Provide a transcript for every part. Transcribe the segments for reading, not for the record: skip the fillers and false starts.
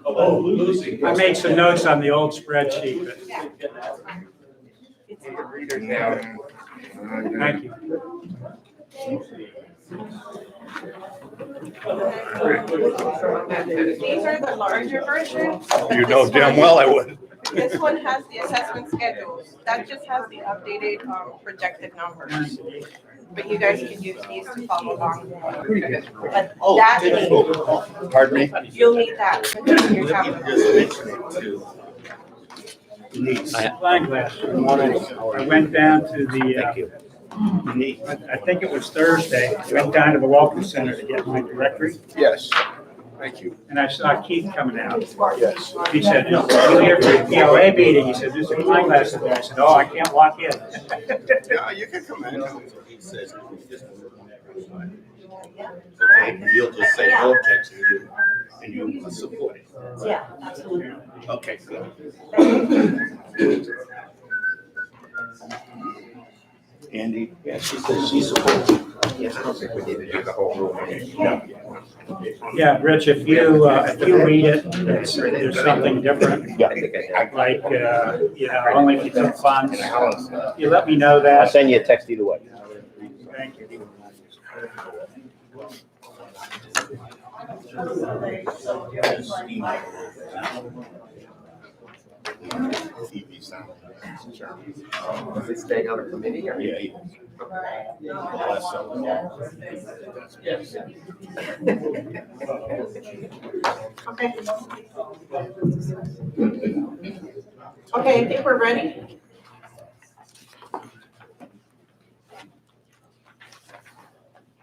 Oh, Lucy. I made some notes on the old spreadsheet. Thank you. These are the larger versions. You know damn well I would. This one has the assessment schedules. That just has the updated projected numbers. But you guys can use these to follow along. But that, Pardon me? you'll need that in your tablet. Line glass. I went down to the, I think it was Thursday, went down to the Welcome Center to get my directory, Yes. Thank you. and I saw Keith coming out. Yes. He said, "You here for the PLA meeting?" He said, "There's a line glass in there." I said, "Oh, I can't walk in." Yeah, you can come in. You'll just say vortex and you support it. Yeah, absolutely. Okay, good. Andy? Yeah, she says she supports it. Yeah, I don't think we need to do the whole room. No. Yeah, Rich, if you read it, there's something different. Yeah. Like, only if you took funds. You let me know I'll that. send you a text either way. Thank you. TV sound. Is it staying on a committee or? Yeah, he is. Last summer. Okay. Okay, I think we're ready.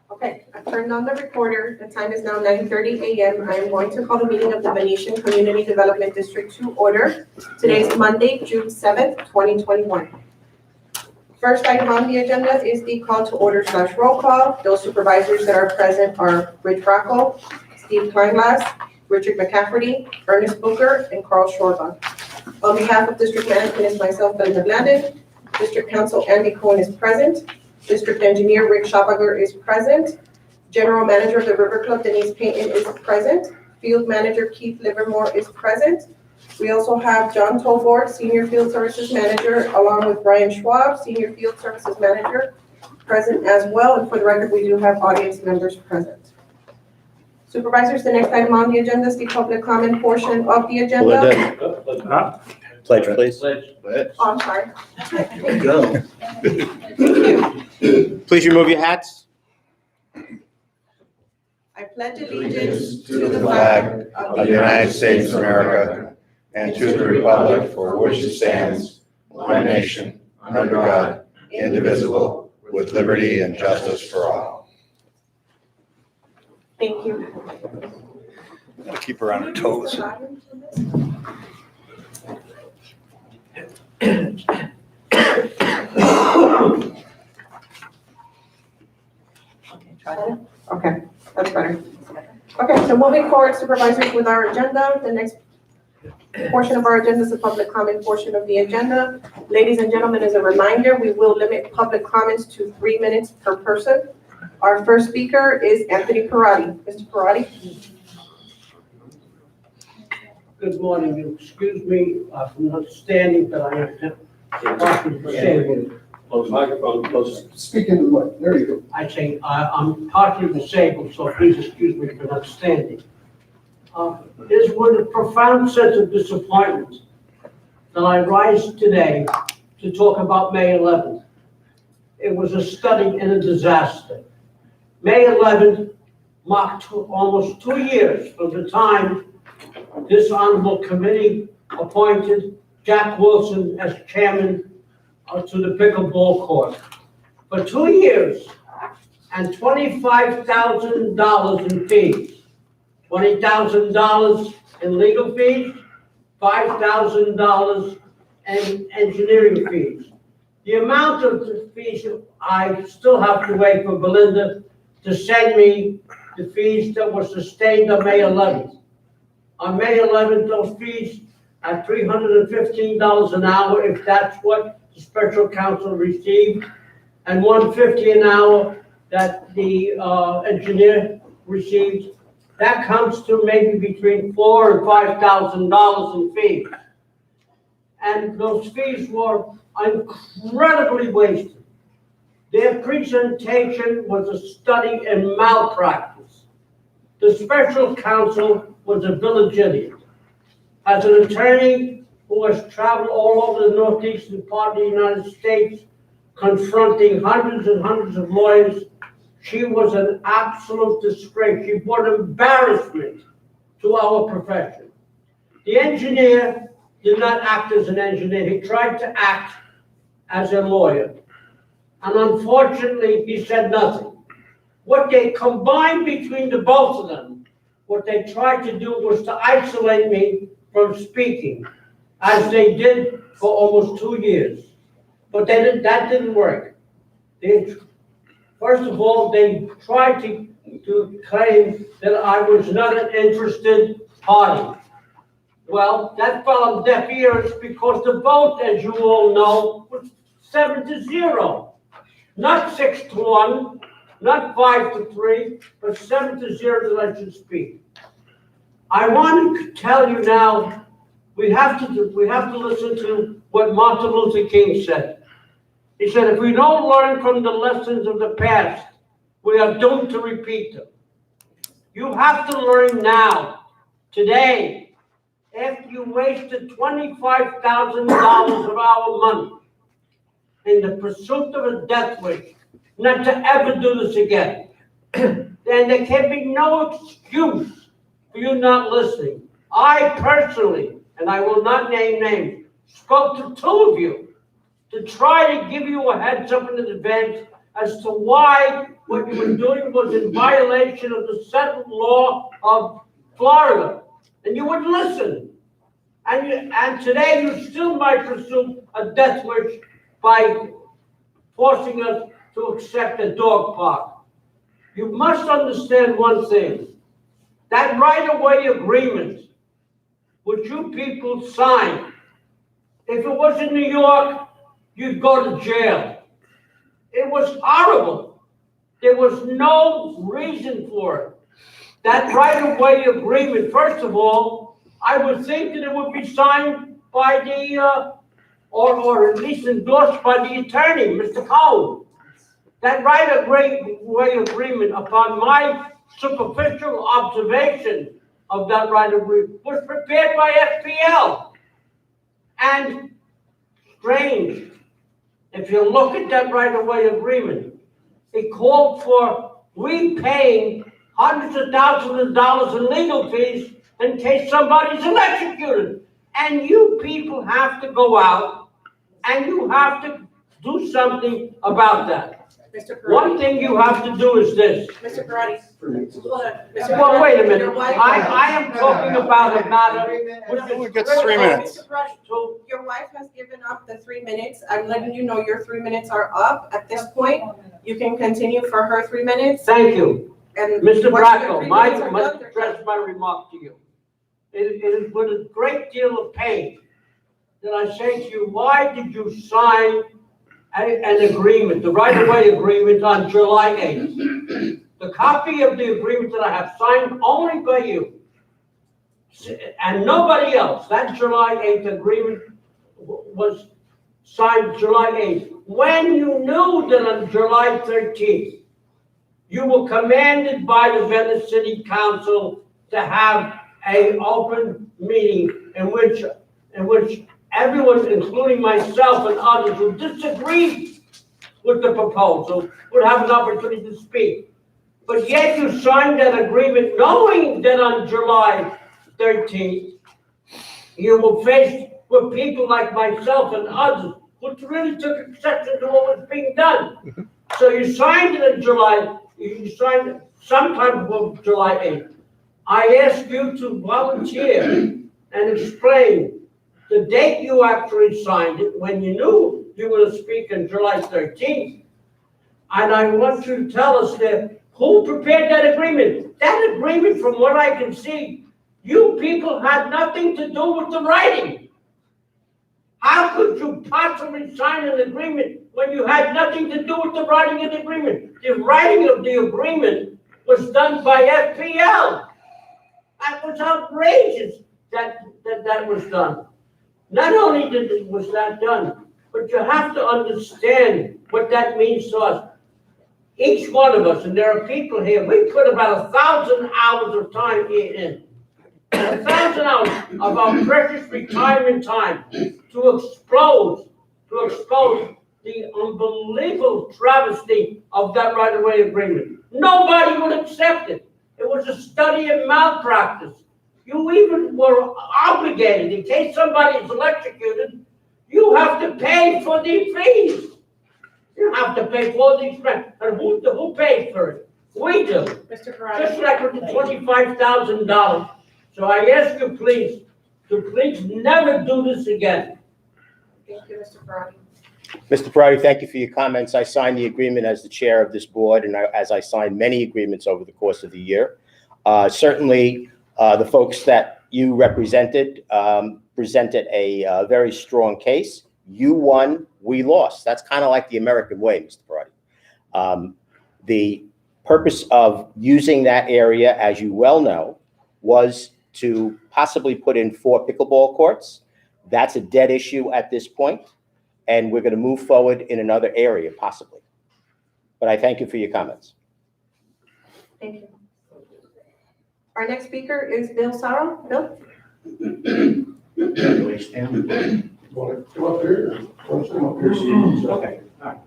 Okay, I've turned on the recorder. The time is now 9:30 a.m. I am going to call the meeting of the Venetian Community Development District to order. Today is Monday, June 7th, 2021. First item on the agenda is the call to order / roll call. Those supervisors that are present are Rich Rocco, Steve Kleinglass, Richard McCafferty, Ernest Booker, and Carl Shorban. On behalf of District Management is myself, Belinda Blandon. District Council Andy Cohen is present. District Engineer Rick Schabager is present. General Manager of the River Club Denise Payton is present. Field Manager Keith Livermore is present. We also have John Tolbort, Senior Field Services Manager, along with Brian Schwab, Senior Field Services Manager, present as well. And for the record, we do have audience members present. Supervisors, the next item on the agenda is the public comment portion of the agenda. Belinda, pledge, please. Oh, I'm sorry. Here we go. Please remove your hats. I pledge allegiance To the flag of the United States of America and to the republic for which it stands, one nation, under God, indivisible, with liberty and justice for all. Thank you. Gotta keep her on her toes. Okay, that's better. Okay, so moving forward, supervisors, with our agenda, the next portion of our agenda is the public comment portion of the agenda. Ladies and gentlemen, as a reminder, we will limit public comments to 3 minutes per person. Our first speaker is Anthony Parati. Mr. Parati? Good morning. You excuse me from not standing, but I am partially disabled. Close microphone, close. Speak into the mic. There you go. I say I'm partially disabled, so please excuse me for not standing. It is with a profound sense of disappointment that I rise today to talk about May 11th. It was a stunning and a disaster. May 11th marked almost 2 years from the time this honorable committee appointed Jack Wilson as chairman to the pickleball court. For 2 years and $25,000 in fees. $20,000 in legal fees, $5,000 in engineering fees. The amount of the fees, I still have to wait for Belinda to send me the fees that were sustained on May 11th. On May 11th, those fees are $315 an hour, if that's what the special counsel received. and $150 an hour that the engineer received, that comes to maybe between $4,000 and $5,000 in fees. And those fees were incredibly wasted. Their presentation was a study in malpractice. The special counsel was a village idiot. As an attorney who has traveled all over the northeastern part of the United States, confronting hundreds and hundreds of lawyers, she was an absolute disgrace. She brought embarrassment to our profession. The engineer did not act as an engineer. He tried to act as a lawyer. And unfortunately, he said nothing. What they combined between the both of them, what they tried to do was to isolate me from speaking, as they did for almost 2 years. But that didn't work. First of all, they tried to claim that I was not an interested party. Well, that fell on deaf ears because the vote, as you all know, was 7-0. Not 6-1, not 5-3, but 7-0 that I should speak. I want to tell you now, we have to listen to what Martin Luther King said. He said, if we don't learn from the lessons of the past, we are doomed to repeat them. You have to learn now, today, after you wasted $25,000 of our money in the pursuit of a death wish, not to ever do this again. Then there can be no excuse for you not listening. I personally, and I will not name names, spoke to 2 of you to try to give you a heads up in advance as to why what you were doing was in violation of the settled law of Florida. And you wouldn't listen. And today you still might pursue a death wish by forcing us to accept a dog park. You must understand one thing. That right-of-way agreement which you people signed, if it was in New York, you'd go to jail. It was horrible. There was no reason for it. That right-of-way agreement, first of all, I would think that it would be signed by the, or at least endorsed by the attorney, Mr. Cohen. That right-of-way agreement, upon my superficial observation of that right-of-way, was prepared by FPL. And strange, if you look at that right-of-way agreement, it called for repaying hundreds of thousands of dollars in legal fees in case somebody's electrocuted. And you people have to go out and you have to do something about that. Mr. Perotti. One thing you have to do is this. Mr. Perotti. Hold on. Mr. Well, wait a minute. Your wife- I am talking about a matter which is Only gets 3 minutes. Mr. Perotti, So, your wife has given up the 3 minutes. I'm letting you know your 3 minutes are up. At this point, you can continue for her 3 minutes. thank you. And Mr. once your Bracco, 3 I minutes are must done, they're address done. my remark to you. It is with a great deal of pain that I say to you, why did you sign an agreement, the right-of-way agreement on July 8th? The copy of the agreement that I have signed only by you and nobody else, that July 8th agreement was signed July 8th. When you knew that on July 13th, you were commanded by the Venice City Council to have an open meeting in which everyone, including myself and others who disagreed with the proposal, would have an opportunity to speak. But yet you signed that agreement knowing that on July 13th, you were faced with people like myself and others, which really took exception to what was being done. So you signed it in July, you signed it sometime before July 8th. I asked you to volunteer and explain the date you actually signed it, when you knew you were to speak on July 13th. And I want you to tell us that who prepared that agreement. That agreement, from what I can see, you people had nothing to do with the writing. How could you possibly sign an agreement when you had nothing to do with the writing of the agreement? The writing of the agreement was done by FPL. That was outrageous that was done. Not only was that done, but you have to understand what that means to us. Each one of us, and there are people here, we put about 1,000 hours of time in. 1,000 hours of our precious retirement time to expose the unbelievable travesty of that right-of-way agreement. Nobody would accept it. It was a study in malpractice. You even were obligated, in case somebody is electrocuted, you have to pay for the fees. You have to pay for all these rent. And who pays for it? We do. Mr. Parati. Just like with the $25,000. So I ask you, please, to please never do this again. Thank you, Mr. Parati. Mr. Parati, thank you for your comments. I signed the agreement as the chair of this board, and as I signed many agreements over the course of the year. Certainly, the folks that you represented presented a very strong case. You won, we lost. That's kind of like the American way, Mr. Parati. The purpose of using that area, as you well know, was to possibly put in 4 pickleball courts. That's a dead issue at this point, and we're going to move forward in another area, possibly. But I thank you for your comments. Thank you. Our next speaker is Bill Sorrow. Bill? Want to come up here? Want to come up here? See? Okay, all right.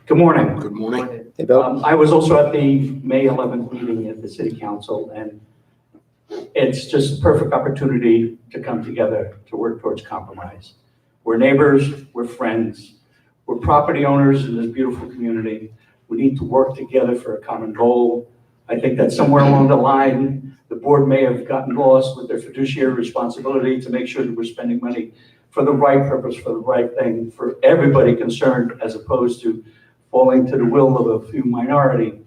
Good morning. Good morning. Hey, Bill. I was also at the May 11th meeting at the city council, and it's just a perfect opportunity to come together to work towards compromise. We're neighbors, we're friends, we're property owners in this beautiful community. We need to work together for a common goal. I think that somewhere along the line, the board may have gotten lost with their fiduciary responsibility to make sure that we're spending money for the right purpose, for the right thing, for everybody concerned, as opposed to falling to the will of a few minority.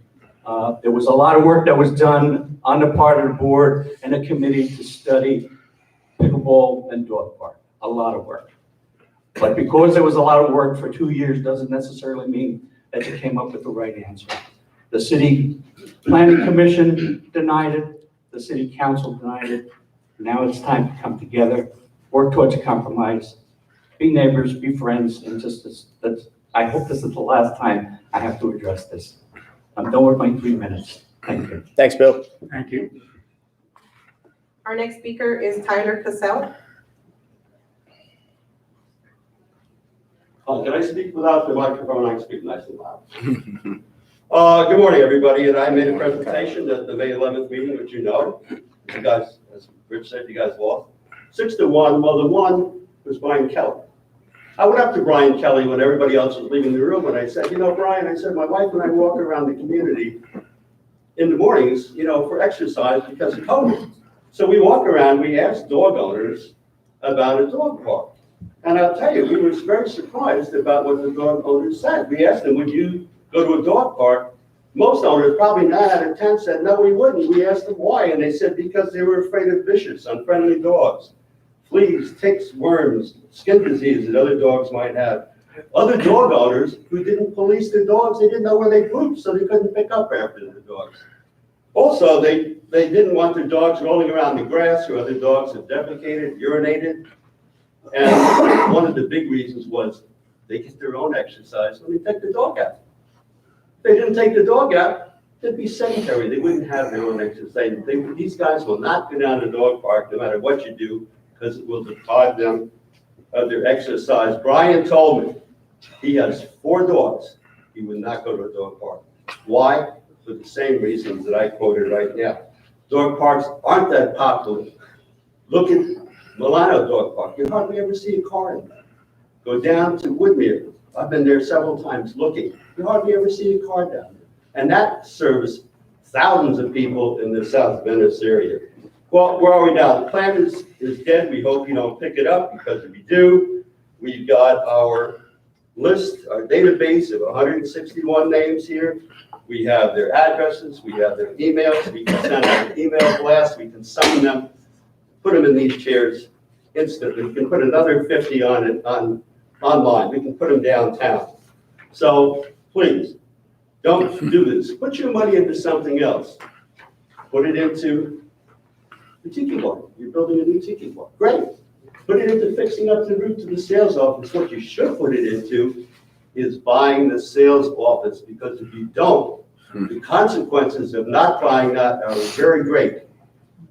There was a lot of work that was done on the part of the board and the committee to study pickleball and dog park, a lot of work. But because there was a lot of work for 2 years doesn't necessarily mean that you came up with the right answer. The city planning commission denied it, the city council denied it. Now it's time to come together, work towards a compromise, be neighbors, be friends, and I hope this is the last time I have to address this. I'm done with my 3 minutes. Thank you. Thanks, Bill. Thank you. Our next speaker is Tyler Cassell. Can I speak without the microphone? I can speak nice and loud. Good morning, everybody. And I made a presentation at the May 11th meeting, which you know. You guys, as Rich said, you guys lost. 6-1. Well, the one was Brian Kelly. I went up to Brian Kelly when everybody else was leaving the room, and I said, you know, Brian, I said, my wife and I walk around the community in the mornings, you know, for exercise because of COVID. So we walk around, we ask dog owners about a dog park. And I'll tell you, we were very surprised about what the dog owners said. We asked them, would you go to a dog park? Most owners, probably 9 out of 10, said, no, we wouldn't. We asked them why, and they said because they were afraid of vicious, unfriendly dogs. Fleas, ticks, worms, skin disease that other dogs might have. Other dog owners who didn't police their dogs, they didn't know where they pooped, so they couldn't pick up after the dogs. Also, they didn't want their dogs rolling around the grass where other dogs have defecated, urinated. And one of the big reasons was they get their own exercise when they take the dog out. If they didn't take the dog out, they'd be sedentary. They wouldn't have their own exercise. These guys will not go down to the dog park no matter what you do, because it will deprive them of their exercise. Brian told me he has 4 dogs. He would not go to a dog park. Why? For the same reasons that I quoted right now. Dog parks aren't that popular. Look at Milano Dog Park. You hardly ever see a car in there. Go down to Woodmere. I've been there several times looking. You hardly ever see a car down there. And that serves thousands of people in the South Venice area. Well, where are we now? The plan is dead. We hope you don't pick it up, because if you do, we've got our list, our database of 161 names here. We have their addresses, we have their emails, we can send out an email blast, we can summon them put them in these chairs instantly. We can put another 50 on it, online. We can put them downtown. So please, don't do this. Put your money into something else. Put it into the tiki bar. You're building a new tiki bar. Great. Put it into fixing up the roof to the sales office. What you should put it into is buying the sales office, because if you don't, the consequences of not buying that are very great.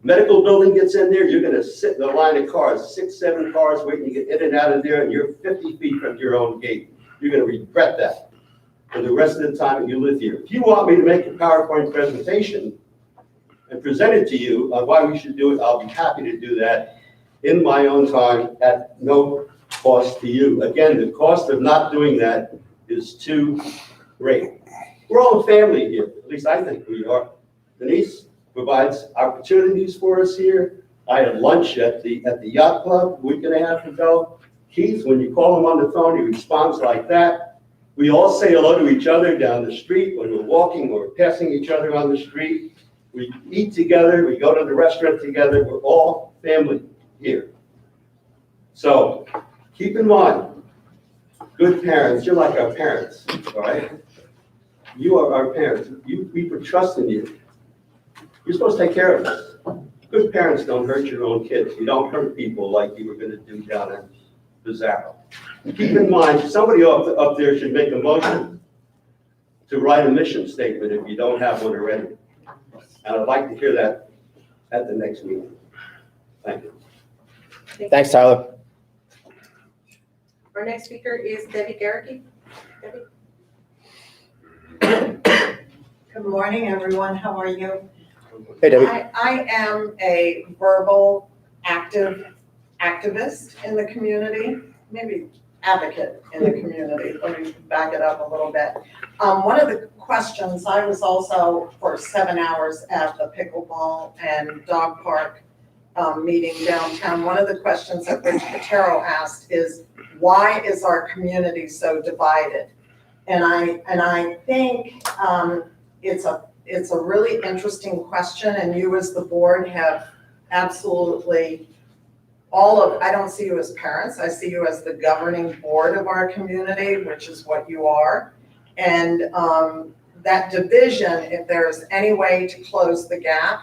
Medical building gets in there, you're gonna sit in the line of cars, 6, 7 cars waiting to get in and out of there, and you're 50 feet from your own gate. You're gonna regret that for the rest of the time that you live here. If you want me to make a PowerPoint presentation and present it to you on why we should do it, I'll be happy to do that in my own time at no cost to you. Again, the cost of not doing that is too great. We're all a family here, at least I think we are. Denise provides opportunities for us here. I had lunch at the yacht club a week and a half ago. Keith, when you call him on the phone, he responds like that. We all say hello to each other down the street when we're walking or passing each other on the street. We eat together, we go to the restaurant together, we're all family here. So keep in mind, good parents, you're like our parents, all right? You are our parents. We put trust in you. You're supposed to take care of us. Good parents don't hurt your own kids. You don't hurt people like you were going to do down at Bizarro. Keep in mind, somebody up there should make a motion to write a mission statement if you don't have one already. And I'd like to hear that at the next meeting. Thank you. Thanks, Tyler. Our next speaker is Debbie Garrity. Debbie? Good morning, everyone. How are you? Hey, Debbie. I am a verbal activist in the community, maybe advocate in the community. Let me back it up a little bit. One of the questions, I was also for 7 hours at the pickleball and dog park meeting downtown. One of the questions that Rich Patero asked is, why is our community so divided? And I think it's a really interesting question, and you as the board have absolutely I don't see you as parents, I see you as the governing board of our community, which is what you are. And that division, if there's any way to close the gap,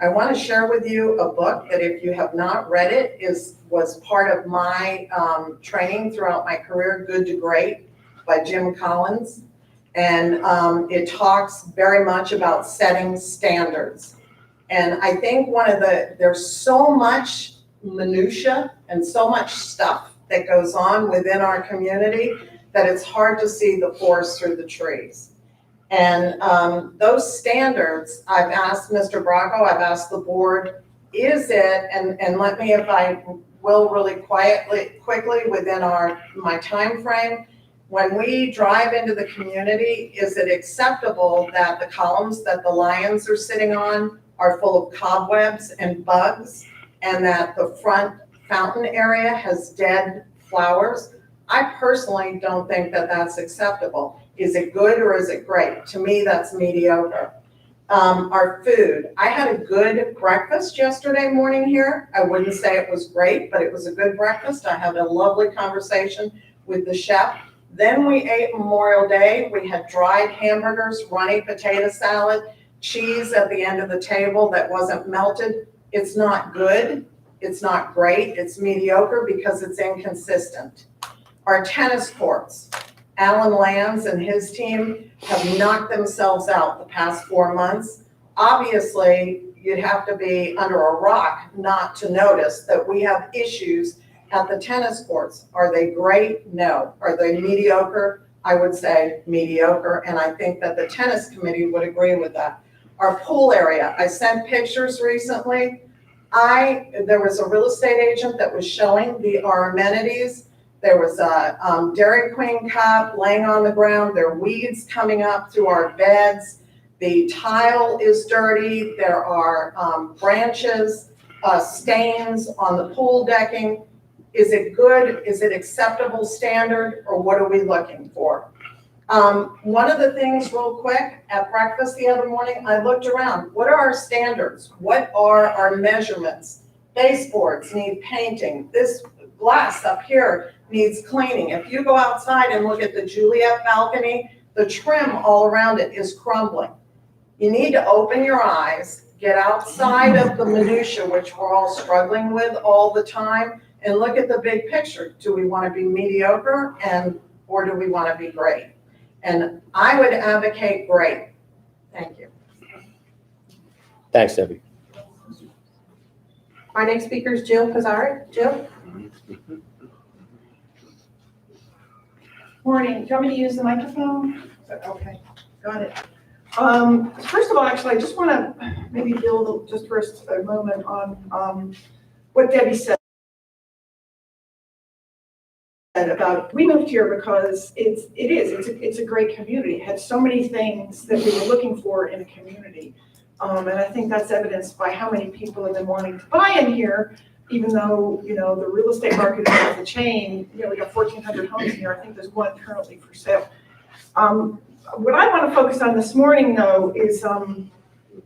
I want to share with you a book that, if you have not read it, was part of my training throughout my career, Good to Great, by Jim Collins. And it talks very much about setting standards. And I think there's so much minutia and so much stuff that goes on within our community that it's hard to see the forest through the trees. And those standards, I've asked Mr. Bracco, I've asked the board, is it, and let me, if I will, really quickly within my time frame, when we drive into the community, is it acceptable that the columns that the lions are sitting on are full of cobwebs and bugs, and that the front fountain area has dead flowers? I personally don't think that that's acceptable. Is it good or is it great? To me, that's mediocre. Our food. I had a good breakfast yesterday morning here. I wouldn't say it was great, but it was a good breakfast. I had a lovely conversation with the chef. Then we ate Memorial Day. We had dried hamburgers, runny potato salad, cheese at the end of the table that wasn't melted. It's not good. It's not great. It's mediocre because it's inconsistent. Our tennis courts. Alan Lands and his team have knocked themselves out the past 4 months. Obviously, you'd have to be under a rock not to notice that we have issues at the tennis courts. Are they great? No. Are they mediocre? I would say mediocre, and I think that the tennis committee would agree with that. Our pool area, I sent pictures recently. There was a real estate agent that was showing our amenities. There was a Dairy Queen cup laying on the ground. There are weeds coming up through our beds. The tile is dirty. There are branches, stains on the pool decking. Is it good? Is it acceptable standard, or what are we looking for? One of the things real quick, at breakfast the other morning, I looked around. What are our standards? What are our measurements? baseboards need painting. This glass up here needs cleaning. If you go outside and look at the Juliet balcony, the trim all around it is crumbling. You need to open your eyes, get outside of the minutia, which we're all struggling with all the time, and look at the big picture. Do we want to be mediocre or do we want to be great? And I would advocate great. Thank you. Thanks, Debbie. Our next speaker is Jill Pizarro. Jill? Morning. Do you want me to use the microphone? Okay, got it. First of all, actually, I just want to maybe build just for a moment on what Debbie said about, we moved here because it's a great community. It had so many things that we were looking for in a community. And I think that's evidenced by how many people have been wanting to buy in here, even though, you know, the real estate market is off the chain. You know, we got 1,400 homes here. I think there's one currently for sale. What I want to focus on this morning, though, is,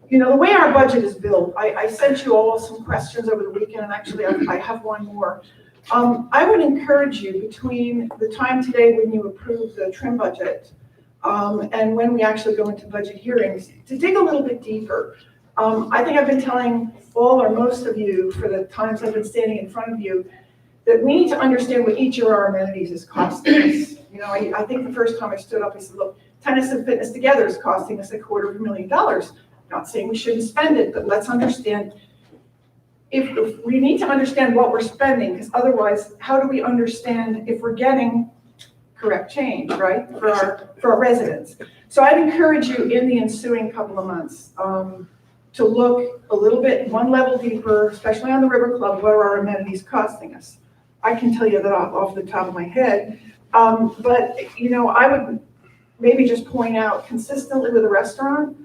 you know, the way our budget is built. I sent you all some questions over the weekend, and actually I have one more. I would encourage you, between the time today when you approve the trim budget and when we actually go into budget hearings, to dig a little bit deeper. I think I've been telling all or most of you for the times I've been standing in front of you that we need to understand what each of our amenities is costing us. You know, I think the first time I stood up, I said, look, tennis and fitness together is costing us $250,000. Not saying we shouldn't spend it, but let's understand, if we need to understand what we're spending, because otherwise, how do we understand if we're getting correct change, right, for our residents? So I'd encourage you in the ensuing couple of months to look a little bit, one level deeper, especially on the River Club, what are our amenities costing us? I can tell you that off the top of my head, but you know, I would maybe just point out consistently with the restaurant,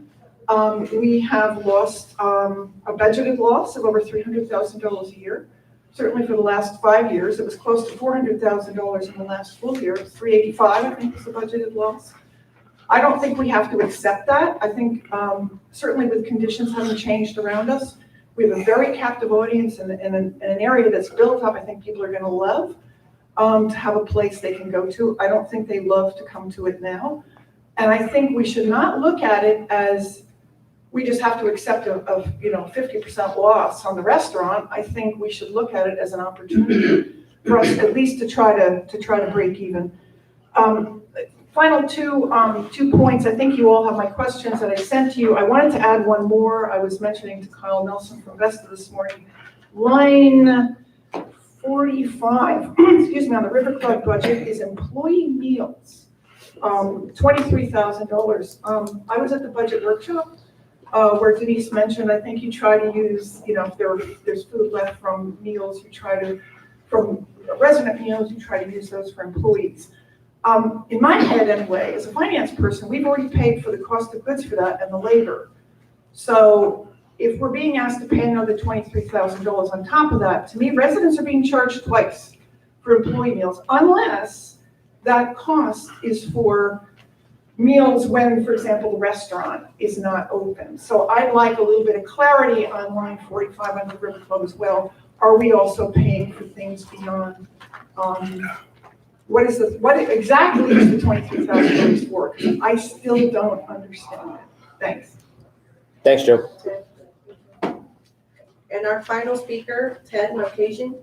we have lost a budgeted loss of over $300,000 a year. Certainly for the last 5 years, it was close to $400,000 in the last full year. $385,000, I think, was the budgeted loss. I don't think we have to accept that. I think certainly with conditions having changed around us, we have a very captive audience in an area that's built up. I think people are going to love to have a place they can go to. I don't think they love to come to it now. And I think we should not look at it as we just have to accept a 50% loss on the restaurant. I think we should look at it as an opportunity for us at least to try to break even. Final two points. I think you all have my questions that I sent to you. I wanted to add one more. I was mentioning to Kyle Nelson from Vesta this morning. Line 45, excuse me, on the River Club budget is employee meals, $23,000. I was at the budget workshop where Denise mentioned, I think you try to use, you know, if there's food left from meals, from resident meals, you try to use those for employees. In my head anyway, as a finance person, we've already paid for the cost of goods for that and the labor. So if we're being asked to pay another $23,000 on top of that, to me, residents are being charged twice for employee meals, unless that cost is for meals when, for example, the restaurant is not open. So I'd like a little bit of clarity on line 45 on the River Club as well. Are we also paying for things beyond, what exactly is the $23,000 for? I still don't understand it. Thanks. Thanks, Joe. And our final speaker, Ted Markasian.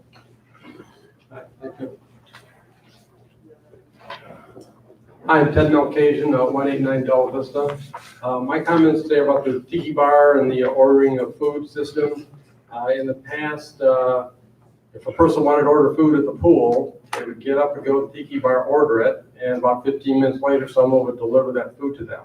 I'm Ted Malcasian, 189 Bella Vista. My comments today are about the tiki bar and the ordering of food system. In the past, if a person wanted to order food at the pool, they would get up and go to the tiki bar, order it, and about 15 minutes later, someone would deliver that food to them.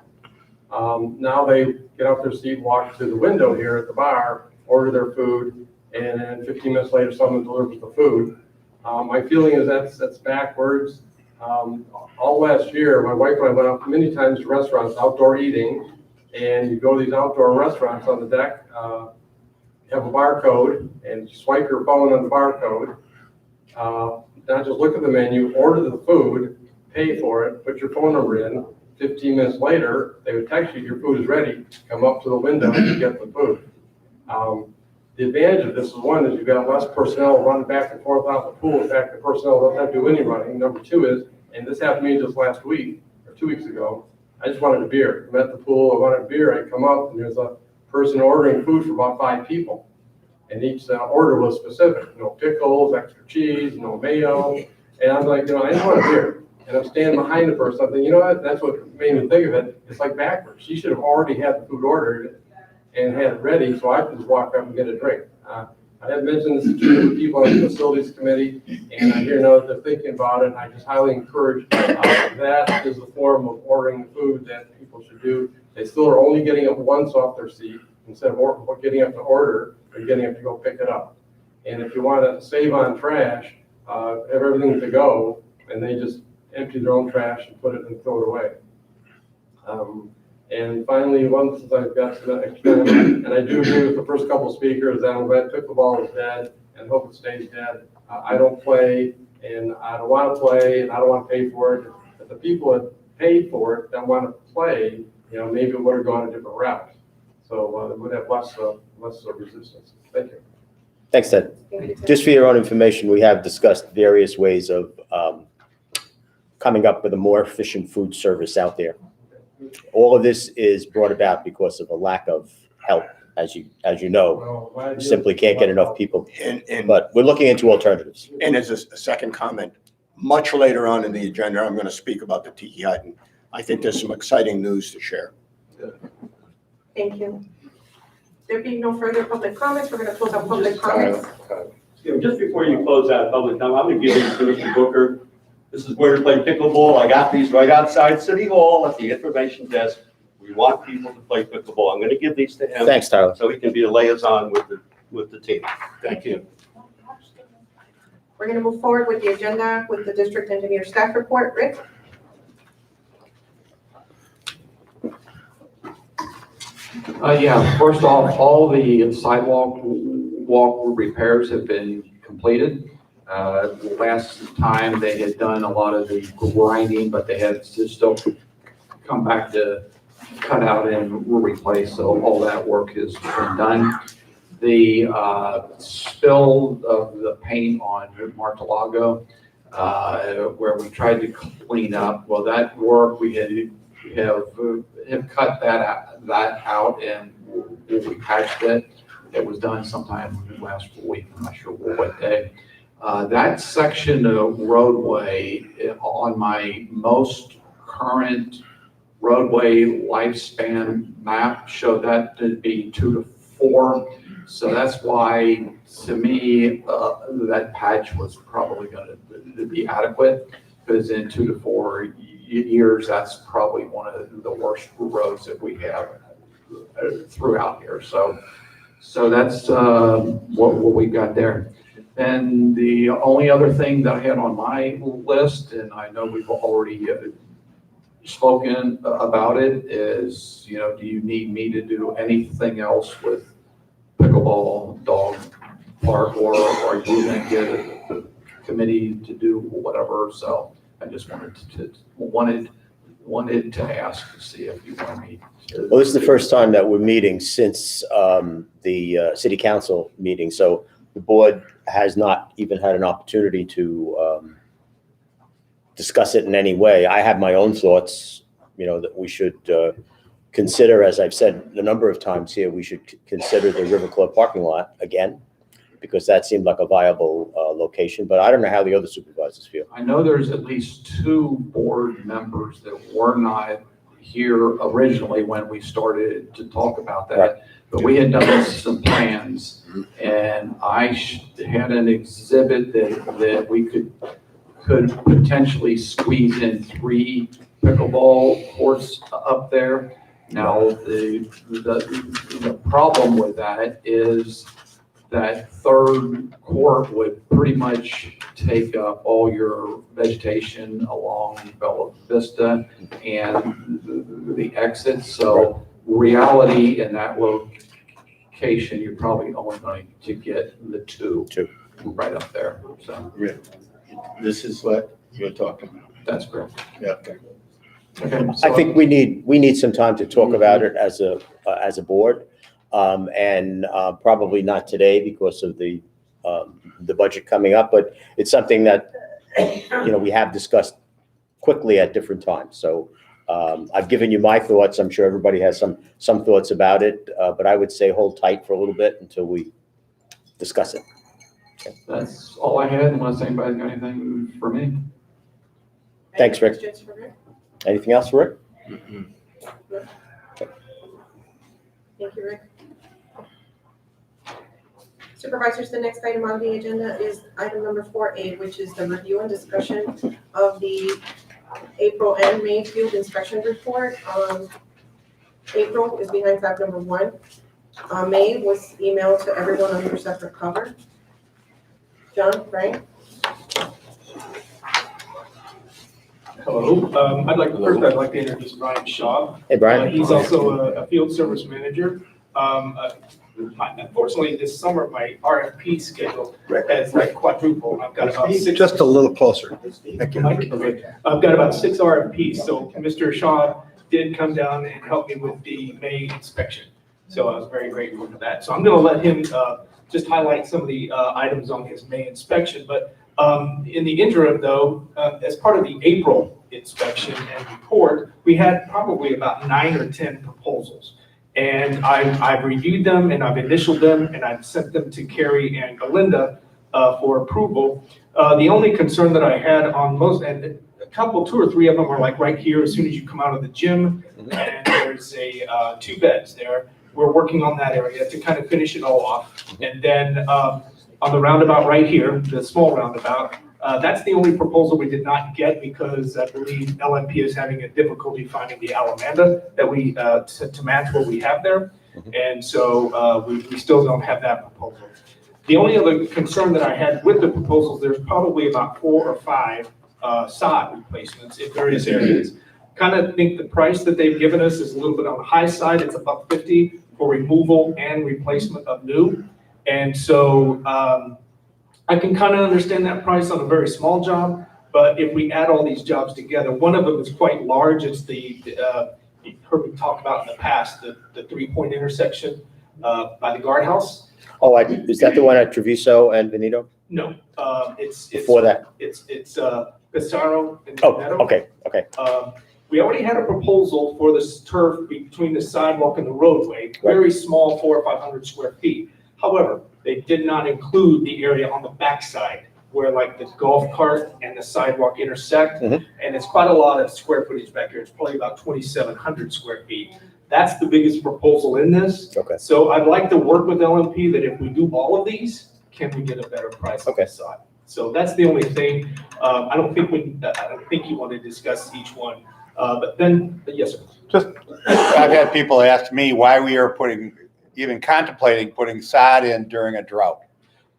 Now they get off their seat, walk to the window here at the bar, order their food, and then 15 minutes later, someone delivers the food. My feeling is that's backwards. All last year, my wife and I went out many times to restaurants, outdoor eating, and you go to these outdoor restaurants on the deck, you have a barcode, and you swipe your phone on the barcode. Not just look at the menu, order the food, pay for it, put your phone number in. 15 minutes later, they would text you, your food is ready. Come up to the window and get the food. the advantage of this is, one, is you've got less personnel running back and forth out the pool. In fact, the personnel doesn't have to do any running. Number two is, and this happened to me just last week, or 2 weeks ago, I just wanted a beer. I'm at the pool, I wanted a beer, I come up, and there's a person ordering food for about 5 people. And each order was specific, no pickles, extra cheese, no mayo. And I'm like, I just want a beer. And I'm standing behind the person, I'm thinking, what, that's what made me think of it. It's like backwards. She should have already had the food ordered and had it ready, so I could just walk up and get a drink. I have mentioned this to the people on the facilities committee, and I hear now that they're thinking about it, and I just highly encourage that is the form of ordering the food that people should do. They still are only getting up once off their seat instead of getting up to order, they're getting up to go pick it up. And if you want to save on trash, have everything to go, and they just empty their own trash and put it and throw it away. And finally, once I've got some extra, and I do agree with the first couple of speakers that I'm glad pickleball is dead and hope it stays dead. I don't play, and I don't want to play, and I don't want to pay for it. But the people that paid for it that want to play, maybe it would have gone a different route. So it would have less resistance. Thank you. Thanks, Ted. Just for your own information, we have discussed various ways of coming up with a more efficient food service out there. All of this is brought about because of a lack of help, as you know. Well, Simply can't get enough people. And But we're looking into alternatives. as a second comment, much later on in the agenda, I'm going to speak about the Tiki Hut, and I think there's some exciting news to share. Thank you. There being no further public comments, we're going to close out public comments. Just before you close out public comment, I'm going to give these to Mr. Booker. This is where to play pickleball. I got these right outside City Hall at the information desk. We want people to play pickleball. I'm going to give these to him. Thanks, Tyler. So he can be a liaison with the team. Thank you. We're going to move forward with the agenda with the district engineer staff report. Rick? Yeah, first off, all the sidewalk repairs have been completed. Last time they had done a lot of the grinding, but they had to still come back to cut out and replace. So all that work has been done. The spill of the paint on Martelago, where we tried to clean up, well, that work we have cut that out and we patched it. It was done sometime last week. I'm not sure what day. That section of roadway on my most current roadway lifespan map showed that to be 2 to 4. So that's why, to me, that patch was probably going to be adequate, because in 2 to 4 years, that's probably one of the worst roads that we have throughout here. So that's what we've got there. And the only other thing that I had on my list, and I know we've already spoken about it, is, do you need me to do anything else with pickleball dog park, or are you going to get a committee to do whatever? So I just wanted to ask to see if you want me to. Well, this is the first time that we're meeting since the city council meeting, so the board has not even had an opportunity to discuss it in any way. I have my own thoughts, that we should consider, as I've said a number of times here, we should consider the River Club parking lot again, because that seemed like a viable location, but I don't know how the other supervisors feel. I know there's at least 2 board members that were not here originally when we started to talk about that. Right. But we had done some plans, and I had an exhibit that we could potentially squeeze in 3 pickleball courts up there. Now, the problem with that is that 3rd court would pretty much take up all your vegetation along Bella Vista and the exits. So reality in that location, you're probably only going to get the 2 right up there. So This is what you're talking about. that's correct. Yeah. Okay, I think we need some time to talk about it as a board. and probably not today because of the budget coming up, but it's something that, we have discussed quickly at different times. So I've given you my thoughts. I'm sure everybody has some thoughts about it, but I would say hold tight for a little bit until we discuss it. That's all I had, unless anybody's got anything for me. Thanks, Rick. Any questions for Rick? Anything else, Rick? Thank you, Rick. Supervisors, the next item on the agenda is item number 4A, which is the review and discussion of the April and May field inspection report. April is behind tab number 1. May was emailed to everyone under separate cover. John, Frank? Hello. I'd like to introduce Brian Shaw. Hey, Brian. He's also a field service manager. Unfortunately, this summer, my RFP schedule has quadrupled. I've got about 6. Just a little closer. Thank you. I've got about 6 RFPs. So Mr. Shaw did come down and help me with the May inspection. So I was very grateful for that. So I'm going to let him just highlight some of the items on his May inspection. But in the interim, though, as part of the April inspection and report, we had probably about 9 or 10 proposals. And I've reviewed them and I've initialed them and I've sent them to Carrie and Belinda for approval. The only concern that I had on most, and a couple, 2 or 3 of them are right here as soon as you come out of the gym, and there's 2 beds there. We're working on that area to kind of finish it all off. And then on the roundabout right here, the small roundabout, that's the only proposal we did not get because I believe LMP is having a difficulty finding the Alamanda that we to match what we have there. And so we still don't have that proposal. The only other concern that I had with the proposals, there's probably about 4 or 5 sod replacements in various areas. Kind of think the price that they've given us is a little bit on the high side. It's $150 for removal and replacement of new. And so I can kind of understand that price on a very small job, but if we add all these jobs together, one of them is quite large. It's you've heard me talk about in the past, the 3-point intersection by the guardhouse. Oh, is that the one at Treviso and Benito? No, it's Before that? It's Pissarro and Oh, Benito. okay. We already had a proposal for this turf between the sidewalk and the roadway, very small, 400 or 500 square feet. However, they did not include the area on the backside where the golf cart and the sidewalk intersect. And it's quite a lot of square footage back here. It's probably about 2,700 square feet. That's the biggest proposal in this. Okay. So I'd like to work with LMP that if we do all of these, can we get a better price on this side? So that's the only thing. I don't think you want to discuss each one. But then, yes, sir. I've had people ask me why we are even contemplating putting sod in during a drought.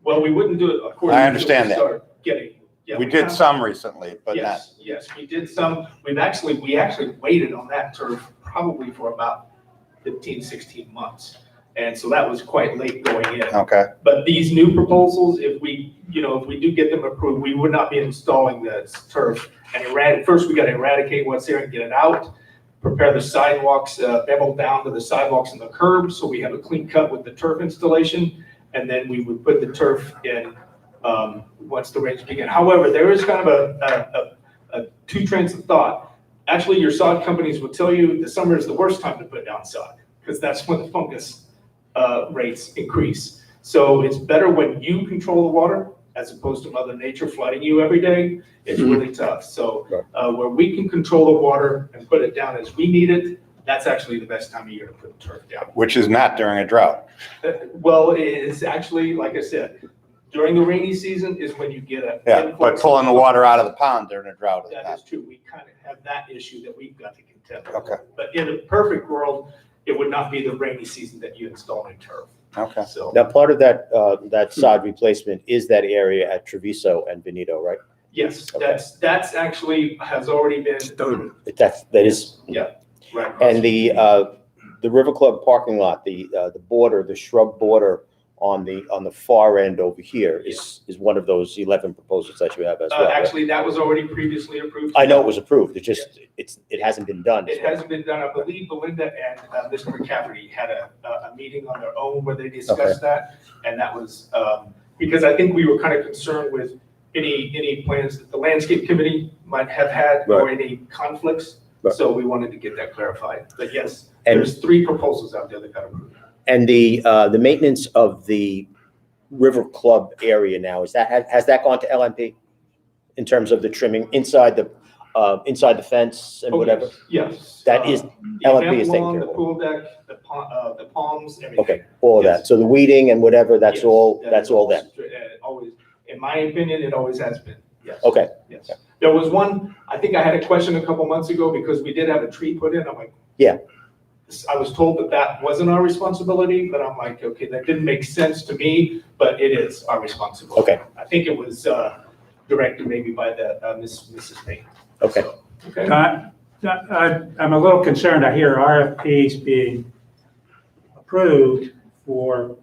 Well, we wouldn't do it, of course. I understand that. We did some recently, but not. Yes, we did some. We actually waited on that turf probably for about 15, 16 months. And so that was quite late going in. Okay. But these new proposals, if we do get them approved, we would not be installing the turf. And first we got to eradicate what's there and get it out. Prepare the sidewalks, bevel down to the sidewalks and the curbs, so we have a clean cut with the turf installation, and then we would put the turf in once the rains begin. However, there is kind of a 2 trains of thought. Actually, your sod companies will tell you the summer is the worst time to put down sod, because that's when the fungus rates increase. So it's better when you control the water as opposed to Mother Nature flooding you every day. It's really tough. So where we can control the water and put it down as we need it, that's actually the best time of year to put the turf down. Which is not during a drought. Well, it's actually, like I said, during the rainy season is when you get a. Yeah, but pulling the water out of the pond during a drought is That not. is true. We kind of have that issue that we've got to contend with. Okay. But in a perfect world, it would not be the rainy season that you install in turf. Okay. So. Now, part of that sod replacement is that area at Treviso and Benito, right? Yes, Okay. that's actually has already been. That is. Yeah, right. And the River Club parking lot, the border, the shrub border on the far end over here is one of those 11 proposals that you have as well. right? Actually, that was already previously approved. I know it was approved. It hasn't been done. It hasn't been done. I believe Belinda and Mr. McCafferty had a meeting on their own where they discussed that. And that was, because I think we were kind of concerned with any plans that the landscape committee might have had or any conflicts. Right. So we wanted to get that clarified. But yes, And- there's 3 proposals out there that got approved. And the maintenance of the River Club area now, has that gone to LMP in terms of the trimming inside the fence and whatever? Yes. That is, The LMP event is taking lawn, care the of it. pool deck, the palms, everything. Okay, all of that. Yes. So the weeding and whatever, that's Yes, all that is them. Always, in my opinion, it always has been, yes. Okay. Yes. There was one, I think I had a question a couple months ago because we did have a tree put in. I'm like. Yeah. I was told that wasn't our responsibility, but I'm like, okay, that didn't make sense to me, but it is our responsibility. Okay. I think it was directed maybe by the Mrs. Payne. Okay. So, okay. I'm a little concerned. I hear RFPs being approved for,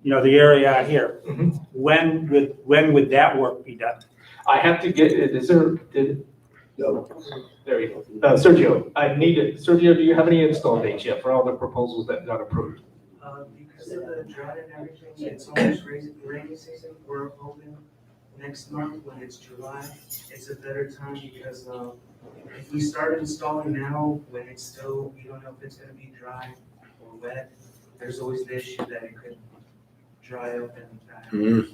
the area out here. Mhm. When would that work be done? I have to get, No. there you go. Sergio, Sergio, do you have any install dates yet for all the proposals that got approved? Because of the drought and everything, it's almost rainy season. We're hoping next month when it's July, it's a better time because if we start installing now when it's still, you don't know if it's gonna be dry or wet, there's always the issue that it could dry up and die.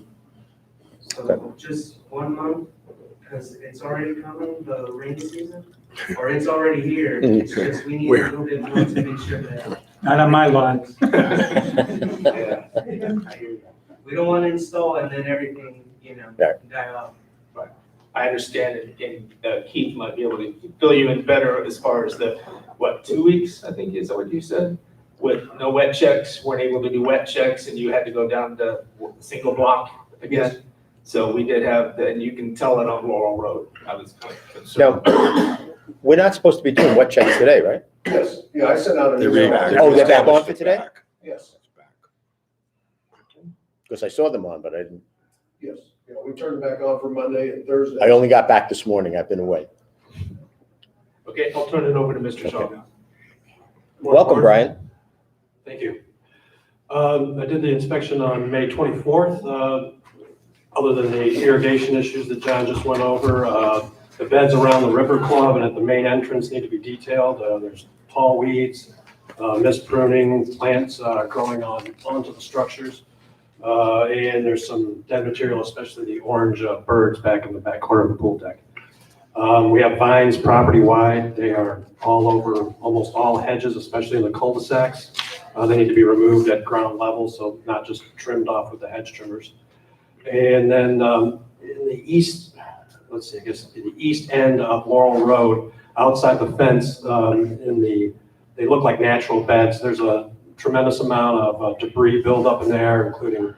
So just 1 month, because it's already coming, the rainy season, or it's already here. It's just we need a little bit more to make sure that. Not on my lawn. Yeah. We don't want to install and then everything, die off. I understand it, and Keith might be able to fill you in better as far as 2 weeks, I think is that what you said? With no wet checks, weren't able to do wet checks, and you had to go down to single block again. So we did have, and you can tell it on Laurel Road. I was kind of concerned. Now, we're not supposed to be doing wet checks today, right? Yes, yeah, I sent out an They're email. back. Oh, they're back on for today? Yes, Because I saw them on, but I didn't. yes. Yeah, we turned it back on for Monday and Thursday. I only got back this morning. I've been away. Okay, I'll turn it over to Mr. Shaw. Welcome, Brian. Thank you. I did the inspection on May 24th. Other than the irrigation issues that John just went over, the beds around the River Club and at the main entrance need to be detailed. There's tall weeds, mist pruning, plants growing onto the structures. And there's some dead material, especially the orange birds back in the back corner of the pool deck. We have vines property-wide. They are all over almost all hedges, especially in the cul-de-sacs. They need to be removed at ground level, so not just trimmed off with the hedge trimmers. And then in the east, the east end of Laurel Road, outside the fence, they look like natural beds. There's a tremendous amount of debris buildup in there, including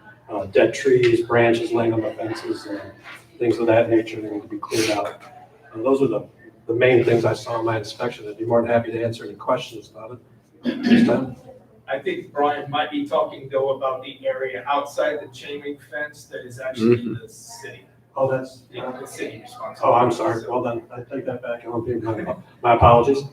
dead trees, branches laying on the fences, and things of that nature. They need to be cleared out. And those are the main things I saw in my inspection. I'd be more than happy to answer any questions about it this time. I think Brian might be talking though about the area outside the chain link fence that is actually the city. Oh, that's. The city responsibility. Oh, I'm sorry. Well, then I take that back. My apologies.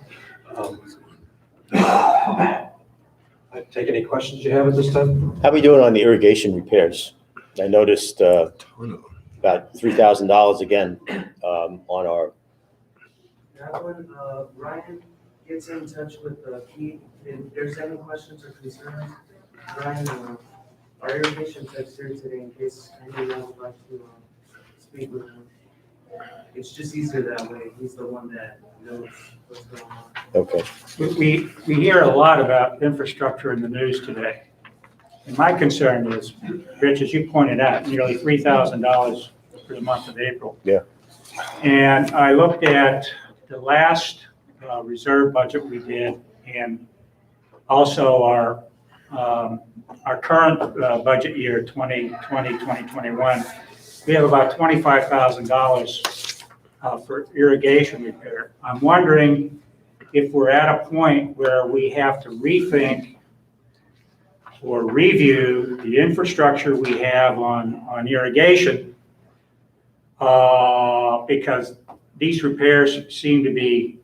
I take any questions you have at this time? How are we doing on the irrigation repairs? I noticed about $3,000 again on our. That one, Ryan gets in touch with Keith, if there's any questions or concerns, Ryan, our irrigation tech's here today in case anyone would like to speak with him. It's just easier that way, he's the one that knows what's going on. Okay. We hear a lot about infrastructure in the news today. And my concern is, Rich, as you pointed out, nearly $3,000 for the month of April. Yeah. And I looked at the last reserve budget we did, and also our current budget year, 2020, 2021. We have about $25,000 for irrigation repair. I'm wondering if we're at a point where we have to rethink or review the infrastructure we have on irrigation, because these repairs seem to be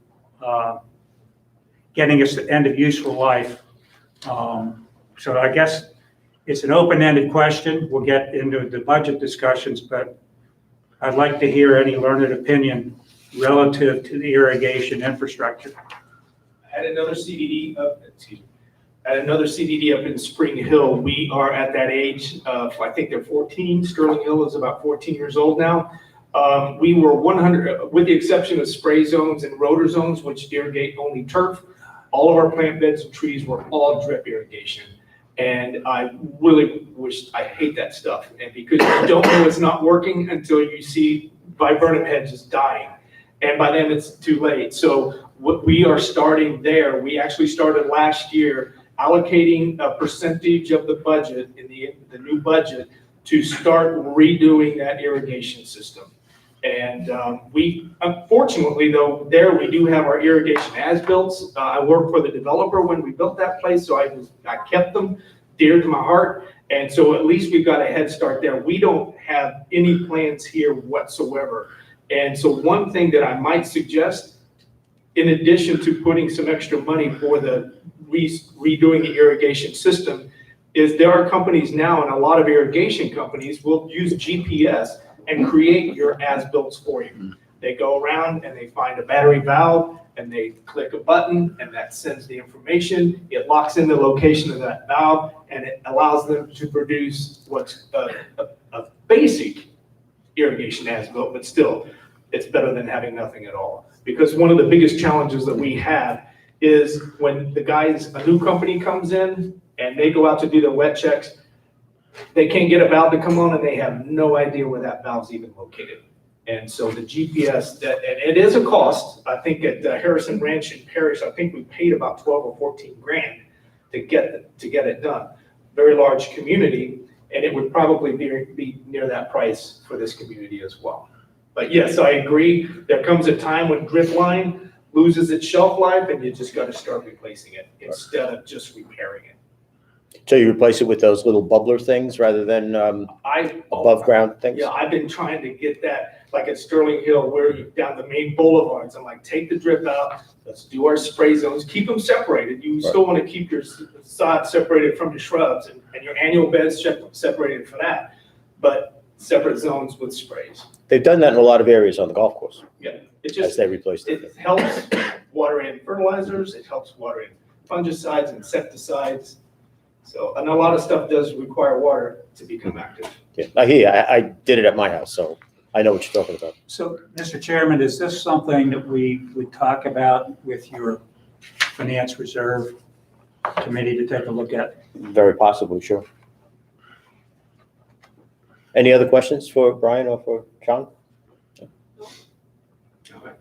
getting us to end of useful life. So I guess it's an open-ended question. We'll get into the budget discussions, but I'd like to hear any learned opinion relative to the irrigation infrastructure. At another CDD, at another CDD up in Spring Hill, we are at that age of, I think they're 14. Sterling Hill is about 14 years old now. We were 100, with the exception of spray zones and rotor zones, which irrigate only turf. All of our plant beds and trees were all drip irrigation. And I really I hate that stuff. And because you don't know it's not working until you see viburnum hedges dying. And by then it's too late. So what we are starting there, we actually started last year allocating a percentage of the budget in the new budget to start redoing that irrigation system. And we, unfortunately though, there we do have our irrigation as-built. I worked for the developer when we built that place, so I kept them dear to my heart. And so at least we've got a head start there. We don't have any plans here whatsoever. And so one thing that I might suggest, in addition to putting some extra money for the redoing the irrigation system, is there are companies now, and a lot of irrigation companies will use GPS and create your as-built for you. They go around and they find a battery valve and they click a button and that sends the information. It locks in the location of that valve and it allows them to produce what's a basic irrigation as-built, but still, it's better than having nothing at all. Because one of the biggest challenges that we have is when a new company comes in and they go out to do their wet checks, they can't get a valve to come on and they have no idea where that valve's even located. And so the GPS, and it is a cost. I think at Harrison Ranch in Parish, I think we paid about 12 or 14 grand to get it done. Very large community, and it would probably be near that price for this community as well. But yes, I agree. There comes a time when drip line loses its shelf life and you just got to start replacing it instead of just repairing it. So you replace it with those little bubbler things rather than above ground things? Yeah, I've been trying to get that, like at Sterling Hill, where down the main boulevards. I'm like, take the drip out, let's do our spray zones, keep them separated. You still want to keep your sod separated from your shrubs and your annual beds separated for that, but separate zones with sprays. They've done that in a lot of areas on the golf course. Yeah, as they replace them. It helps water in fertilizers, it helps water in fungicides, insecticides. So, and a lot of stuff does require water to become active. Yeah, I hear you. I did it at my house, so I know what you're talking about. So, Mr. Chairman, is this something that we would talk about with your Finance Reserve Committee to take a look at? Very possibly, sure. Any other questions for Brian or for Sean?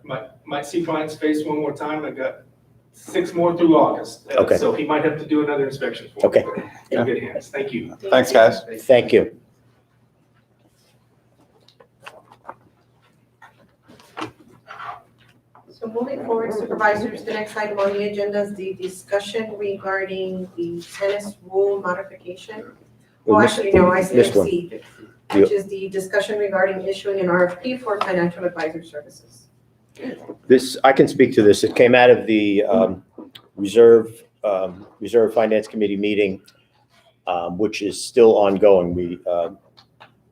Might see Brian's face one more time. I got 6 more through August. Okay. So he might have to do another inspection for me. Okay. In good hands. Thank you. Thanks, guys. Thank you. So moving forward, supervisors, the next item on the agenda is the discussion regarding the tennis rule modification. Well, actually, no, I said C, which is the discussion regarding issuing an RFP for financial advisor services. This, I can speak to this. It came out of the Reserve Finance Committee meeting, which is still ongoing.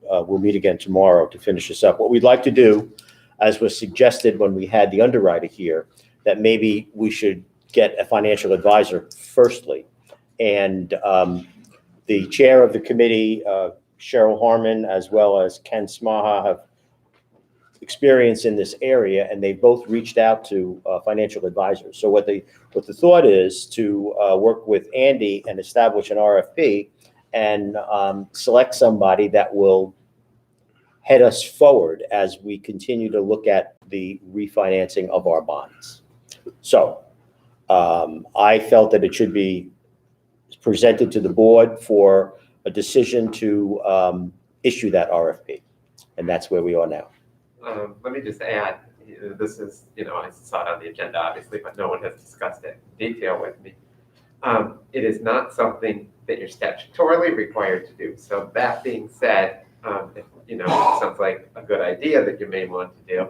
We'll meet again tomorrow to finish this up. What we'd like to do, as was suggested when we had the underwriter here, that maybe we should get a financial advisor firstly. And the chair of the committee, Cheryl Harmon, as well as Ken Smaha, have experience in this area, and they both reached out to financial advisors. So what the thought is to work with Andy and establish an RFP and select somebody that will head us forward as we continue to look at the refinancing of our bonds. So I felt that it should be presented to the board for a decision to issue that RFP, and that's where we are now. Let me just add, this is, I saw it on the agenda, obviously, but no one has discussed it in detail with me. It is not something that you're statutorily required to do. So that being said, if, you know, it sounds like a good idea that you may want to do.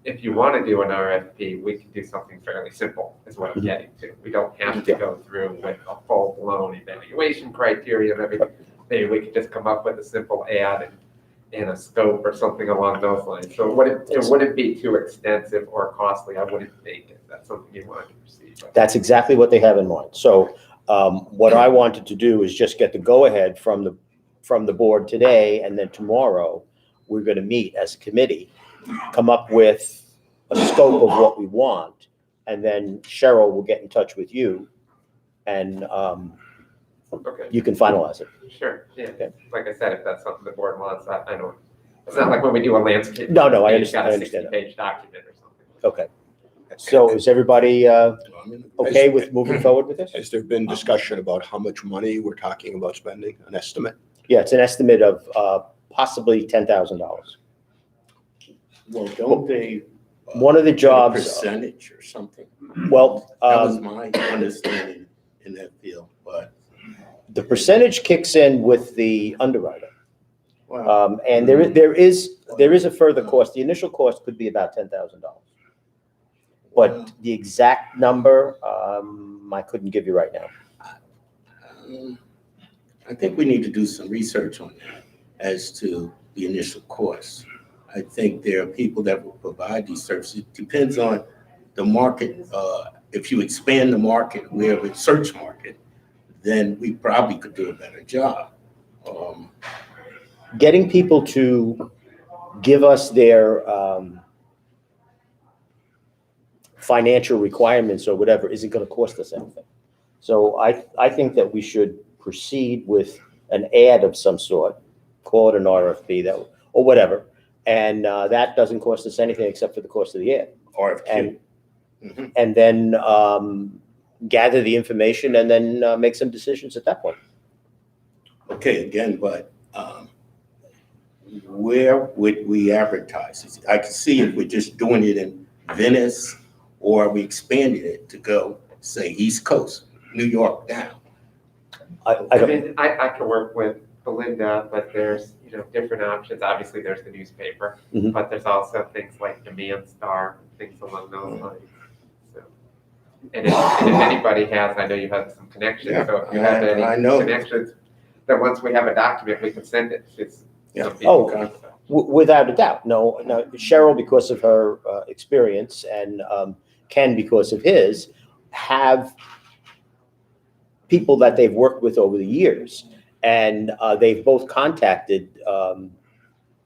If you want to do an RFP, we can do something fairly simple, is what I'm getting to. We don't have to go through with a full-blown evaluation criteria and everything. Maybe we could just come up with a simple ad and a scope or something along those lines. So it wouldn't be too extensive or costly. I wouldn't think if that's something you wanted to proceed with. That's exactly what they have in mind. So what I wanted to do is just get the go-ahead from the board today, and then tomorrow, we're going to meet as a committee, come up with a scope of what we want, and then Cheryl will get in touch with you, and Okay. you can finalize it. Sure, yeah. Okay. Like I said, if that's something the board wants, I don't, it's not like when we do a landscape. No, I you've understand. got I a understand that. 60-page document or something. Okay. So is everybody okay with moving forward with this? Has there been discussion about how much money we're talking about spending, an estimate? Yeah, it's an estimate of possibly $10,000. Well, don't they? One of the get a jobs. Percentage or something? Well, That was my understanding in that field, but. the percentage kicks in with the underwriter. Wow. And there is a further cost. The initial cost could be about $10,000. But the exact number, I couldn't give you right now. I think we need to do some research on that as to the initial cost. I think there are people that will provide these services. It depends on the market. If you expand the market, we have a search market, then we probably could do a better job. Getting people to give us their financial requirements or whatever isn't going to cost us anything. So I think that we should proceed with an ad of some sort, call it an RFP or whatever, and that doesn't cost us anything except for the cost of the ad. RFQ. And then gather the information and then make some decisions at that point. Okay, again, but where would we advertise? I can see if we're just doing it in Venice, or we expanded it to go, say, East Coast, New York down. I mean, I can work with Belinda, but there's, you know, different options. Obviously, there's the newspaper, but there's also things like Demand Star, things along those lines. So, and if anybody has, I know you have some connections, so if you have any connections, then once we have a document, we can send it. Without a doubt. No, Cheryl, because of her experience, and Ken, because of his, have people that they've worked with over the years. And they've both contacted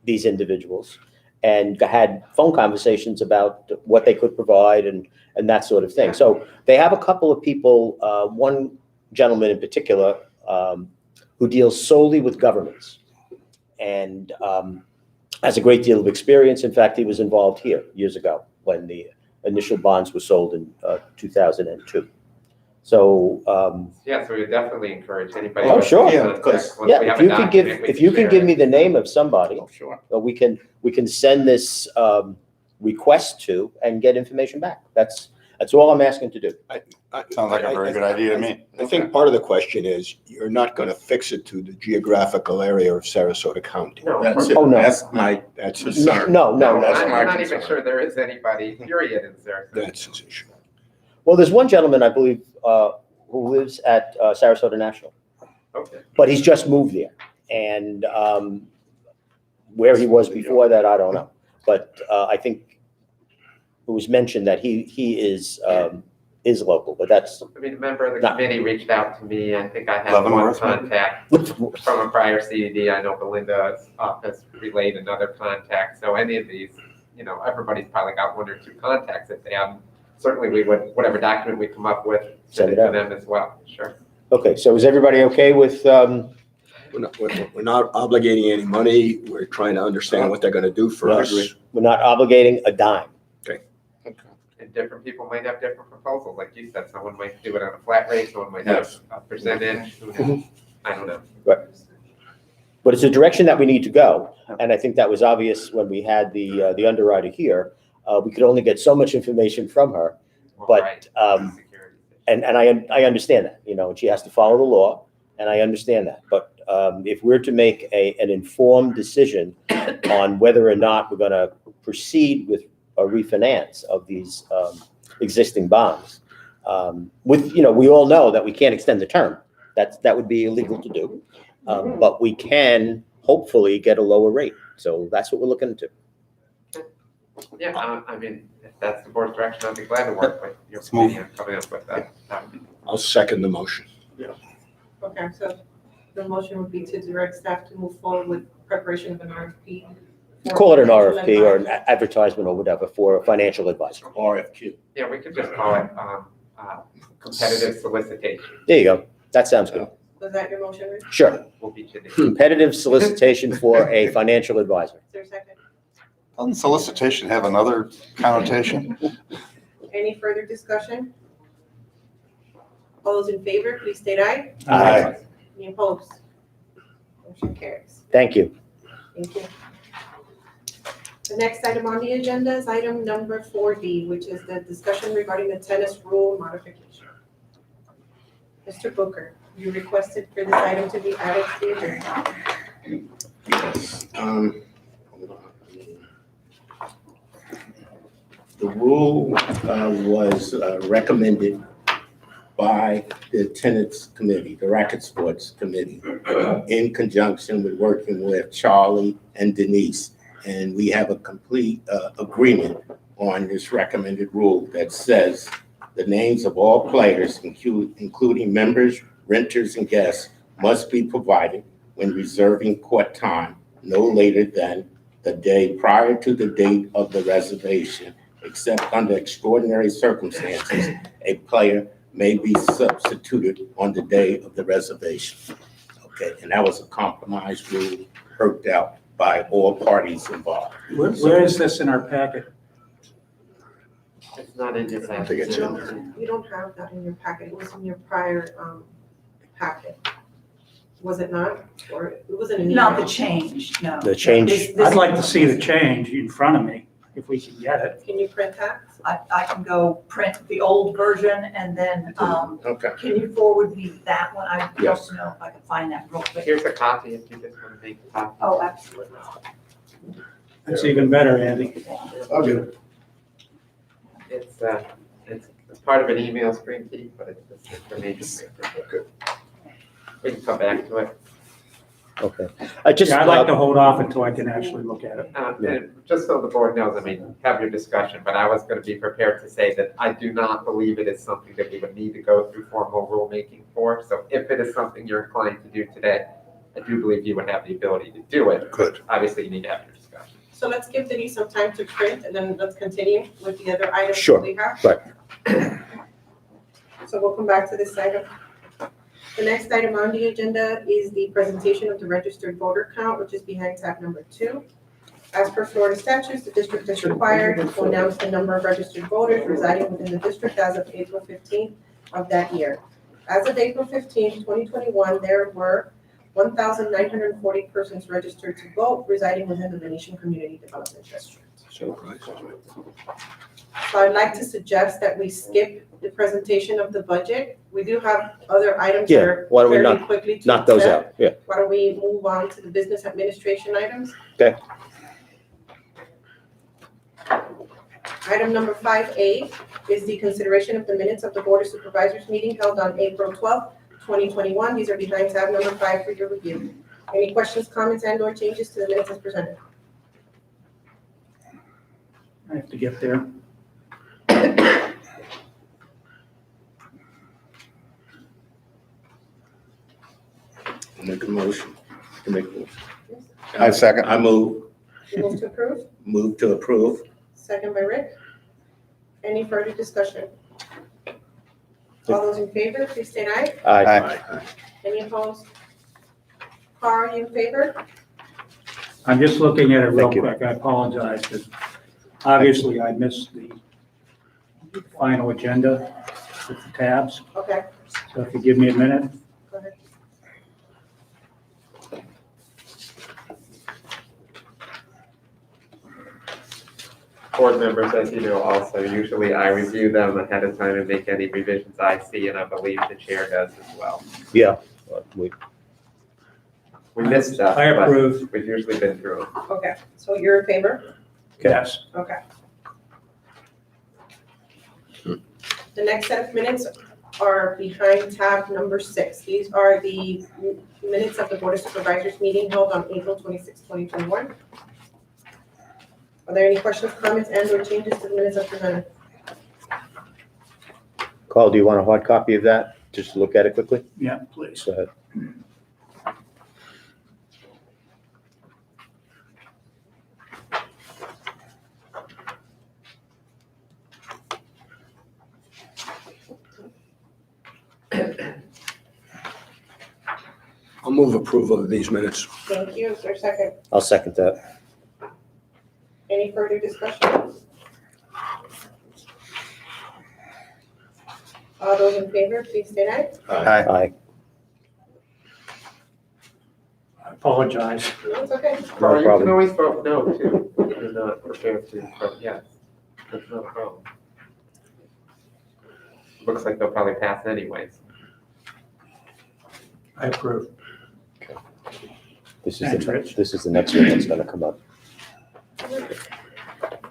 these individuals and had phone conversations about what they could provide and that sort of thing. So they have a couple of people, one gentleman in particular, who deals solely with governments and has a great deal of experience. In fact, he was involved here years ago when the initial bonds were sold in 2002. So yeah, so we would definitely encourage anybody. Oh, sure. Yeah, because if you can give me the name of somebody, sure, we can send this request to and get information back. That's all I'm asking to do. Sounds like a very good idea to me. I think part of the question is you're not going to fix it to the geographical area of Sarasota County. No. That's it. Oh, no. That's concern. No. That's I'm my not even concern. sure there is anybody, period, in Sarasota. That's his issue. Well, there's one gentleman, I believe, who lives at Sarasota National. Okay. But he's just moved there. And where he was before that, I don't know. But I think it was mentioned that he is local, but that's. I mean, a member of the committee reached out to me. I think I have one Leavenworth, contact from a prior CDD. I know Belinda's office relayed another contact. So any of these, you know, everybody's probably got one or two contacts if they have. Certainly we would, whatever document we come up with, send it to them as well. Sure. Okay, so is everybody okay with? We're not obligating any money. We're trying to understand what they're going to do for us. We're not obligating a dime. And different people might have different proposals. Like you said, someone might do it on a flat rate, someone might have a percentage. Who knows? I don't know. Right. But it's a direction that we need to go. And I think that was obvious when we had the underwriter here. We could only get so much information from her, but and I understand that, you know, and she has to follow the law, and I understand that. But if we're to make an informed decision on whether or not we're gonna proceed with a refinance of these existing bonds, with, you know, we all know that we can't extend the term. That would be illegal to do. But we can hopefully get a lower rate. So that's what we're looking into. Yeah, I mean, if that's the board's direction, I'd be glad to work with your committee on coming up with that. I'll second the motion. Okay, so the motion would be to direct staff to move forward with preparation of an RFP. for Call it an financial RFP or an advisor. advertisement or whatever for a financial advisor. RFQ. Yeah, we could just call it competitive solicitation. There you go. That sounds good. Was that your motion, Rich? Sure. We'll beat you to it. Competitive solicitation for a financial advisor. Is there a second? Doesn't solicitation have another connotation? Any further discussion? All those in favor, please state aye. Aye. Any opposed? Motion carries. Thank you. Thank you. The next item on the agenda is item number 4D, which is the discussion regarding the tennis rule modification. Mr. Booker, you requested for this item to be added to the agenda. Yes. Hold on. The rule was recommended by the tennis committee, the racket sports committee, in conjunction with working with Charlie and Denise. And we have a complete agreement on this recommended rule that says the names of all players, including members, renters, and guests, must be provided when reserving court time no later than the day prior to the date of the reservation, except under extraordinary circumstances, a player may be substituted on the day of the reservation. Okay, and that was a compromise rule worked out by all parties involved. Where is this in our packet? It's not in your I don't think it's in there. You don't have that in your packet. It was in your prior packet. Was it not? Or it wasn't an email? Not the change, no. The change. I'd like to see the change in front of me, if we can get it. Can you print that? I can go print the old version and then, Okay. can you forward me that one? I'd love Yes. to know if I can find that real quick. Here's a copy if you just want to make a copy. Oh, absolutely. That's even better, Andy. Okay. It's part of an email stream, Pete, but it's just information. We can come back to it. Okay. I'd like to hold off until I can actually look at it. And just so the board knows, I mean, have your discussion, but I was going to be prepared to say that I do not believe it is something that we would need to go through formal rulemaking for. So if it is something you're inclined to do today, I do believe you would have the ability to do it. Good. Obviously, you need to have your discussion. So let's give Denise some time to print and then let's continue with the other items Sure. that we have. Right. So we'll come back to this item. The next item on the agenda is the presentation of the registered voter count, which is behind tab number 2. As per Florida statutes, the district is required to announce the number of registered voters residing within the district as of April 15th of that year. As of April 15th, 2021, there were 1,940 persons registered to vote residing within the Venetian Community Development District. So I'd like to suggest that we skip the presentation of the budget. We do have other items that Yeah, are why don't we fairly quickly to knock those accept. out? Yeah. Why don't we move on to the business administration items? Okay. Item number 5A is the consideration of the minutes of the Board of Supervisors meeting held on April 12th, 2021. These are behind tab number 5 for your review. Any questions, comments, and/or changes to the minutes as presented? I have to get there. Make a motion. I second. I move Move to approve? to approve. Second by Rick. Any further discussion? All those in favor, please state aye. Aye. Any opposed? Carr, you in favor? I'm just looking at it real Thank you. quick. I apologize, because obviously I missed the final agenda with the tabs. Okay, So if you give me a minute. go ahead. board members, as you know, also, usually I review them ahead of time and make any revisions I see, and I believe the chair does as well. Yeah. We missed stuff, I but approve. we've usually been through them. Okay, so you're in favor? Yes. Okay. The next set of minutes are behind tab number 6. These are the minutes of the Board of Supervisors meeting held on April 26, 2021. Are there any questions, comments, and/or changes to the minutes as presented? Carl, do you want a hard copy of that? Just to look at it quickly? Yeah, please. Go ahead. I'll move approval of these minutes. Thank you. Is there a second? I'll second that. Any further discussion? All those in favor, please say aye. Aye. I apologize. No, it's okay. Or you problem. can always vote no, too, if you're not prepared to vote yes. That's no problem. Looks like they'll probably pass anyways. I approve. This Thanks, Rich. this is the next one that's gonna come up.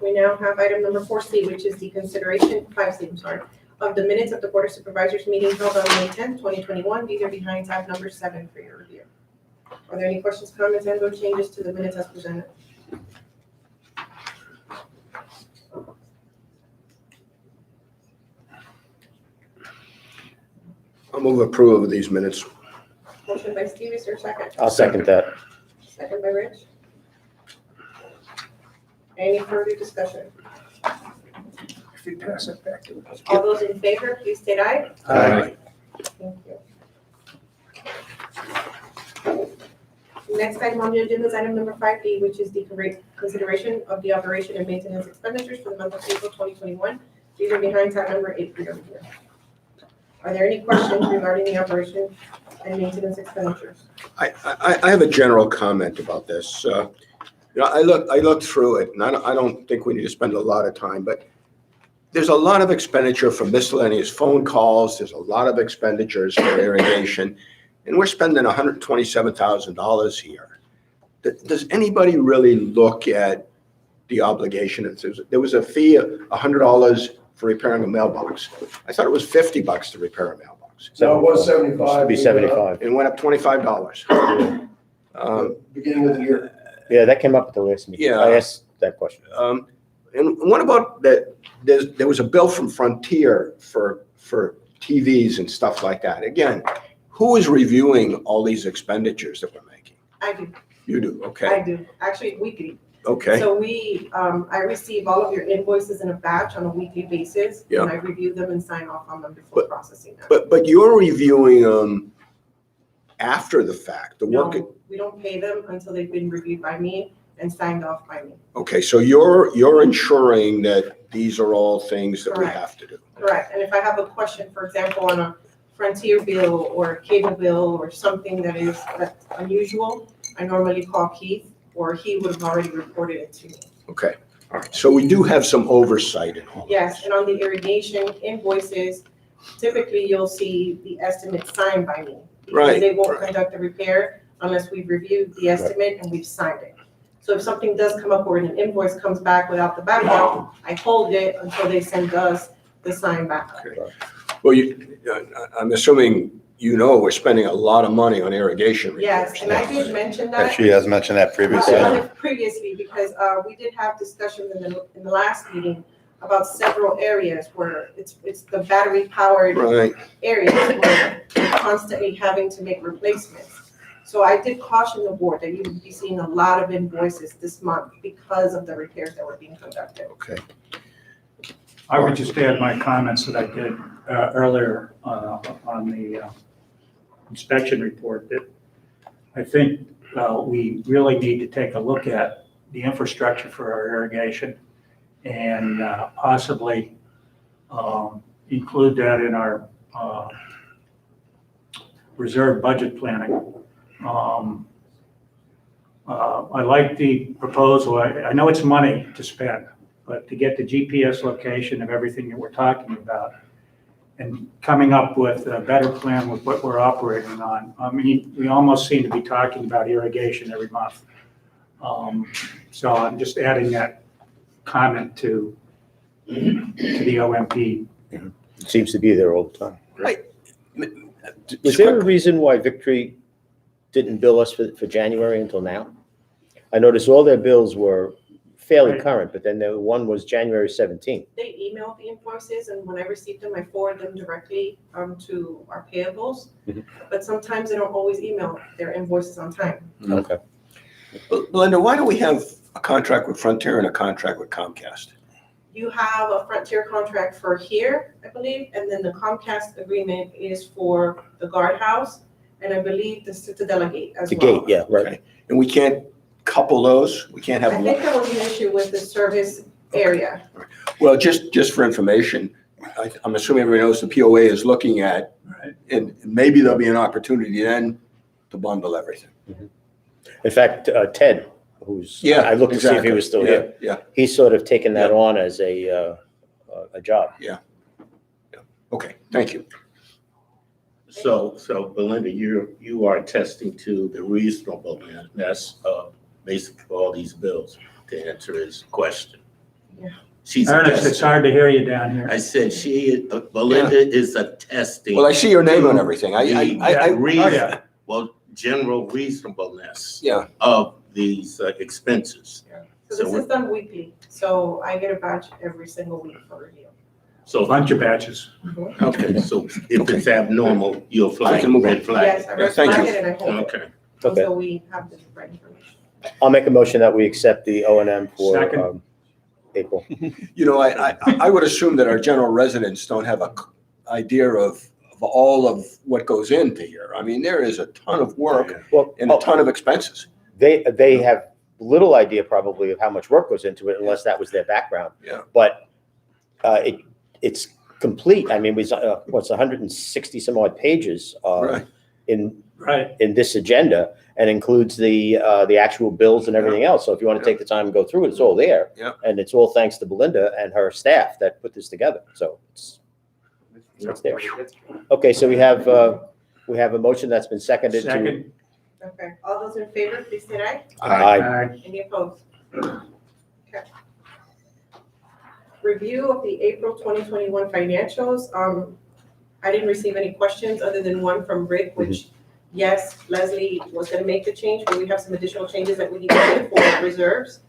We now have item number 4C, which is the consideration, 5C, I'm sorry, of the minutes of the Board of Supervisors meeting held on May 10th, 2021. These are behind tab number 7 for your review. Are there any questions, comments, and/or changes to the minutes as presented? I'll move approval of these minutes. Motion by Steve, is there a second? I'll second that. Second by Rich. Any further discussion? If you pass it back to us. All those in favor, please state aye. Aye. Thank you. Next item on the agenda is item number 5B, which is the consideration of the operation and maintenance expenditures for the month of April 2021. These are behind tab number 8 for your review. Are there any questions regarding the operation and maintenance expenditures? I have a general comment about this. I looked through it, and I don't think we need to spend a lot of time, but there's a lot of expenditure for miscellaneous phone calls. There's a lot of expenditures for irrigation, and we're spending $127,000 here. Does anybody really look at the obligation? There was a fee of $100 for repairing a mailbox. I thought it was $50 to repair a mailbox. No, it was 75. Used to be 75. It went up $25. Beginning of the year. Yeah, that came up at the last meeting. Yeah. I asked that question. And what about that? There was a bill from Frontier for TVs and stuff like that. Again, who is reviewing all these expenditures that we're making? I do. You do, I okay, do, actually weekly. okay. So I receive all of your invoices in a batch on a weekly basis. Yeah. And I review them and sign off on them before processing them. But you're reviewing them after the fact, the work, No, we don't pay them until they've been reviewed by me and signed off by me. okay, so you're ensuring that these are all things that we Correct. have to do. Correct, and if I have a question, for example, on a Frontier bill or a cable bill or something that's unusual, I normally call Keith, or he would have already reported it to me. Okay, all right, so we do have some oversight in all of Yes, this. and on the irrigation invoices, typically you'll see the estimate signed by me. Because Right, they won't right. conduct a repair unless we've reviewed the estimate and we've signed it. So if something does come up where an invoice comes back without the backup, I hold it until they send us the signed backup. Okay. Well, I'm assuming we're spending a lot of money on irrigation repairs. Yes, and I did mention that. She has mentioned that Previously, because we did have discussions in the last meeting about several areas where it's the battery powered Right, areas where we're constantly having to make replacements. So I did caution the board that you would be seeing a lot of invoices this month because of the repairs that were being conducted. okay. I would just add my comments that I did earlier on the inspection report, that I think we really need to take a look at the infrastructure for our irrigation and possibly include that in our reserve budget planning. I like the proposal. I know it's money to spend, but to get the GPS location of everything that we're talking about and coming up with a better plan with what we're operating on. I mean, we almost seem to be talking about irrigation every month. So I'm just adding that comment to the OMP. It seems to be there all the time. Right. Was there a reason why Victory didn't bill us for January until now? I noticed all their bills were fairly Right. current, but then the one was January 17th. They email the invoices, and when I receive them, I forward them directly to our payables. Mhm. But sometimes they don't always email their invoices on time. Okay. Belinda, why do we have a contract with Frontier and a contract with Comcast? You have a Frontier contract for here, I believe, and then the Comcast agreement is for the guardhouse, and I believe the Citadel Gate as The well. gate, yeah, right. Okay. And we can't couple those? We can't have I one? think there was an issue with the service area. Well, just for information, I'm assuming everybody knows the POA is looking at, and maybe there'll be an opportunity then to bundle everything. In fact, Ted, who's, I looked to see if he was still here. Yeah, He's sort of taken that on as a job. okay, thank you. So Belinda, you are attesting to the reasonableness of basically all these bills, to answer his question. Yeah. She's Ernest, it's attesting. hard to hear you down here. I said Belinda is attesting. Well, I see your name on everything. General reasonableness. Yeah. Of these expenses. So this is done weekly, so I get a batch every single week for review. So Bunch of batches. okay, so if it's abnormal, you'll flag, move on. red flag. Yes, I Yeah, thank flag you. it and I hold it Okay. Okay. until we have the right information. I'll make a motion that we accept the O&M for Second. April. You know, I would assume that our general residents don't have a idea of all of what goes into here. I mean, there is a ton of work Well, and a ton of expenses. they have little idea probably of how much work goes into it unless that was their background. Yeah. But it's complete. I mean, what's 160 some odd pages Right. in Right. this agenda, and includes the actual bills and everything else. So if you want to take the time and go through it, it's all there. Yeah. And it's all thanks to Belinda and her staff that put this together. So it's there. Okay, so we have a motion that's been seconded to. Second. Okay, all those in favor, please say aye. Aye. Any opposed? Okay. Review of the April 2021 financials. I didn't receive any questions other than one from Rick, which, yes, Leslie was gonna make the change, but we have some additional changes that we need to make for reserves.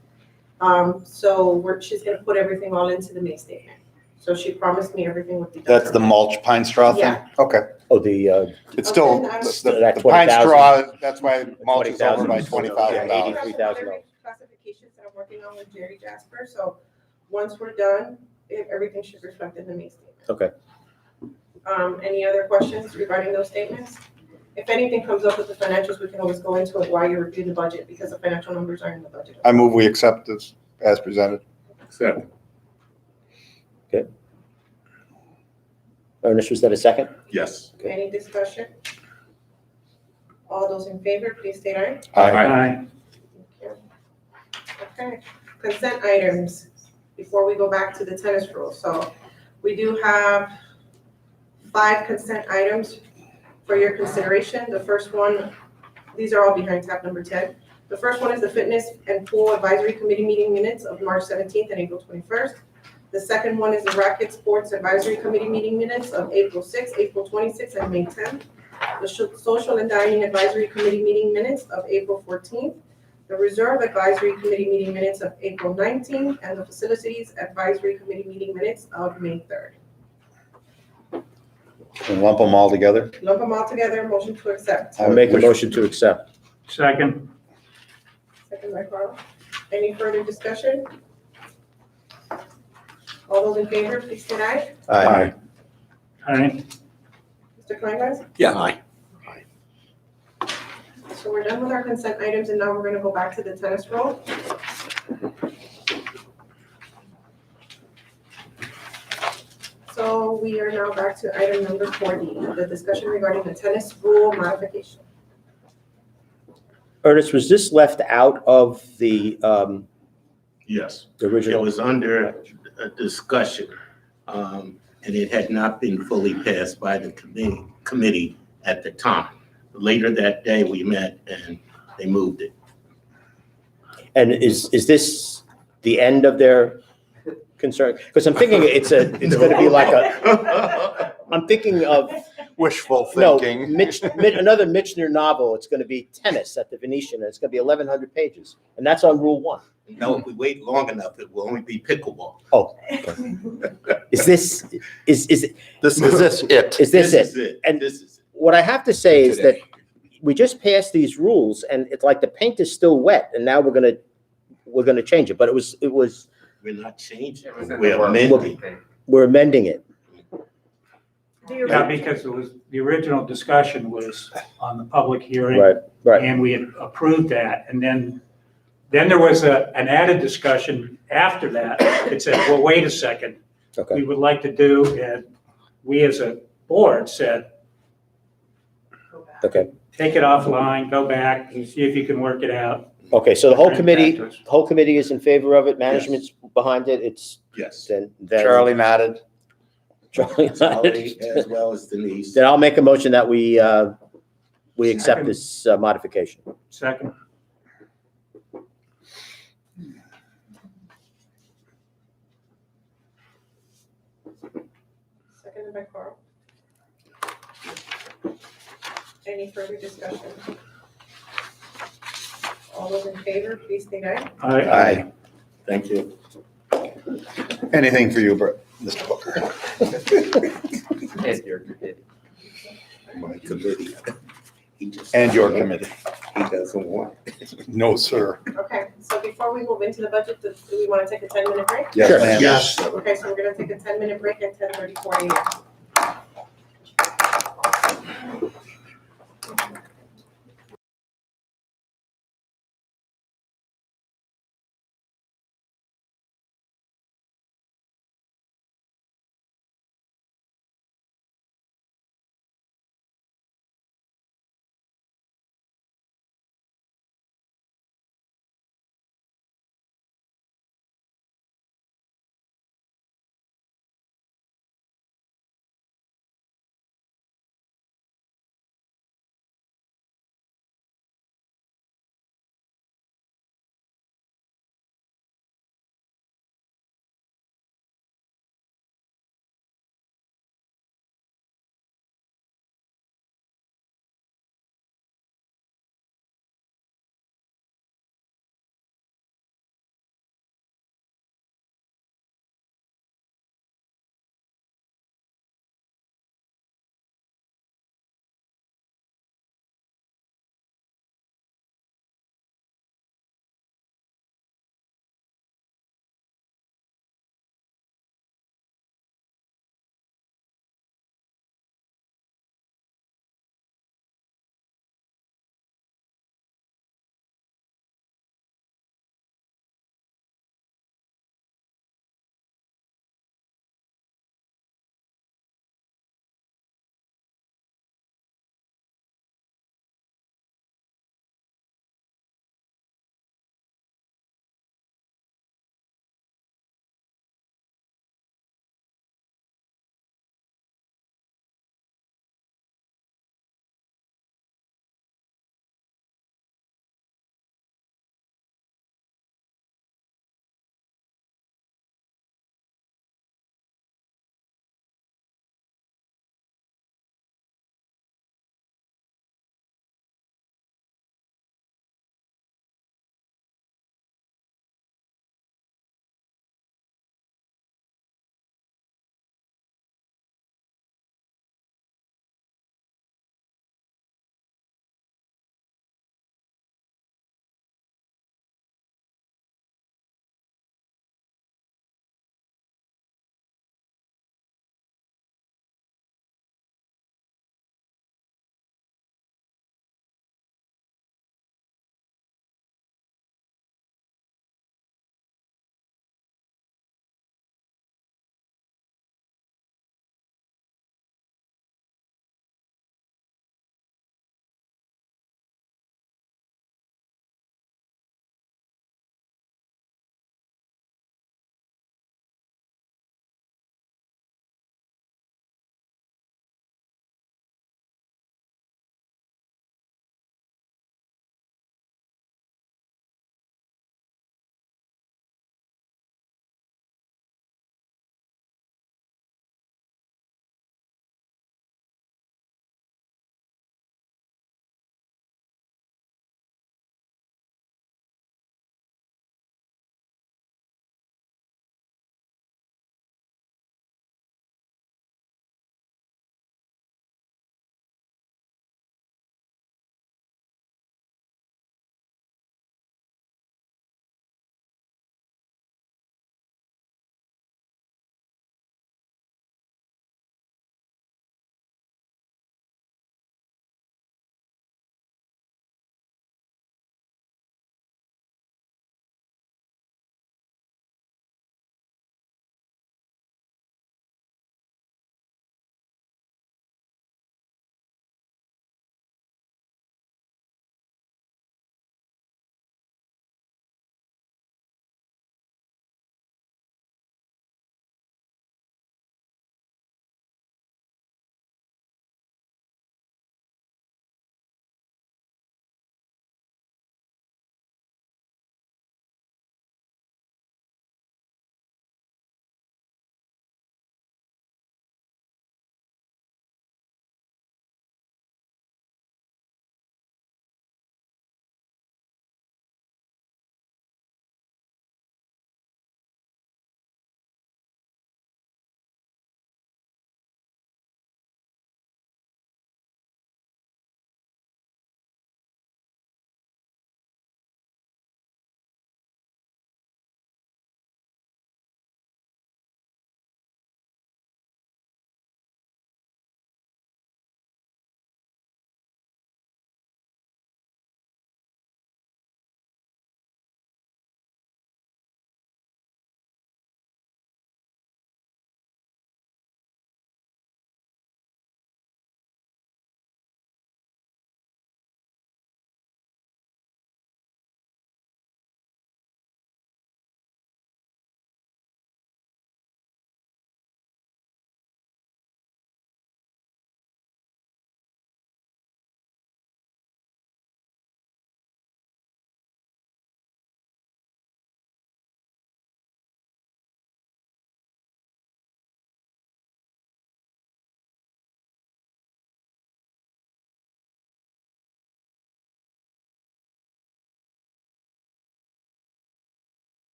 So she's gonna put everything all into the May statement. So she promised me everything would be done. That's the mulch pine straw thing? Yeah. Okay. Oh, the, It's still, Okay, that the pine 20,000. straw, that's why mulch is over 20,000. by Yeah, $20,000. I have some $83,000. other classifications that I'm working on with Jerry Jasper, so once we're done, everything should reflect in the May statement. okay. Any other questions regarding those statements? If anything comes up with the financials, we can always go into it while you review the budget, because the financial numbers are in the budget. I move we accept this as presented. Accept. Ernest, was that a second? Yes. Any discussion? All those in favor, please state aye. Aye. Okay, consent items, before we go back to the tennis rules. So we do have 5 consent items for your consideration. The first one, these are all behind tab number 10. The first one is the Fitness and Pool Advisory Committee meeting minutes of March 17th and April 21st. The second one is the Racket Sports Advisory Committee meeting minutes of April 6th, April 26th, and May 10th. The Social and Dining Advisory Committee meeting minutes of April 14th. The Reserve Advisory Committee meeting minutes of April 19th, and the Facilities Advisory Committee meeting minutes of May 3rd. And lump them all together? Lump them all together, motion to accept. I'll make a motion to accept. Second. Second by Carl. Any further discussion? All those in favor, please say aye. Aye. Aye. Mr. Kleingeist? Yeah, aye. So we're done with our consent items, and now we're gonna go back to the tennis roll. So we are now back to item number 40, the discussion regarding the tennis rule modification. Ernest, was this left out of the Yes. The It original? was under a discussion, and it had not been fully passed by the committee at the time. Later that day, we met and they moved it. And is this the end of their concern? Because I'm thinking it's going to be like I'm thinking of, Wishful no, thinking. another Michener novel. It's going to be tennis at the Venetian, and it's going to be 1,100 pages. And that's on Rule 1. No, if we wait long enough, it will only be pickleball. Oh, okay. Is this it? Is this it? Is this it? And This is it. what I have to say is that we just passed these rules, and it's like the paint is still wet, and now we're gonna change it. But it was We're not changing. It was in We're the works, I amending. think. we're amending it. Yeah, because it was, the original discussion was on the public hearing. Right. And we had approved that, and then there was an added discussion after that. It said, well, wait a second. Okay. We would like to do, and we as a board said, Okay. take it offline, go back, and see if you can work it out. Okay. So the whole Bring it back to us. committee is in favor of it. Management's behind it. It's Yes. then Charlie nodded. Charlie. Charlie as well as Denise. Then I'll make a motion that we accept Second. this modification. Second. Seconded by Carl. Any further discussion? All those in favor, please state aye. Aye. Thank you. Anything for you, Mr. Booker. And your committee. My committee. He just- And your committee. He doesn't want it. No, sir. Okay, so before we move into the budget, do we want to take a 10-minute break? Yes, Sure. ma'am. Yes. Okay, so we're gonna take a 10-minute break at 10:34 a.m.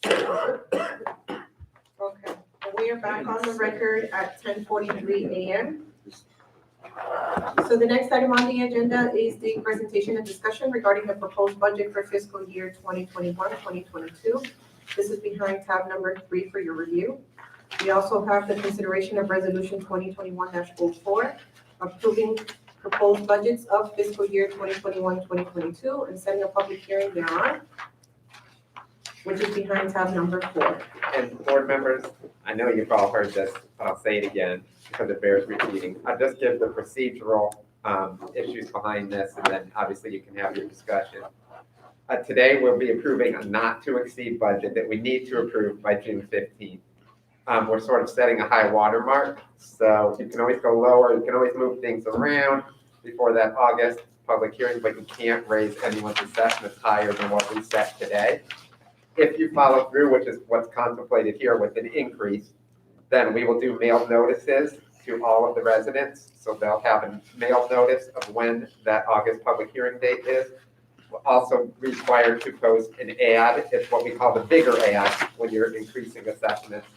Okay, and we are back on the record at 10:43 a.m. So the next item on the agenda is the presentation and discussion regarding the proposed budget for fiscal year 2021-2022. This is behind tab number 3 for your review. We also have the consideration of resolution 2021-04, approving proposed budgets of fiscal year 2021-2022 and setting a public hearing thereon, which is behind tab number 4. And board members, I know you've all heard this, but I'll say it again because it bears repeating. I'll just give the procedural issues behind this, and then obviously you can have your discussion. Today, we'll be approving a not to exceed budget that we need to approve by June 15th. We're sort of setting a high water mark, so you can always go lower, you can always move things around before that August public hearing, but you can't raise anyone's assessments higher than what we set today. If you follow through, which is what's contemplated here with an increase, then we will do mail notices to all of the residents. So they'll have a mail notice of when that August public hearing date is. We're also required to post an ad. It's what we call the bigger ad when you're increasing assessments.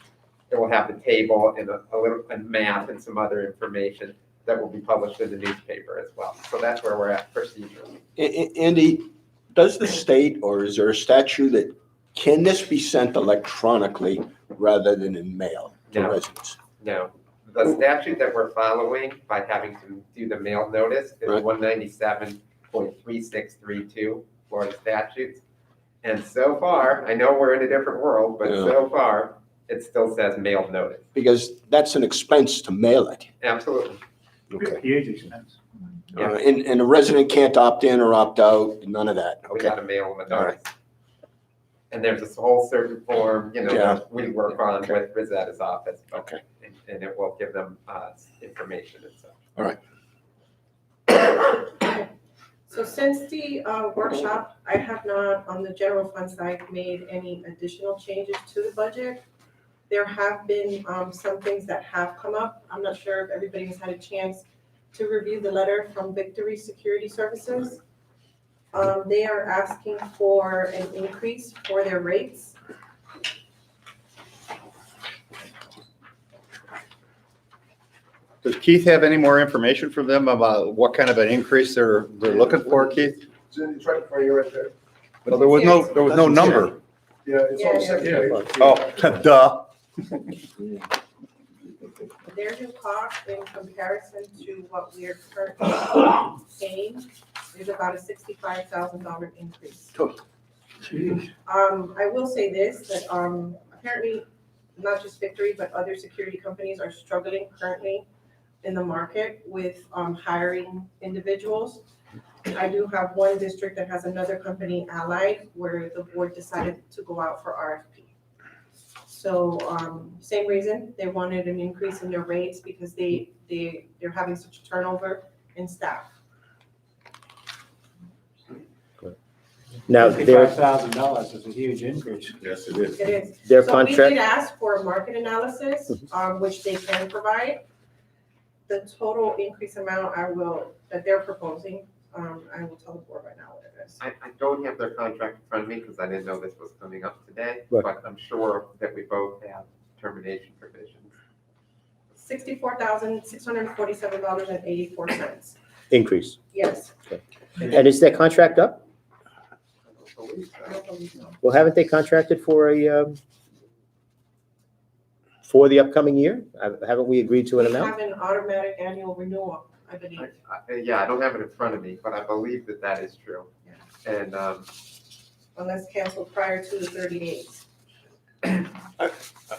It will have the table and a little map and some other information that will be published in the newspaper as well. So that's where we're at procedurally. Andy, does the state or is there a statute that can this be sent electronically rather than in mail to No. residents? No, the statute that we're following by having to do the mail notice is Right. 197.3632 Florida statutes. And so far, I know we're in a different world, but Yeah. so far, it still says mail notice. Because that's an expense to mail it. Absolutely. Okay. Huge expense. And the resident can't opt in or opt out, none of that. We Okay. gotta mail them a All right. notice. And there's this whole certain form, Yeah. that we work on with Rosetta's office. but- Okay. And it will give them information and stuff. All right. So since the workshop, I have not, on the general fund side, made any additional changes to the budget. There have been some things that have come up. I'm not sure if everybody has had a chance to review the letter from Victory Security Services. They are asking for an increase for their rates. Does Keith have any more information from them about what kind of an increase they're looking for, Keith? It's right in front of you right there. Well, there was no number. Yeah, it's on the second page. Oh, duh. Their new cost in comparison to what we are currently paying is about a $65,000 increase. I will say this, that apparently not just Victory, but other security companies are struggling currently in the market with hiring individuals. I do have one district that has another company allied where the board decided to go out for RFP. So same reason, they wanted an increase in their rates because they're having such a turnover in staff. Now, their, $55,000 is a huge increase. Yes, it is. It is. their So we contract, did ask for a market analysis, which they can provide. The total increase amount that they're proposing, I will tell the board right now what it is. I don't have their contract in front of me because I didn't know this was coming up today, Right. but I'm sure that we both have termination provisions. $64,647.84. increase. Yes. And is their contract up? I don't believe so. Well, haven't they contracted for for the upcoming year? Haven't we agreed to an We amount? have an automatic annual renewal, I believe. Yeah, I don't have it in front of me, but I believe that is true. And Unless canceled prior to the 30 days. I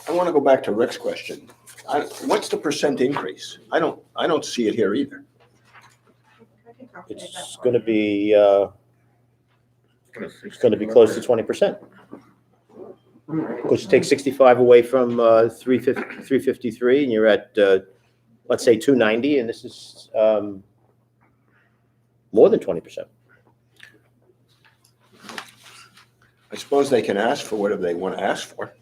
want to go back to Rick's question. What's the percent increase? I don't see it here either. I can calculate that It's for gonna you. be, it's gonna be close to 20%. Because you take 65 away from 353, and you're at, let's say 290, and this is more than 20%. I suppose they can ask for whatever they want to ask for.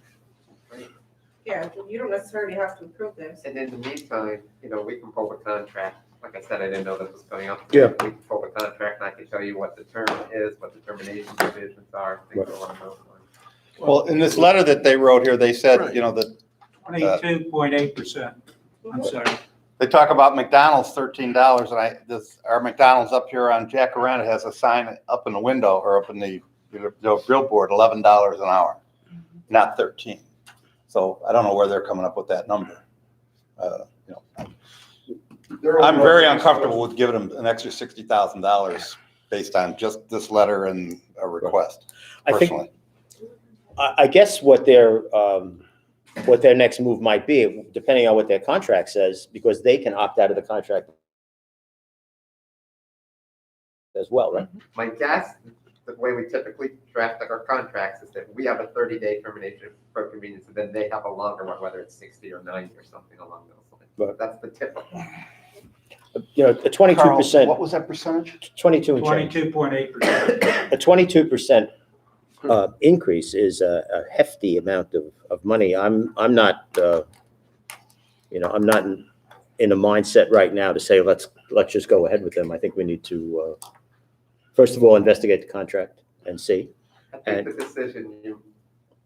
Yeah, you don't necessarily have to approve this. And in the meantime, we can pull the contract. Like I said, I didn't know this was coming up. Yeah. We can pull the contract and I can tell you what the term is, what the termination provisions are, things along those lines. Well, in this letter that they wrote here, they said, Right. you know, that 22.8%. I'm sorry. they talk about McDonald's $13, and our McDonald's up here on Jacaranda has a sign up in the window or up in the billboard, $11 an hour, not 13. So I don't know where they're coming up with that number. You know, I'm very uncomfortable with giving them an extra $60,000 based on just this letter and a request, personally. I guess what their next move might be, depending on what their contract says, because they can opt out of the contract as well, right? My guess, the way we typically draft our contracts is that we have a 30-day termination for convenience, and then they have a longer one, whether it's 60 or 90 or something along those lines. Right. That's the typical. You know, a 22%. What was that percentage? 22 and change. 22.8%. A 22% increase is a hefty amount of money. I'm not, you know, I'm not in a mindset right now to say, let's just go ahead with them. I think we need to, first of all, investigate the contract and see. I think the decision, you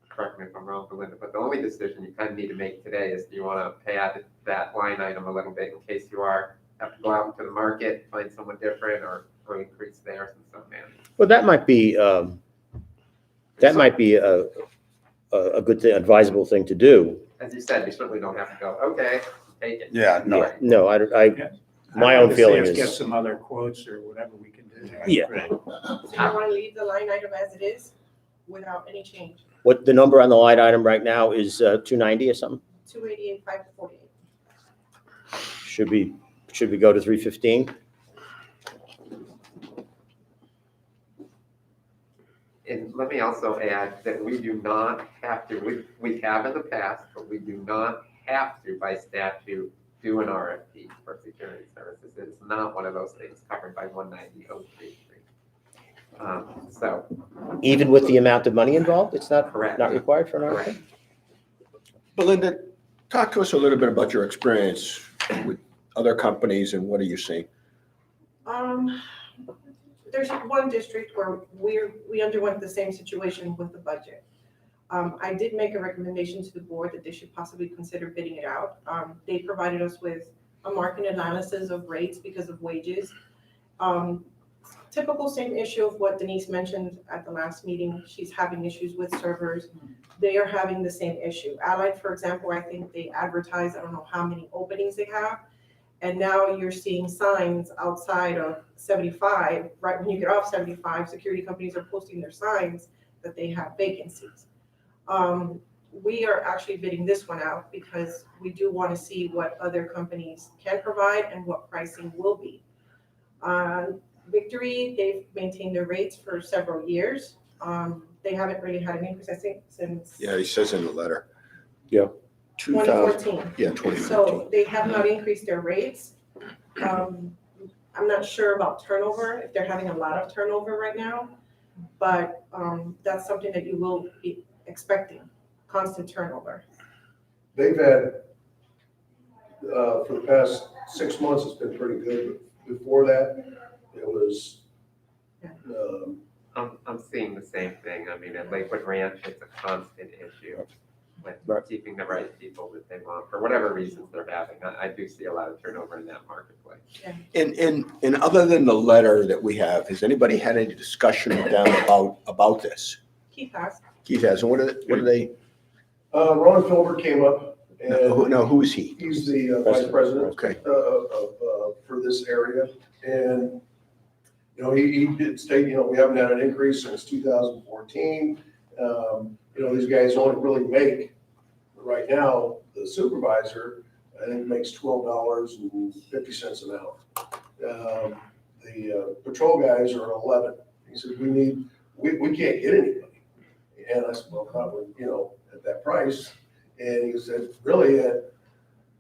correct me if I'm wrong, Belinda, but the only decision you kind of need to make today is, do you want to pad that line item a little bit in case you have to go out into the market, find someone different, or increase theirs in some manner? Well, that might be a good thing, advisable thing to do. As you said, you certainly don't have to go, okay, take it. Yeah, no. Yeah, no, my I'd own like to see feeling us Get is, some other quotes or whatever we can do. yeah. So you want to leave the line item as it is without any change? What the number on the line item right now is 290 or something? 288, 548. Should we go to 315? And let me also add that we do not have to, we have in the past, but we do not have to by statute do an RFP for security services. It's not one of those things covered by 190.033. So. Even with the amount of money involved, it's not Correct. not required for an RFP? Correct. Belinda, talk to us a little bit about your experience with other companies and what are you seeing? There's one district where we underwent the same situation with the budget. I did make a recommendation to the board that they should possibly consider bidding it out. They provided us with a market analysis of rates because of wages. Typical same issue of what Denise mentioned at the last meeting. She's having issues with servers. They are having the same issue. Allied, for example, I think they advertise, I don't know how many openings they have. And now you're seeing signs outside of 75, right when you get off 75, security companies are posting their signs that they have vacancies. We are actually bidding this one out because we do want to see what other companies can provide and what pricing will be. Victory, they've maintained their rates for several years. They haven't really had an increase, I think, since Yeah, he says in the letter. Yeah. 2014. Yeah, 2014. So they have not increased their rates. I'm not sure about turnover, if they're having a lot of turnover right now, but that's something that you will be expecting, constant turnover. They've had, for the past 6 months, it's been pretty good. Before that, it was, I'm seeing the same thing. I mean, at Lakewood Ranch, it's a constant issue with keeping the right people that they want for whatever reasons they're having. I do see a lot of turnover in that marketplace. Yeah. And other than the letter that we have, has anybody had any discussion with them about this? Keith has. Keith has, and what are they? Ron Filbert came up and. Who is he? He's the vice president. Okay. For this area. And, you know, he did state, you know, we haven't had an increase since 2014. You know, these guys only really make, right now, the supervisor, I think, makes $12.50 an hour. The patrol guys are 11. He said, we can't get anybody. And I said, well, probably, you know, at that price. And he said, really,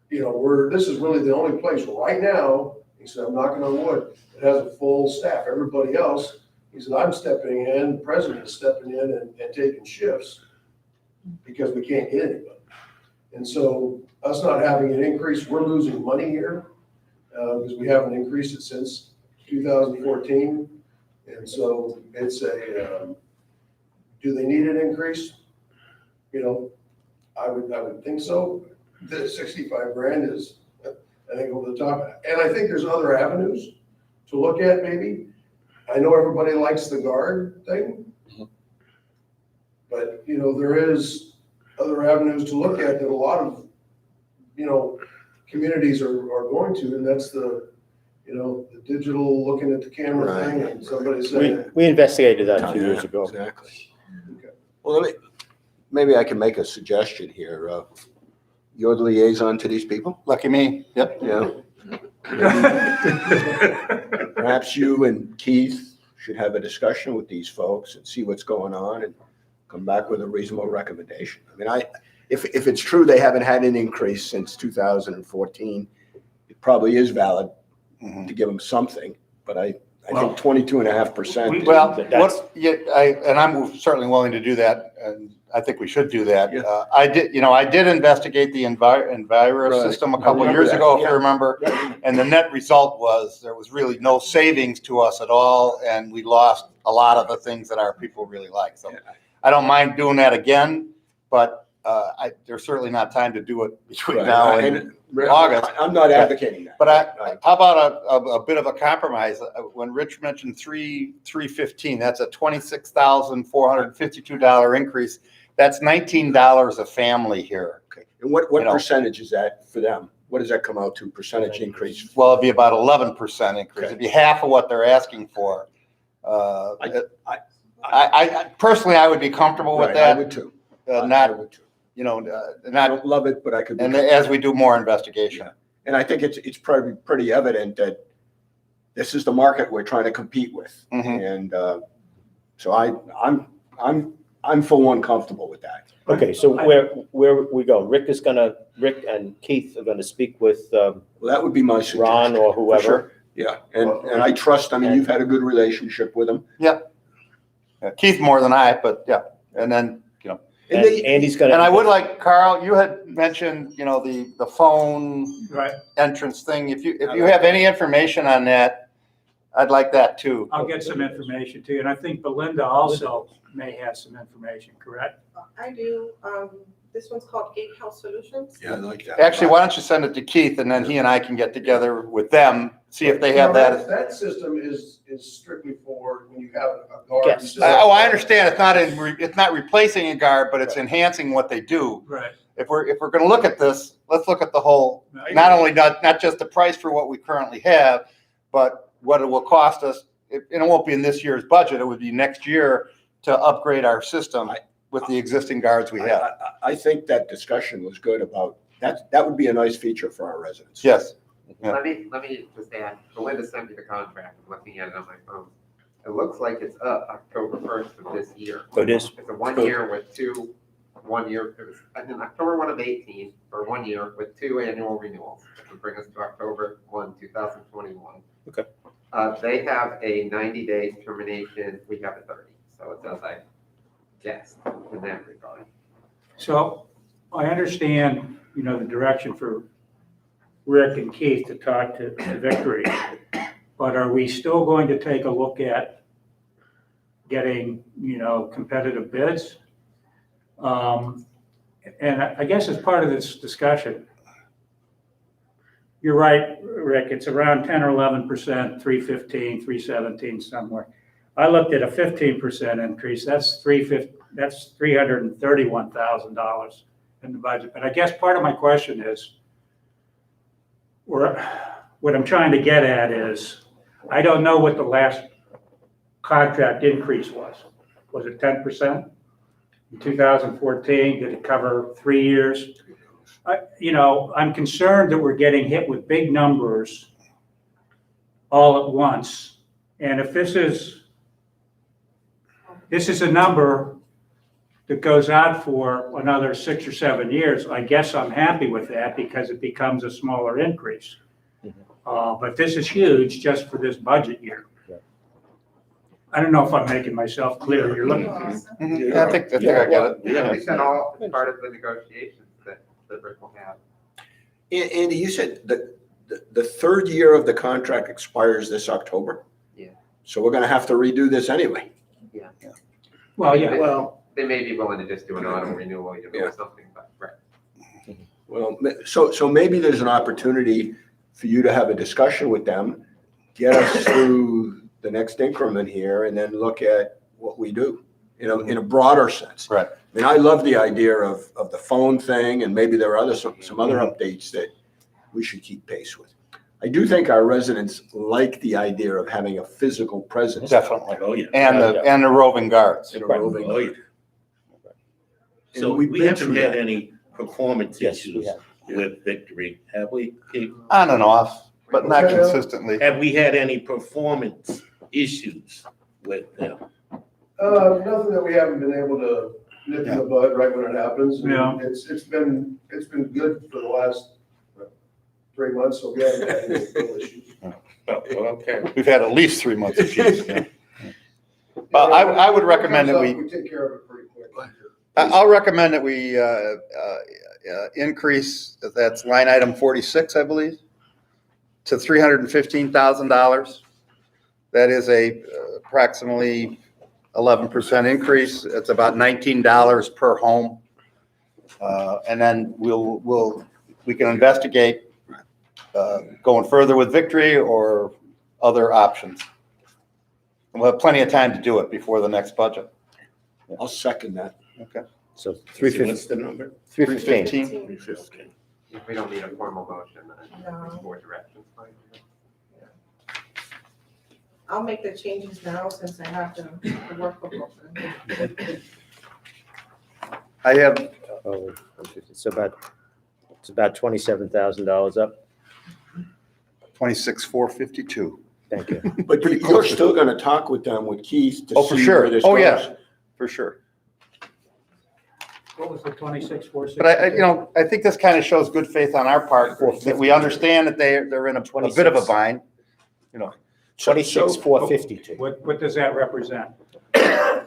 you know, this is really the only place right now. He said, I'm knocking on wood. It has a full staff. Everybody else, he said, I'm stepping in, the president is stepping in and taking shifts because we can't get anybody. And so us not having an increase, we're losing money here because we haven't increased it since 2014. And so it's do they need an increase? you know, I would think so. The 65 grand is, I think, over the top. And I think there's other avenues to look at maybe. I know everybody likes the guard thing. But, you know, there is other avenues to look at that a lot of, you know, communities are going to, and that's the, you know, the digital looking at the camera Right. thing, and somebody saying. We investigated that a few years ago. Exactly. Well, maybe I can make a suggestion here. You're the liaison to these people? Lucky me, yep. Yeah. Perhaps you and Keith should have a discussion with these folks and see what's going on and come back with a reasonable recommendation. I mean, if it's true they haven't had an increase since 2014, it probably is valid to give them something, but I think 22.5%. Well, and I'm certainly willing to do that, and I think we should do that. Yeah. I did investigate the Enviro Right. system a I couple remember years that, ago, if yeah. you remember. And the net result was there was really no savings to us at all, and we lost a lot of the things that our people really like. So I don't mind doing that again, but there's certainly not time to do it between Right. now and August. I'm not advocating that. But how about a bit of a compromise? When Rich mentioned $315, that's a $26,452 increase. That's $19 a family here. Okay. And what percentage is that for them? What does that come out to, percentage increase? Well, it'd be about 11% increase. It'd be half of what they're asking for. I personally, I would be comfortable with Right, that. I would too. Not, you know, I not, don't love it, but I could. and as we do more investigation. Yeah. And I think it's probably pretty evident that this is the market we're trying to compete with. And so I'm for one comfortable with that. Okay, so where we go? Rick and Keith are gonna speak with Well, that would be my suggestion. Ron or For whoever. sure. Yeah, and I trust, I mean, you've had a good relationship with them. Yep. Yeah, Keith more than I, but yeah, and then, you know. And Andy's gonna. And I would like, Carl, you had mentioned, you know, the phone Right. entrance thing. If you have any information on that, I'd like that too. I'll get some information to you, and I think Belinda also may have some information, correct? I do, this one's called Gatehouse Solutions. Yeah, I like that. Actually, why don't you send it to Keith, and then he and I can get together with them, see if they have that. That system is strictly for when you have a guard. Yes. Oh, I understand. It's not replacing a guard, but it's enhancing what they do. Right. If we're gonna look at this, let's look at the whole, not just the price for what we currently have, but what it will cost us. And it won't be in this year's budget. It would be next year to upgrade our system with the existing guards we have. I think that discussion was good about, that would be a nice feature for our residents. Yes. Yeah. Let me just add, Belinda sent me the contract, I'm looking at it on my phone. It looks like it's up October 1st of this year. Oh, it is? It's a 1 year with it was in October 1 of 18, or 1 year with 2 annual renewals, which would bring us to October 1, 2021. Okay. They have a 90-day termination, we have a 30, so it's as I guessed in that regard. So I understand, you know, the direction for Rick and Keith to talk to Victory, but are we still going to take a look at getting, you know, competitive bids? And I guess as part of this discussion, you're right, Rick, it's around 10 or 11%, 315, 317 somewhere. I looked at a 15% increase, that's $331,000 in the budget. But I guess part of my question is, what I'm trying to get at is, I don't know what the last contract increase was. Was it 10%? In 2014, did it cover 3 years? You know, I'm concerned that we're getting hit with big numbers all at once. And if this is a number that goes out for another 6 or 7 years, I guess I'm happy with that because it becomes a smaller increase. But this is huge just for this budget year. I don't know if I'm making myself clear. You're looking. Yeah, I think I get it. Yeah, I think that all is part of the negotiations that Rick will have. Andy, you said the third year of the contract expires this October? Yeah. So we're gonna have to redo this anyway. Yeah. Well, yeah, well. they may be willing to just do an auto renewal, you know, or something, but, right. Well, so maybe there's an opportunity for you to have a discussion with them, get us through the next increment here, and then look at what we do, you know, in a broader sense. Right. I mean, I love the idea of the phone thing, and maybe there are some other updates that we should keep pace with. I do think our residents like the idea of having a physical presence. Definitely. Oh, yeah. And the roving guards. In a roving. Oh, yeah. And So we've we been haven't through had that. any performance Yes, we issues have. with Victory, have we, Pete? On and off, but not consistently. Have we had any performance issues with them? Nothing that we haven't been able to nip in the bud right when it happens. Yeah. It's been good for the last 3 months, so we haven't had any real issues. Okay. We've had at least 3 months of peace. Yeah. I would recommend that We take care of it pretty quick. I'll recommend that we increase, that's line item 46, I believe, to $315,000. That is a approximately 11% increase. It's about $19 per home. And then we can investigate going further with Victory or other options. And we'll have plenty of time to do it before the next budget. I'll second that. Okay. So What's the number? 315. 315. If we don't need a formal motion, No. board directions, fine. I'll make the changes now since I have to work with them. I have, Oh, it's about $27,000 up. 26,452. Thank you. But you're still gonna talk with them, with Keith, to Oh, for see sure. where this Oh, goes? yeah. For sure. What was the 26,460? But I think this kind of shows good faith on our part, that we understand that they're in a bit of a bind, you know. 26,452. What does that represent?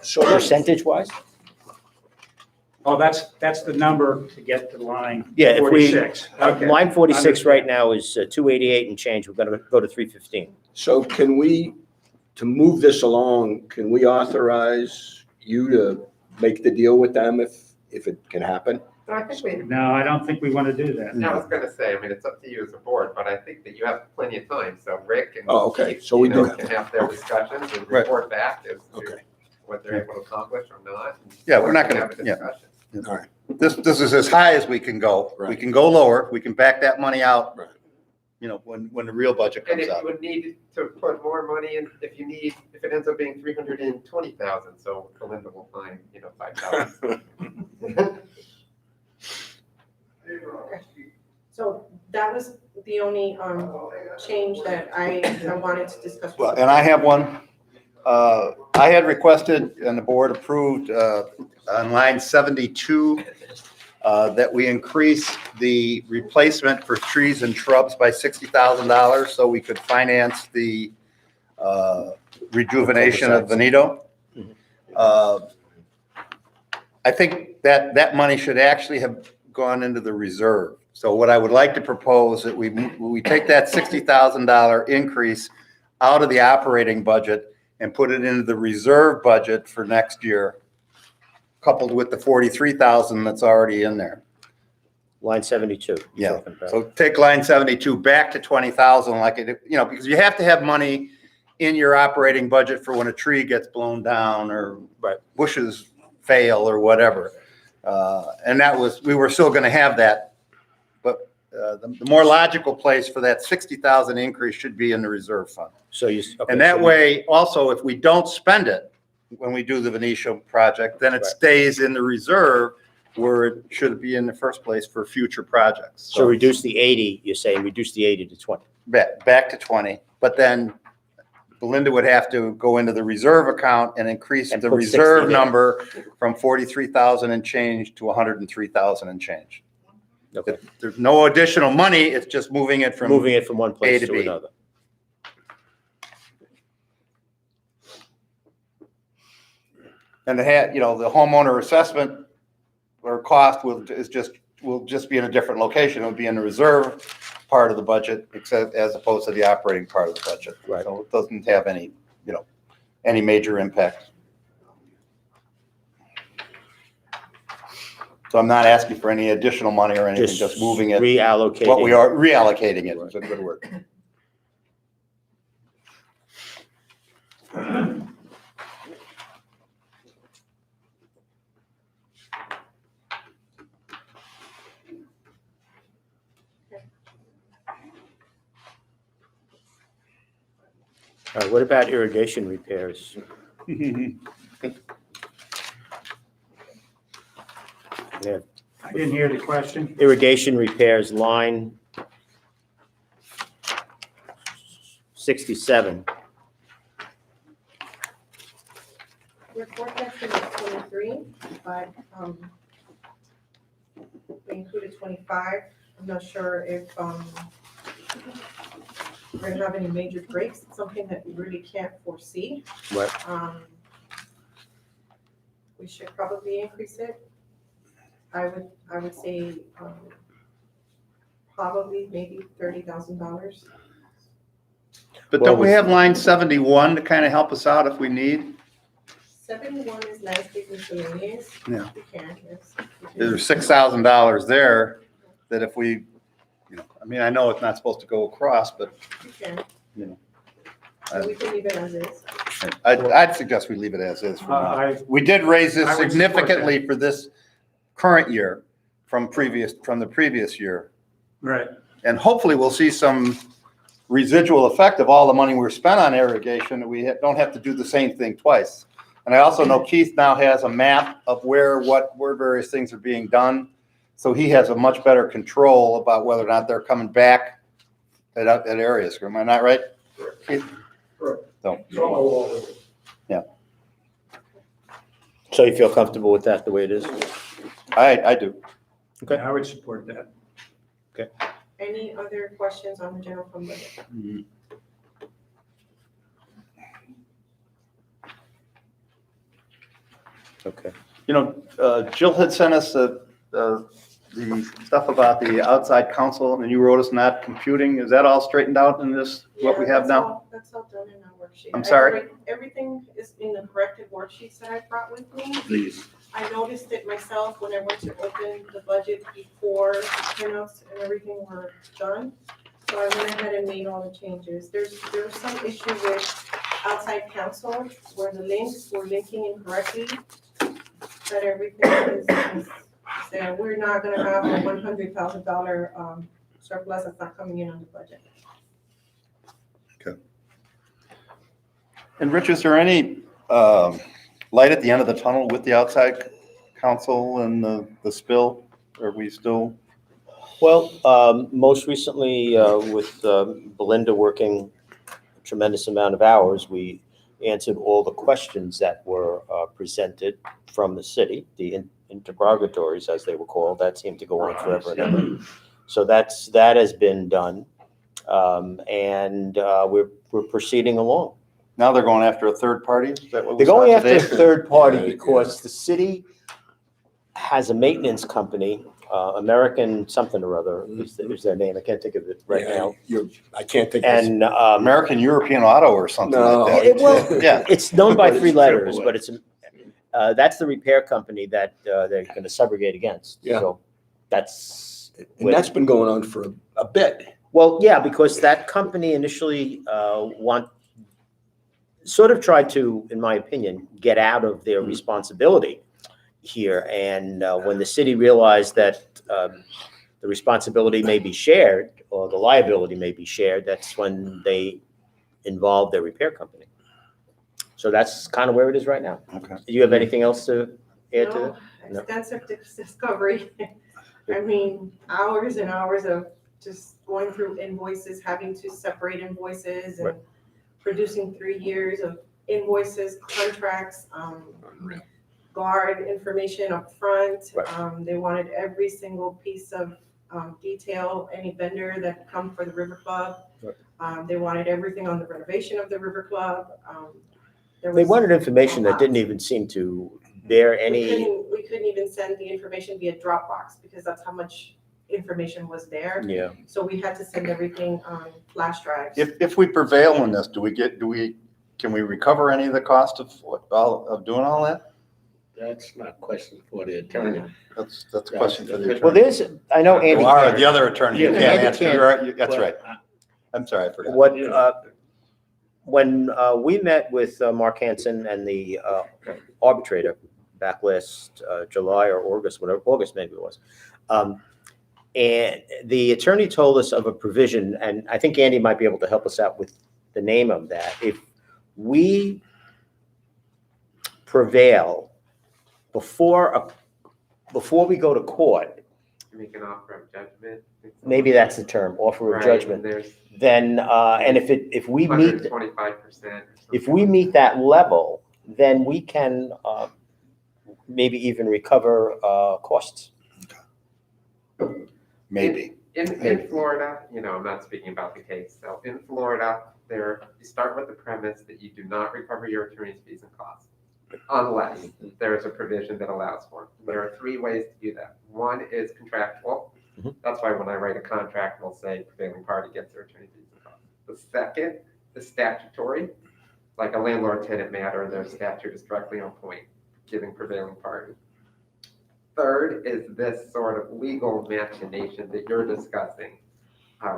So Percentage-wise? Oh, that's the number to get to line Yeah, if we, 46. Okay. line 46 Understand. right now is 288 and change. We're gonna go to 315. So can we, to move this along, can we authorize you to make the deal with them if it can happen? So I think we, No, I don't think we want to do that. I was gonna say, I mean, it's up to you as a board, but I think that you have plenty of time, so Rick and Oh, okay. Keith, So we you do know, have can time. have their discussions and Right. report back as to Okay. what they're able to accomplish or not. Yeah, we're not We can gonna- have a yeah. discussion. All right. This is as high as we can go. We Right. can go lower. We can back that money out, Right. you know, when the real budget And comes if you out. would need to put more money in, if it ends up being 320,000, so Belinda will find, 5,000. so that was the only, change that I wanted to discuss. Well, and I have one. I had requested, and the board approved, on line 72, that we increase the replacement for trees and shrubs by $60,000 so we could finance the rejuvenation of Veneto. I think that money should actually have gone into the reserve. So what I would like to propose that we take that $60,000 increase out of the operating budget and put it into the reserve budget for next year, coupled with the 43,000 that's already in there. Line 72. Yeah, so take line 72 back to 20,000 like it, because you have to have money in your operating budget for when a tree gets blown down or bushes fail or whatever. And we were still gonna have that. But the more logical place for that 60,000 increase should be in the reserve fund. So And that way, also, if we don't spend it when we do the Venetia project, then it stays in the reserve where it should be in the first place for future projects. So reduce the 80, you're saying, reduce the 80 to 20. Back to 20, but then Belinda would have to go into the reserve account and increase And the put 60 reserve there. number from 43,000 and change to 103,000 and change. Okay. There's no additional money, it's just moving it from one place A to B. another. And the homeowner assessment or cost will just be in a different location. It'll be in the reserve part of the budget, except as opposed to the operating part of the budget. Right. So it doesn't have any major impact. So I'm not asking for any additional money or anything, just moving it. Reallocating. What we are, reallocating it is a good word. All right, what about irrigation repairs? Yeah, I didn't hear the question. irrigation repairs, line 67. We're forecasting at 23, but we included 25. I'm not sure if we're gonna have any major breaks. It's something that we really can't foresee. Right. We should probably increase it. I would say probably maybe $30,000. But don't we have line 71 to kind of help us out if we need? 71 is landscape miscellaneous. Yeah. We can, yes. There's $6,000 there that if we, I mean, I know it's not supposed to go across, but, We can. I- We can leave it as is. I'd suggest we leave it as is for now. We did raise this I would support significantly for this current year from the previous year. Right. And hopefully we'll see some residual effect of all the money we're spent on irrigation, that we don't have to do the same thing twice. And I also know Keith now has a map of where various things are being done. So he has a much better control about whether or not they're coming back at areas. Am I not right, Keith? Correct. So, It's on my wall. yeah, So you feel comfortable with that the way it is? I do. Okay. I would support that. Any other questions on the general fund budget? Mhm. Okay. Jill had sent us the stuff about the outside counsel, and you wrote us not computing. Is that all straightened out in this, what we Yeah, have that's now? all- That's all done in our worksheet. I'm sorry? Everything is in the corrected worksheets that I brought with me. Please. I noticed it myself when I went to open the budget before the printouts and everything were done. So I went ahead and made all the changes. There was some issue with outside counsel where the links were linking incorrectly. That everything is there. We're not gonna have a $100,000 surplus that's not coming in on the budget. And Rich, is there any light at the end of the tunnel with the outside counsel and the spill? Are we still? Well, most recently, with Belinda working a tremendous amount of hours, we answered all the questions that were presented from the city, the interrogatories, as they were called. That seemed to go on forever and ever. So that has been done, and we're proceeding along. Now they're going after a third party? Is that what we They're going saw after a today? third party because the city has a maintenance company, American something or other, is their name. I can't think of it right now. I can't think. And American European Auto or something No. like it, that. well, Yeah. it's known by But three it's letters, AAA. but it's that's the repair company that they're going to subrogate against. Yeah. So that's And that's been going on for a bit. well, yeah, because that company initially sort of tried to, in my opinion, get out of their responsibility here. And when the city realized that the responsibility may be shared or the liability may be shared, that's when they involved their repair company. So that's kind of where it is right now. Okay. Do you have anything else to add to that? No, extensive discovery. I mean, hours and hours of just going through invoices, having to separate invoices and producing 3 years of invoices, contracts, guard information up front. They wanted every single piece of detail, any vendor that come for the River Club. They wanted everything on the renovation of the River Club. They wanted information that didn't even seem to bear any. We couldn't even send the information via Dropbox because that's how much information was there. Yeah. So we had to send everything on flash drives. If we prevail in this, can we recover any of the cost of doing all that? That's not a question for the attorney. That's a question for the attorney. Well, there's, I know Andy. Or the other attorney, you Yeah, can't Andy answer. can't, That's but right. I'm sorry, I forgot. What, when we met with Mark Hansen and the arbitrator back last July or August, whatever, August maybe it was, and the attorney told us of a provision, and I think Andy might be able to help us out with the name of that. If we prevail before we go to court, Make an offer of judgment. maybe that's the term, offer of Right, judgment, and there's then, and if we meet, 125%. if we meet that level, then we can maybe even recover costs. Maybe. In Florida, I'm not speaking about the case. So in Florida, you start with the premise that you do not recover your attorney's fees and costs unless there is a provision that allows for it. There are three ways to do that. One is contractual. That's why when I write a contract, we'll say prevailing party gets their attorney fees and costs. The second is statutory, like a landlord-tenant matter, their statute is directly on point, giving prevailing party. Third is this sort of legal machination that you're discussing,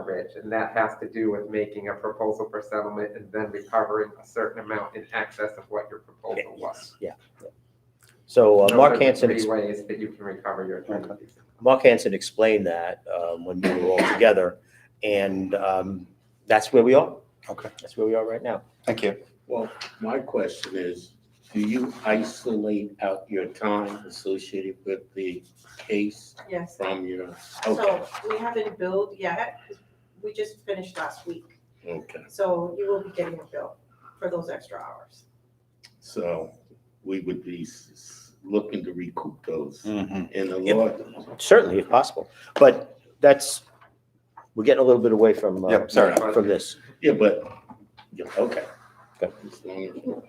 Rich, and that has to do with making a proposal for settlement and then recovering a certain amount in excess of what your proposal was. Yeah. So Those Mark are the Hansen. three ways that you can recover your attorney fees. Mark Hansen explained that when we were all together, and that's where we are. Okay. That's where we are right now. Thank you. Well, my question is, do you isolate out your time associated with the case Yes. from your? Okay, So we haven't billed yet. We just finished last week. okay. So you will be getting a bill for those extra hours. So we would be looking to recoup those Mhm. in the law. Certainly, if possible, but we're getting a little bit away from Yep, sorry. from this. Yeah, but, yeah, okay. Okay. As long as-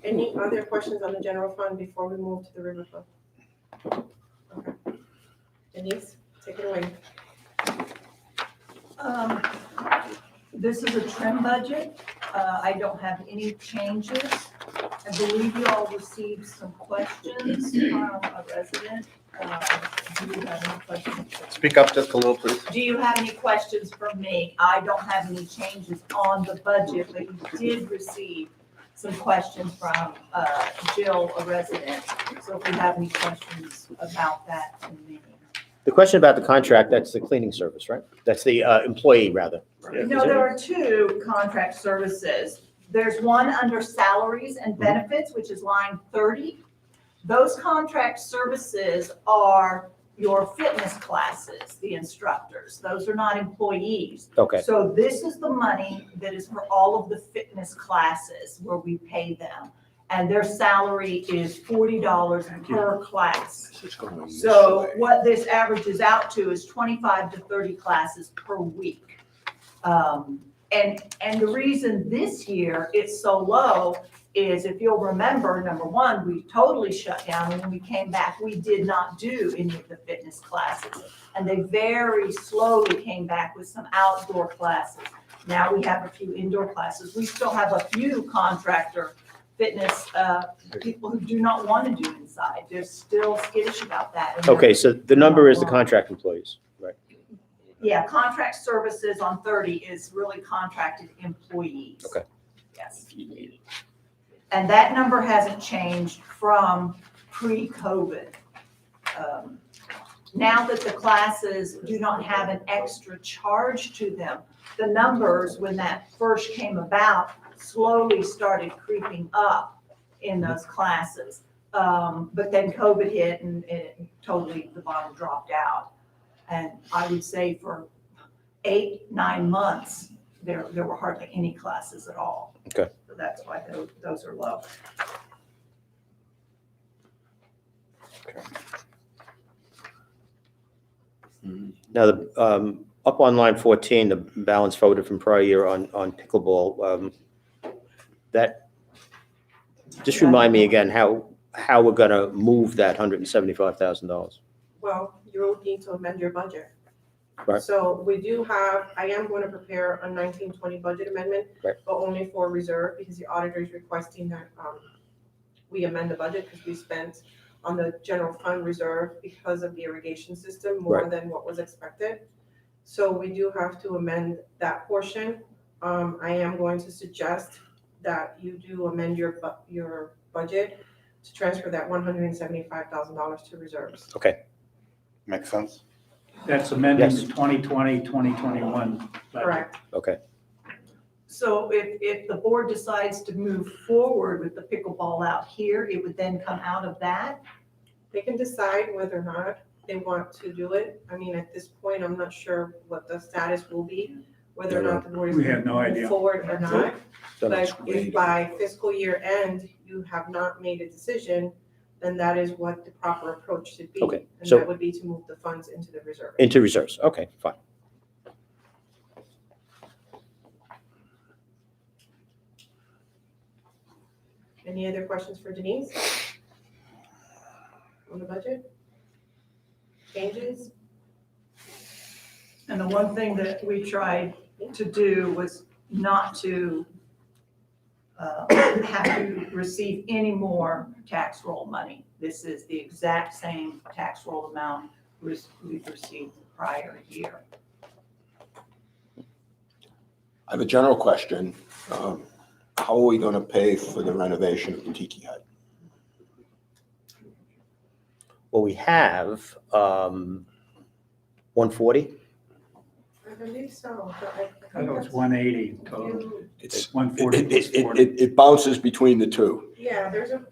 Any other questions on the general fund before we move to the river fund? Okay. Denise, take it away. This is a trim budget. I don't have any changes. I believe you all received some questions from a resident. Do you have any questions? Speak up just a little, please. Do you have any questions for me? I don't have any changes on the budget, but you did receive some questions from Jill, a resident. So if you have any questions about that to me. The question about the contract, that's the cleaning service, right? That's the employee, rather. No, there are two contract services. There's one under salaries and benefits, which is line 30. Those contract services are your fitness classes, the instructors. Those are not employees. Okay. So this is the money that is for all of the fitness classes where we pay them. And their salary is $40 per class. So what this averages out to is 25 to 30 classes per week. And the reason this year it's so low is, if you'll remember, number one, we totally shut down, and when we came back, we did not do any of the fitness classes. And they very slowly came back with some outdoor classes. Now we have a few indoor classes. We still have a few contractor fitness people who do not want to do inside. They're still skittish about that. And Okay, so the number is the contract employees, right? yeah, contract services on 30 is really contracted employees. Okay. Yes. And that number hasn't changed from pre-COVID. Now that the classes do not have an extra charge to them, the numbers, when that first came about, slowly started creeping up in those classes. But then COVID hit and totally the bottom dropped out. And I would say for 8-9 months, there were hardly any classes at all. Okay. So that's why those are low. Now, up on line 14, the balance voted from prior year on pickleball, just remind me again how we're gonna move that $175,000. Well, you will need to amend your budget. Right. So I am going to prepare a 1920 budget amendment, Right. but only for reserve, because the auditor is requesting that we amend the budget because we spent on the general fund reserve because of the irrigation system more Right. than what was expected. So we do have to amend that portion. I am going to suggest that you do amend your budget to transfer that $175,000 to reserves. Okay. Makes sense? That's amending Yes. the 2020, 2021 budget. Correct. Okay. So if the board decides to move forward with the pickleball out here, it would then come out of that? They can decide whether or not they want to do it. I mean, at this point, I'm not sure what the status will be, whether or not the board is We going have to no move idea. forward or not. Then But it's if way by fiscal year end, you have not made a decision, then that is what the proper approach should be. Okay, And so- that would be to move the funds into the reserve. Into reserves. Okay, fine. Any other questions for Denise? On the budget? Changes? And the one thing that we tried to do was not to have to receive any more tax roll money. This is the exact same tax roll amount we've received the prior year. I have a general question. How are we going to pay for the renovation of the Tiki Hut? Well, we have 140. I believe so, but I I think thought it was that's. 180 total. you- It's, 140 plus 40. it bounces between the two. Yeah, there's an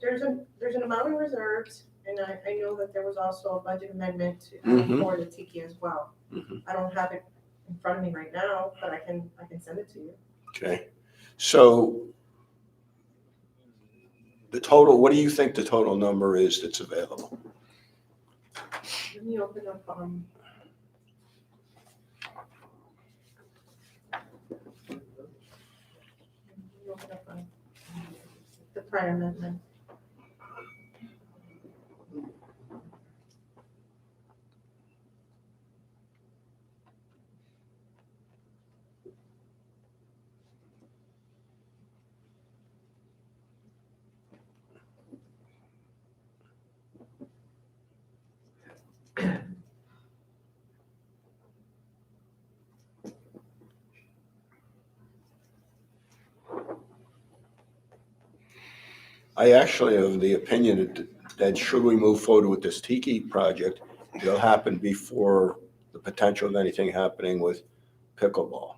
amount in reserves, and I know that there was also a budget amendment Mhm. for the Tiki as well. Mhm. I don't have it in front of me right now, but I can send it to you. Okay. So the total, what do you think the total number is that's available? Let me open up, the prior amendment. I actually am the opinion that should we move forward with this Tiki project, it'll happen before the potential of anything happening with pickleball.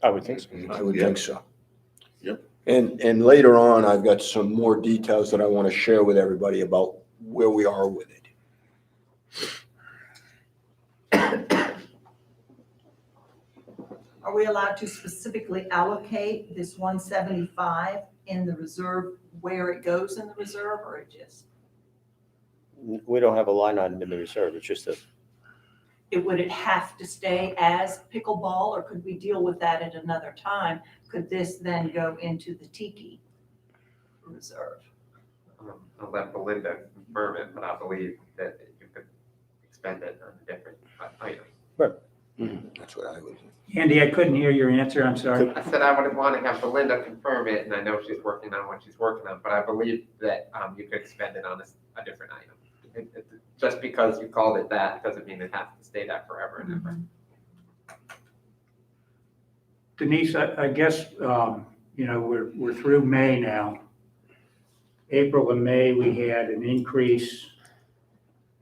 I would think so. I would think so. Yep. And later on, I've got some more details that I want to share with everybody about where we are with it. Are we allowed to specifically allocate this 175 in the reserve, where it goes in the reserve, or it just, We don't have a line item in the reserve. It's just a, would it have to stay as pickleball, or could we deal with that at another time? Could this then go into the Tiki reserve? I'll let Belinda confirm it, but I believe that you could expend it on a different item. That's what I would. Andy, I couldn't hear your answer. I'm sorry. I said I would want to have Belinda confirm it, and I know she's working on what she's working on, but I believe that you could spend it on a different item. Just because you called it that doesn't mean it has to stay that forever and ever. Denise, I guess, we're through May now. April and May, we had an increase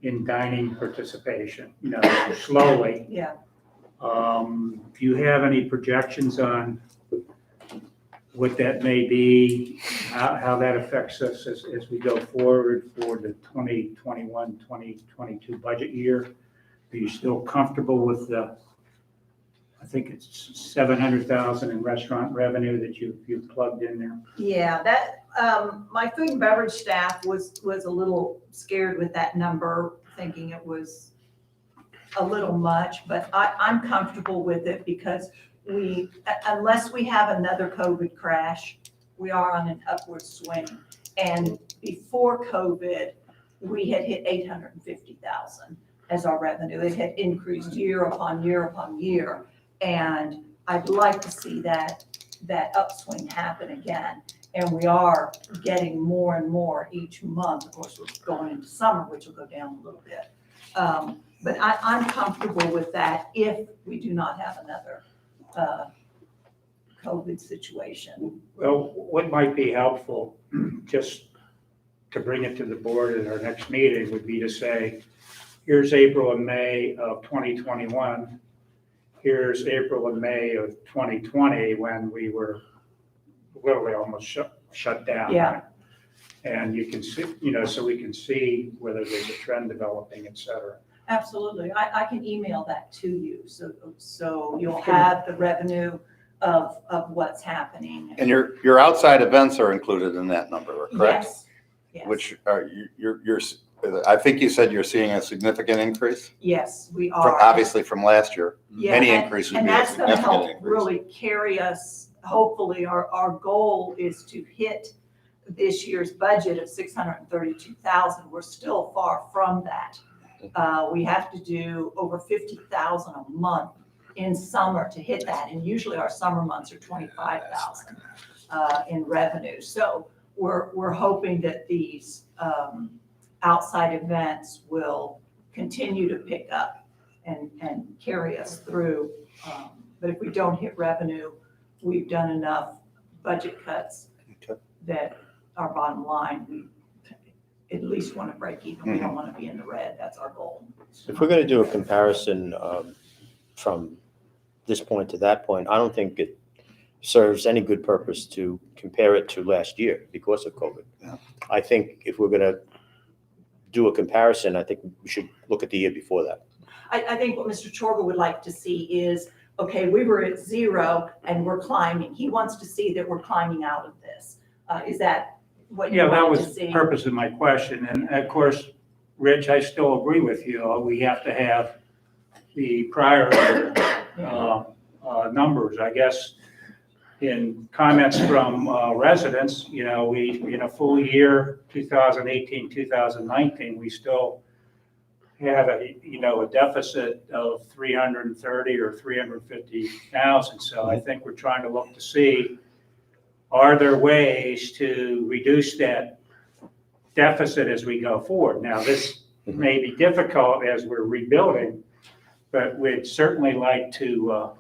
in dining participation, slowly. Yeah. Do you have any projections on what that may be, how that affects us as we go forward for the 2021, 2022 budget year? Are you still comfortable with the, I think it's 700,000 in restaurant revenue that you've plugged in there? Yeah, that, my food and beverage staff was a little scared with that number, thinking it was a little much, but I'm comfortable with it because unless we have another COVID crash, we are on an upward swing. And before COVID, we had hit 850,000 as our revenue. It had increased year upon year upon year. And I'd like to see that upswing happen again. And we are getting more and more each month. Of course, we're going into summer, which will go down a little bit. But I'm comfortable with that if we do not have another COVID situation. Well, what might be helpful, just to bring it to the board at our next meeting, would be to say, here's April and May of 2021. Here's April and May of 2020, when we were literally almost shut down. Yeah. And you can see, so we can see whether there's a trend developing, et cetera. Absolutely. I can email that to you. So you'll have the revenue of what's happening. And your outside events are included in that number, correct? Yes. Yes. Which are, I think you said you're seeing a significant increase? Yes, we are. Obviously from last year. Yeah, Many and- increases would And be a that's gonna significant help increase. really carry us, hopefully, our goal is to hit this year's budget of 632,000. We're still far from that. We have to do over 50,000 a month in summer to hit that, and usually our summer months are 25,000 in revenue. So we're hoping that these outside events will continue to pick up and carry us through. But if we don't hit revenue, we've done enough budget cuts that our bottom line, we at least want to break even. We don't want to be in the red. That's our goal. If we're going to do a comparison from this point to that point, I don't think it serves any good purpose to compare it to last year because of COVID. Yeah. I think if we're going to do a comparison, I think we should look at the year before that. I think what Mr. Chorba would like to see is, okay, we were at 0 and we're climbing. He wants to see that we're climbing out of this. Is that what you Yeah, that wanted was to see? the purpose of my question. And of course, Rich, I still agree with you. We have to have the prior numbers. I guess in comments from residents, we, in a full year, 2018, 2019, we still had a deficit of 330 or 350,000. So I think we're trying to look to see, are there ways to reduce that deficit as we go forward? Now, this may be difficult as we're rebuilding, but we'd certainly like to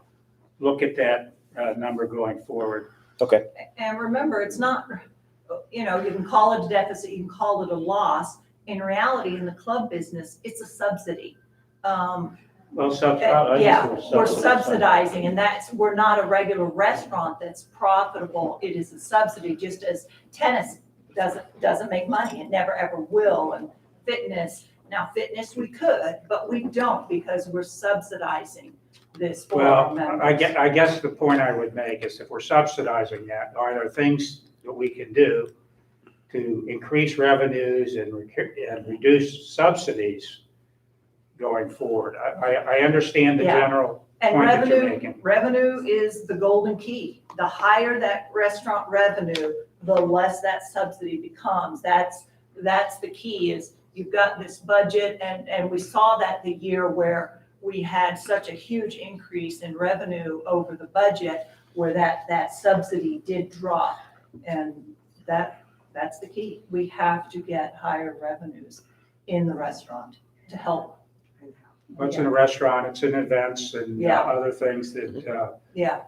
look at that number going forward. Okay. And remember, it's not, you can call it a deficit, you can call it a loss. In reality, in the club business, it's a subsidy. Well, Yeah, we're subsidizing, and we're not a regular restaurant that's profitable. It is a subsidy, just as tennis doesn't make money. It never, ever will. And fitness we could, but we don't because we're subsidizing this for our Well, members. I guess the point I would make is if we're subsidizing that, are there things that we can do to increase revenues and reduce subsidies going forward? I understand the Yeah. general And point that you're making. revenue is the golden key. The higher that restaurant revenue, the less that subsidy becomes. That's the key. Is you've got this budget, and we saw that the year where we had such a huge increase in revenue over the budget, where that subsidy did drop, and that's the key. We have to get higher revenues in the restaurant to help. What's in a restaurant, it's in events and Yeah. other things that Yeah,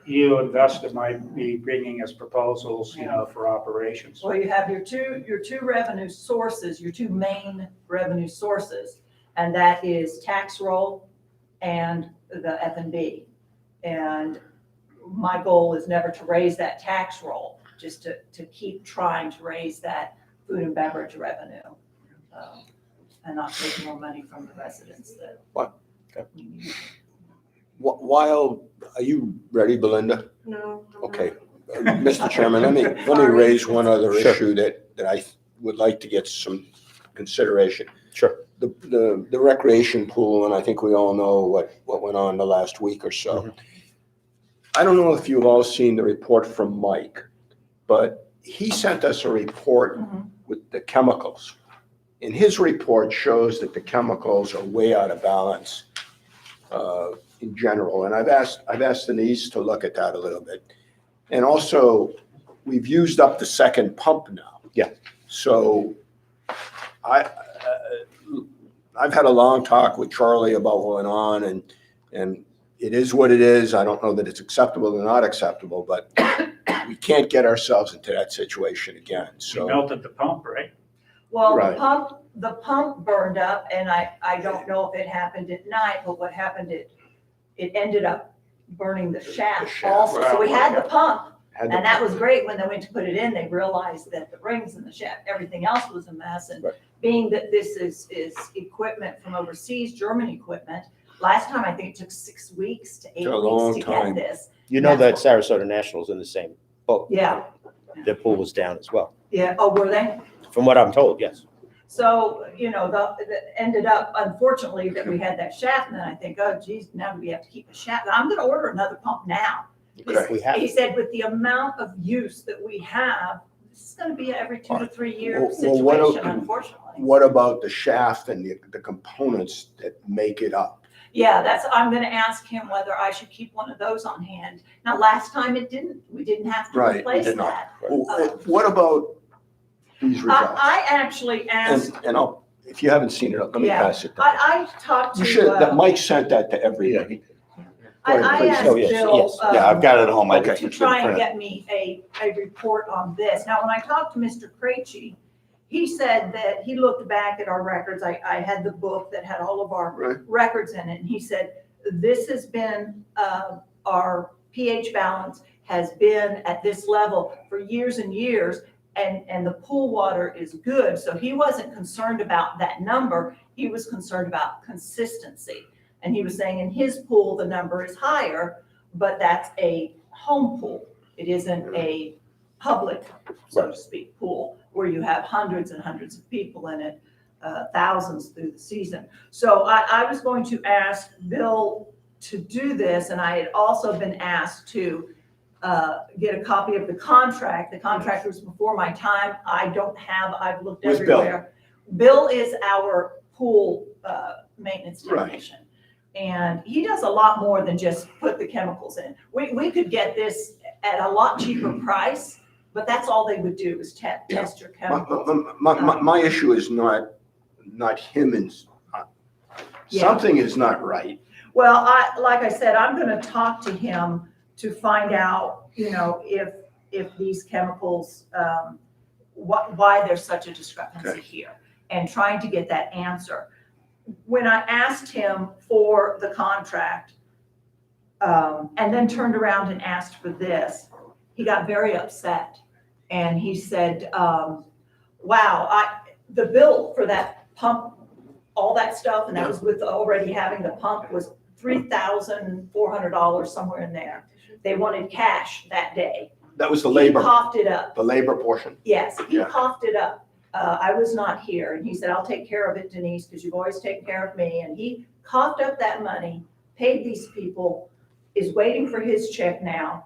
you and Vesta might be bringing as proposals, for operations. well, you have your two revenue sources, your two main revenue sources, and that is tax roll and the F&B. And my goal is never to raise that tax roll, just to keep trying to raise that food and beverage revenue. And not take more money from the residents that. What? we need. While, are you ready, Belinda? No. Okay. Mr. Chairman, let me raise one other issue that I would like to get some consideration. Sure. The recreation pool, and I think we all know what went on the last week or so. I don't know if you've all seen the report from Mike, but he sent us a report with the chemicals. And his report shows that the chemicals are way out of balance in general. And I've asked Denise to look at that a little bit. And also, we've used up the second pump now. Yeah. So I've had a long talk with Charlie about what went on, and it is what it is. I don't know that it's acceptable or not acceptable, but we can't get ourselves into that situation again, We so. melted the pump, right? Well, Right. the pump burned up, and I don't know if it happened at night, but what happened, it ended up burning the shaft shaft, also. So we had the pump, Had the and that pump. was great. When they went to put it in, they realized that the rings and the shaft, everything else was a mess. And Right. being that this is equipment from overseas, German equipment, last time I think it took 6 weeks to 8 Took a long weeks to time. get this. You know that Sarasota National's in the same boat. Yeah, Their pool was down as well, yeah. Oh, were they? from what I'm told, yes. So, the ended up, unfortunately, that we had that shaft, and then I think, oh geez, now we have to keep a shaft. I'm gonna order another pump now. Okay. We have. He said with the amount of use that we have, this is gonna be every 2 to 3 year Well, what situation, do- unfortunately. What about the shaft and the components that make it up? Yeah, I'm gonna ask him whether I should keep one of those on hand. Now, last time we didn't have to Right, we replace did not. that. What about these results? I actually asked, And I'll, if you haven't seen it, let me yeah, pass it down. I talked You to, should, that Mike sent that to everybody. Go ahead, I please. asked Oh, yes, Bill. yes. Yeah, I've got it at home. I Okay. just To didn't try and print it. get me a report on this. Now, when I talked to Mr. Krejci, he said that he looked back at our records. I had the book that had all of our Right. records in it, and he said, this has been, our pH balance has been at this level for years and years, and the pool water is good. So he wasn't concerned about that number. He was concerned about consistency. And he was saying in his pool, the number is higher, but that's a home pool. It isn't a public, so to speak, pool where you have hundreds and hundreds of people in it, thousands through the season. So I was going to ask Bill to do this, and I had also been asked to get a copy of the contract. The contract was before my time. I've looked Who's Bill? everywhere. Bill is our pool maintenance Right. technician. And he does a lot more than just put the chemicals in. We could get this at a lot cheaper price, but that's all they would do is test your chemicals. My issue is not him and, Yeah. something is not right. Well, like I said, I'm gonna talk to him to find out, if these chemicals, why there's such a discrepancy Okay. here, and trying to get that answer. When I asked him for the contract, and then turned around and asked for this, he got very upset. And he said, wow, the bill for that pump, all that stuff, and that was with already having the pump, was $3,400, somewhere in there. They wanted cash that day. That was the He labor, coughed it up. the labor portion. Yes, he Yeah. coughed it up. I was not here, and he said, I'll take care of it, Denise, because you've always taken care of me. And he coughed up that money, paid these people, is waiting for his check now.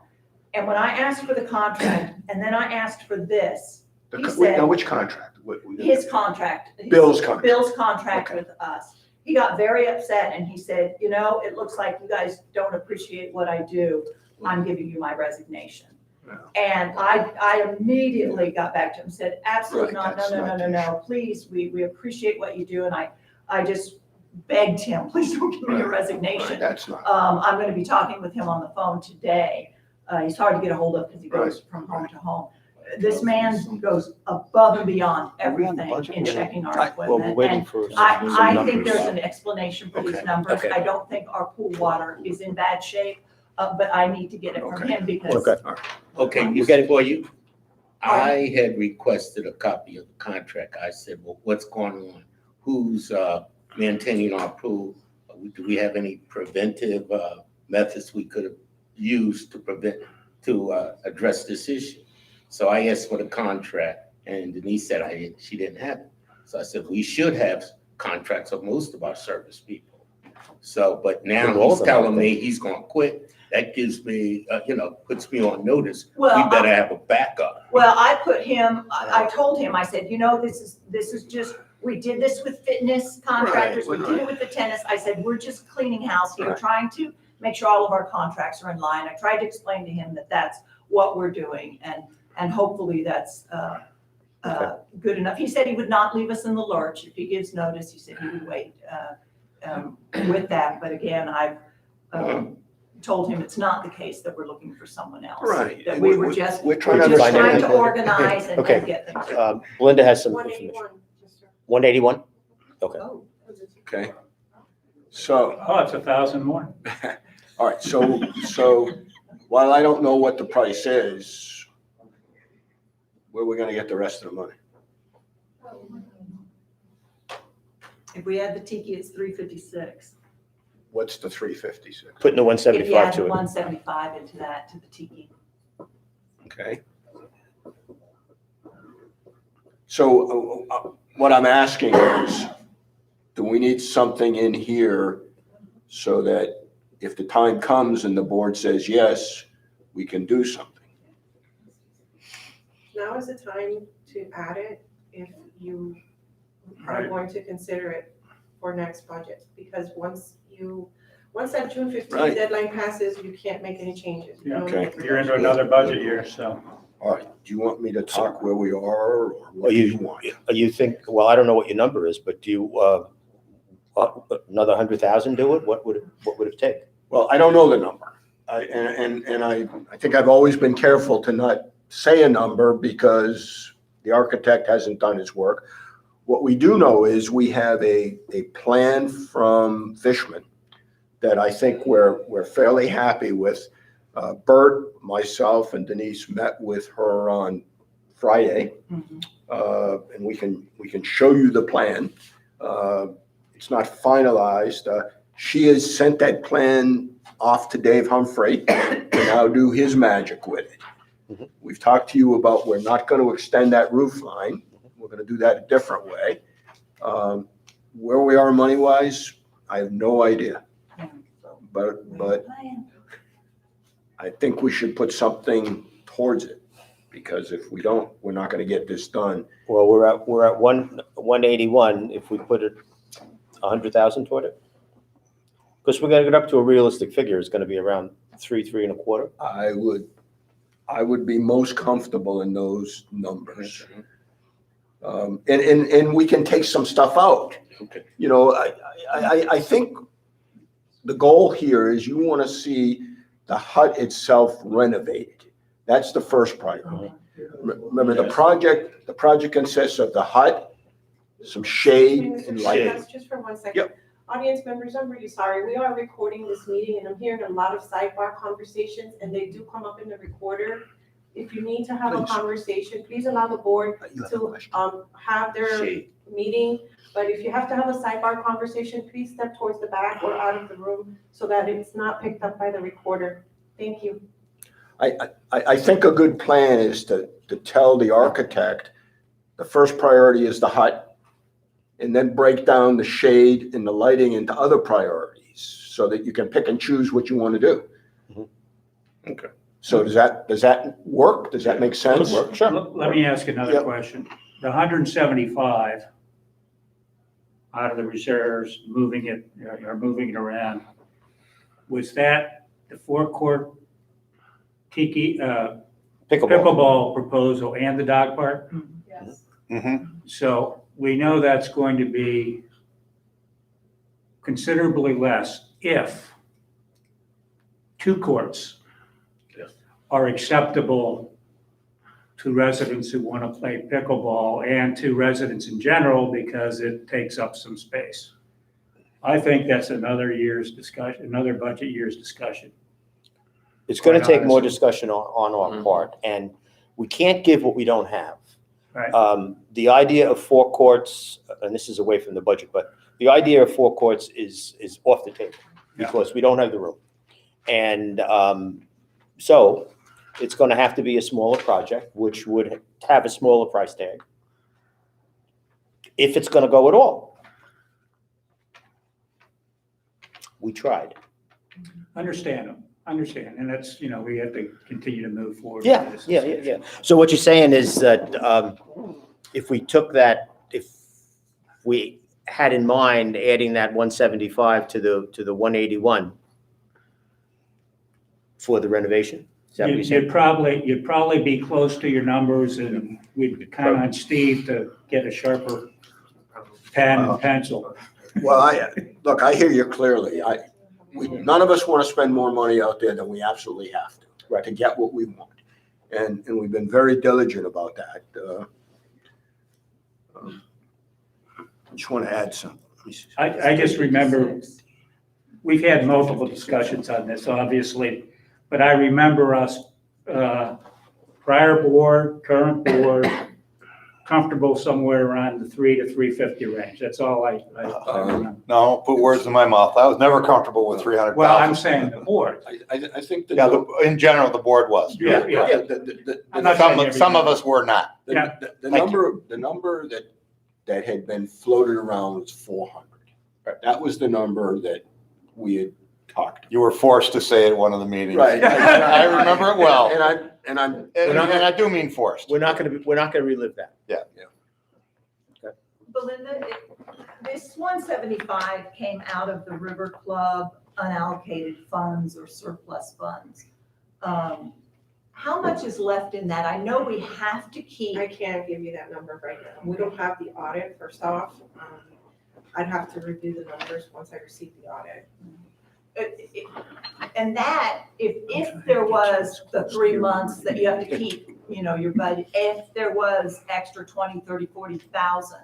And when I asked for the contract, and then I asked for this, he said. Now, which contract? His contract. Bill's contract. Bill's contract Okay. with us. He got very upset, and he said, it looks like you guys don't appreciate what I do. I'm giving you my resignation. Yeah. And I immediately got back to him and said, absolutely Right, not, that's not the no, please, we appreciate what you do. And I just begged him, please don't give me your Right, resignation. That's not. I'm gonna be talking with him on the phone today. He's hard to get a hold of because he goes Right, from home to home. This man goes above and beyond everything in checking our Well, we're equipment. waiting And for some I think numbers. there's an explanation for these Okay, numbers. okay. I don't think our pool water is in bad shape, but I need to get it from Okay. him because. Okay. Okay, You get it? for you. I had requested a copy of the contract. I said, well, what's going on? Who's maintaining our pool? Do we have any preventive methods we could have used to address this issue? So I asked for the contract, and Denise said she didn't have it. So I said, we should have contracts of most of our service people. So, but now With all he's of them, I telling me think. he's gonna quit. That gives me, puts me on notice. Well, We better have a backup. Well, I put him, I told him, I said, this is just, we did this with fitness contractors, we Right, did it with the tennis. I said, we're just cleaning house here, Right. trying to make sure all of our contracts are in line. I tried to explain to him that that's what we're doing. And And hopefully that's good enough. He said he would not leave us in the lurch. If he gives notice, he said he would wait with that. But again, I've told him it's not the case that we're looking for someone else. Right. That we were just, We're we're trying to just understand. trying to organize and Okay. get things. Belinda has some information. 181. 181? Okay. Oh. Okay. So, Oh, it's 1,000 more. all right, so while I don't know what the price is, where are we gonna get the rest of the money? If we add the tiki, it's 356. What's the 356? Putting the If you 175 add to the it. 175 into that, to the tiki. Okay. So what I'm asking is, do we need something in here so that if the time comes and the board says yes, we can do something? Now is the time to add it if you are going to consider it for next budget. Because once that June 15th Right. deadline passes, you can't make any changes. You Yeah. don't Okay. make any You're into changes. another budget year, so. All right, do you want me to talk where we are, or Well, what do you want? You think, well, I don't know what your number is, but do you, another 100,000 do it? What would it take? Well, I don't know the number. I think I've always been careful to not say a number because the architect hasn't done his work. What we do know is we have a plan from Fishman that I think we're fairly happy with. Bert, myself, and Denise met with her on Friday. And we can show you the plan. It's not finalized. She has sent that plan off to Dave Humphrey to now do his magic with it. We've talked to you about we're not going to extend that roof line. We're going to do that a different way. Where we are money-wise, I have no idea. But I think we should put something towards it, because if we don't, we're not going to get this done. Well, we're at 181. If we put it 100,000 toward it, because we're going to get up to a realistic figure. It's going to be around 3.25. I would be most comfortable in those numbers. And we can take some stuff out. Okay. You know, I think the goal here is you want to see the hut itself renovated. That's the first priority. Remember, the project consists of the hut, some shade and lighting. Just for 1 second. Yep. Audience members, I'm really sorry. We are recording this meeting and I'm hearing a lot of sidebar conversations and they do come up in the recorder. If you need to have a Please. conversation, please allow the board to have their meeting. But if you have to have a sidebar conversation, please step towards the back or out of the room so that it's not picked up by the recorder. Thank you. I think a good plan is to tell the architect, the first priority is the hut, and then break down the shade and the lighting into other priorities so that you can pick and choose what you want to do. Okay. So does that work? Does that make sense? Sure. Let me ask another Yep. question. The 175 out of the reserves, moving it around, was that the forecourt tiki, pickleball proposal and the dog park? Yes. So we know that's going to be considerably less if 2 courts are acceptable to residents who want to play pickleball and to residents in general because it takes up some space. I think that's another year's discussion, another budget year's discussion. It's going to Quite take more honestly. discussion on our part, and we can't give what we don't have. Right. The idea of 4 courts, and this is away from the budget, but the idea of 4 courts is off the table because we don't have the room. And so it's going to have to be a smaller project, which would have a smaller price tag, if it's going to go at all. We tried. Understand, and that's, we have to continue to move forward. Yeah, with this. yeah. So what you're saying is that if we took that, if we had in mind adding that 175 to the 181 for the renovation? You'd probably be close to your numbers, and we'd count on Steve to get a sharper pen and pencil. Well, look, I hear you clearly. None of us want to spend more money out there than we absolutely have to get what we want. And we've been very diligent about that. I just want to add something. I just remember, we've had multiple discussions on this, obviously, but I remember us, prior board, current board, comfortable somewhere around the 3 to 350 range. That's all I remember. No, put words in my mouth. I was never comfortable with 300,000. Well, I'm saying the board. I think that. Yeah, in general, the board was. Yeah. I'm not saying Some of us were not. The number that had been floated around was 400. That was the number that we had talked. You were forced to say at one of the meetings. Right. I remember it well. And I do mean forced. We're not gonna relive that. Yeah. Belinda, this 175 came out of the River Club unallocated funds or surplus funds. How much is left in that? I know we have to keep. I can't give you that number right now. We don't have the audit, first off. I'd have to review the numbers once I receive the audit. And that, if there was the 3 months that you have to keep, your budget, if there was extra 20, 30, 40,000,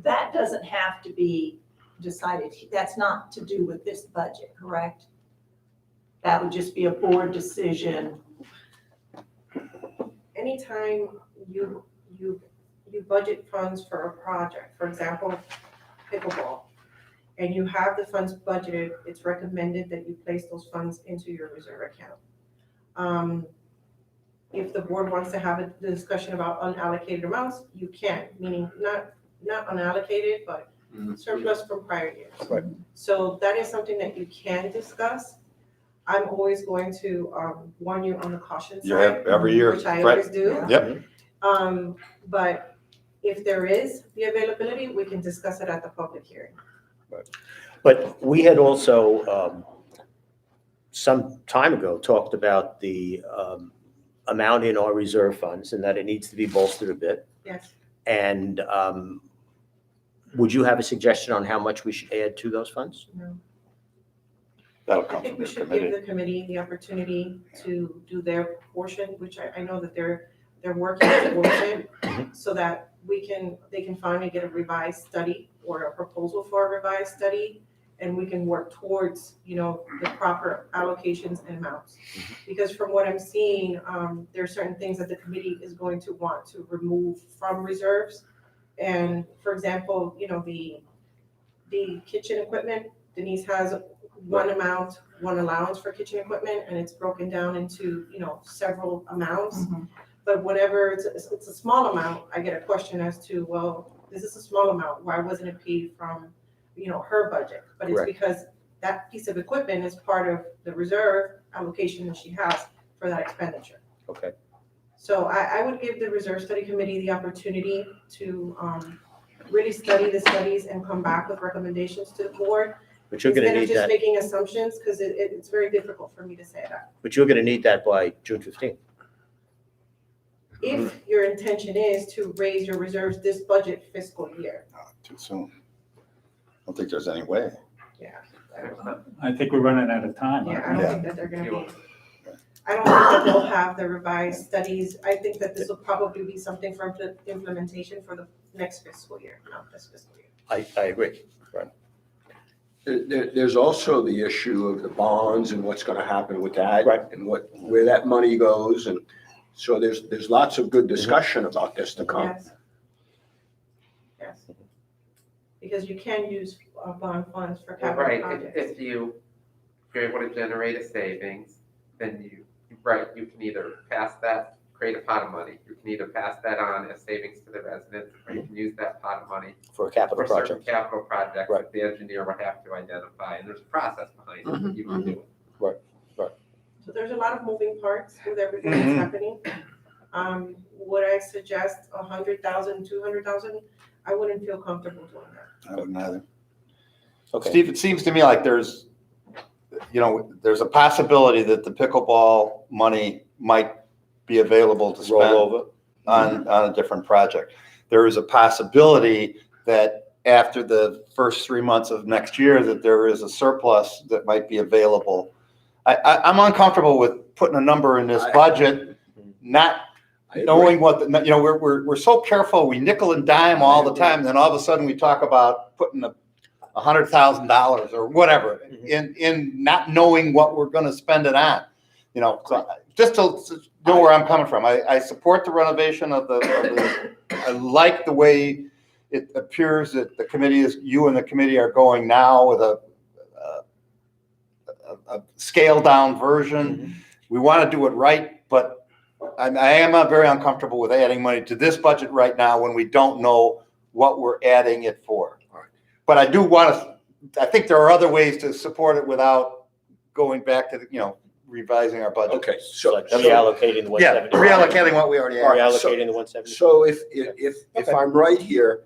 that doesn't have to be decided. That's not to do with this budget, correct? That would just be a board decision. Anytime you budget funds for a project, for example, pickleball, and you have the funds budgeted, it's recommended that you place those funds into your reserve account. If the board wants to have a discussion about unallocated amounts, you can, meaning not unallocated, but surplus from prior years. Right. So that is something that you can discuss. I'm always going to warn you on the caution side. Every year. Which I Right. always do. Yep. But if there is the availability, we can discuss it at the public hearing. But we had also, some time ago, talked about the amount in our reserve funds and that it needs to be bolstered a bit. Yes. And would you have a suggestion on how much we should add to those funds? No. That'll I come think from we the should committee. give the committee the opportunity to do their portion, which I know that they're working towards it, so that they can finally get a revised study or a proposal for a revised study, and we can work towards, the proper allocations and amounts. Because from what I'm seeing, there are certain things that the committee is going to want to remove from reserves. And for example, the kitchen equipment, Denise has one amount, one allowance for kitchen equipment, and it's broken down into, several amounts. But whenever it's a small amount, I get a question as to, well, this is a small amount, why wasn't it paid from, her budget? But it's Correct. because that piece of equipment is part of the reserve allocation that she has for that expenditure. Okay. So I would give the Reserve Study Committee the opportunity to really study the studies and come back with recommendations to the board. But you're gonna Instead need of just that, making assumptions, because it's very difficult for me to say that. but you're gonna need that by June 15th. If your intention is to raise your reserves this budget fiscal year. Too soon. I don't think there's any way. Yeah. I think we're running out of time. Yeah, I don't think that they're gonna be, I don't think that they'll have the revised studies. I think that this will probably be something for implementation for the next fiscal year, not this fiscal year. I agree. Right. There's also the issue of the bonds and what's going to happen with that. Right. And where that money goes. And so there's lots of good discussion about this to come. Yes. Yes. Because you can use bond funds for Well, capital right, projects. if you're able to generate a savings, then you can either pass that, create a pot of money. You can either pass that on as savings to the residents, or you can use that pot of money For a capital for certain project. capital projects Right. that the engineer would have to identify, and there's a process behind it that you can do it. So there's a lot of moving parts with everything that's happening. Would I suggest 100,000, 200,000? I wouldn't feel comfortable doing that. I wouldn't either. Okay. Steve, it seems to me like there's a possibility that the pickleball money might be available to Roll spend over. on a different project. There is a possibility that after the first 3 months of next year, that there is a surplus that might be available. I'm uncomfortable with putting a number in this budget, not knowing what, we're so careful, we nickel and dime all the time, and then all of a sudden we talk about putting $100,000 or whatever in not knowing what we're gonna spend it on. So just to know where I'm coming from. I support the renovation of I like the way it appears that the committee you and the committee are going now with a scaled down version. We want to do it right, but I am very uncomfortable with adding money to this budget right now when we don't know what we're adding it for. But I do I think there are other ways to support it without going back to, revising our budget. Okay, so. Like reallocating the 170. Yeah, reallocating what we already have. Reallocating the 170. So if I'm right here,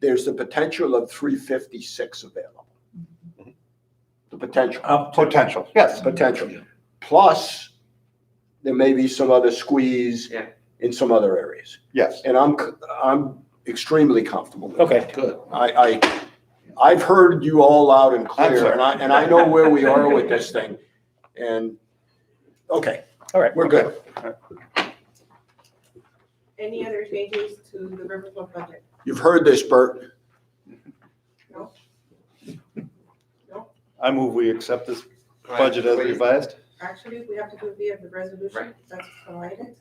there's the potential of 356 available. The potential. Potential, yes. Potential. Plus, there may be some other squeeze in some other areas. Yes. And I'm extremely comfortable with Okay. that. Good. I've heard you all loud and clear, and I know where we are with this thing. And, okay. All right. We're good. Any other changes to the Riverflow budget? You've heard this, Bert. No? I move we accept this budget as revised. Actually, we have to do it via the resolution, that's provided.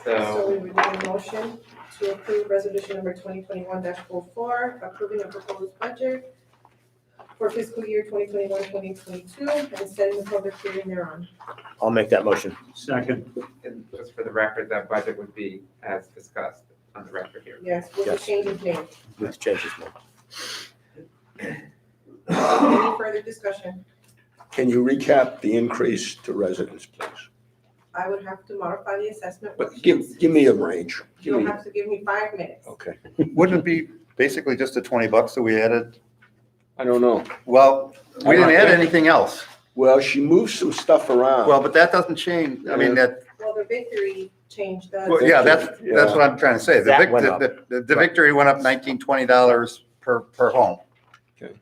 So we would need a motion to approve resolution number 2021-04, approving a proposed budget for fiscal year 2021-2022 and setting the public hearing thereon. I'll make that motion. Second. And just for the record, that budget would be as discussed on the record here. Yes, with the changes made. With changes made. Any further discussion? Can you recap the increase to residents, please? I would have to modify the assessment. But give me a range. You'll have to give me 5 minutes. Okay. Wouldn't it be basically just the $20 that we added? I don't know. Well, we didn't add anything else. Well, she moved some stuff around. Well, but that doesn't change. I mean, Well, the victory changed the. well, yeah, that's what I'm trying to say. That went up. The victory went up $19, $20 per home. Okay.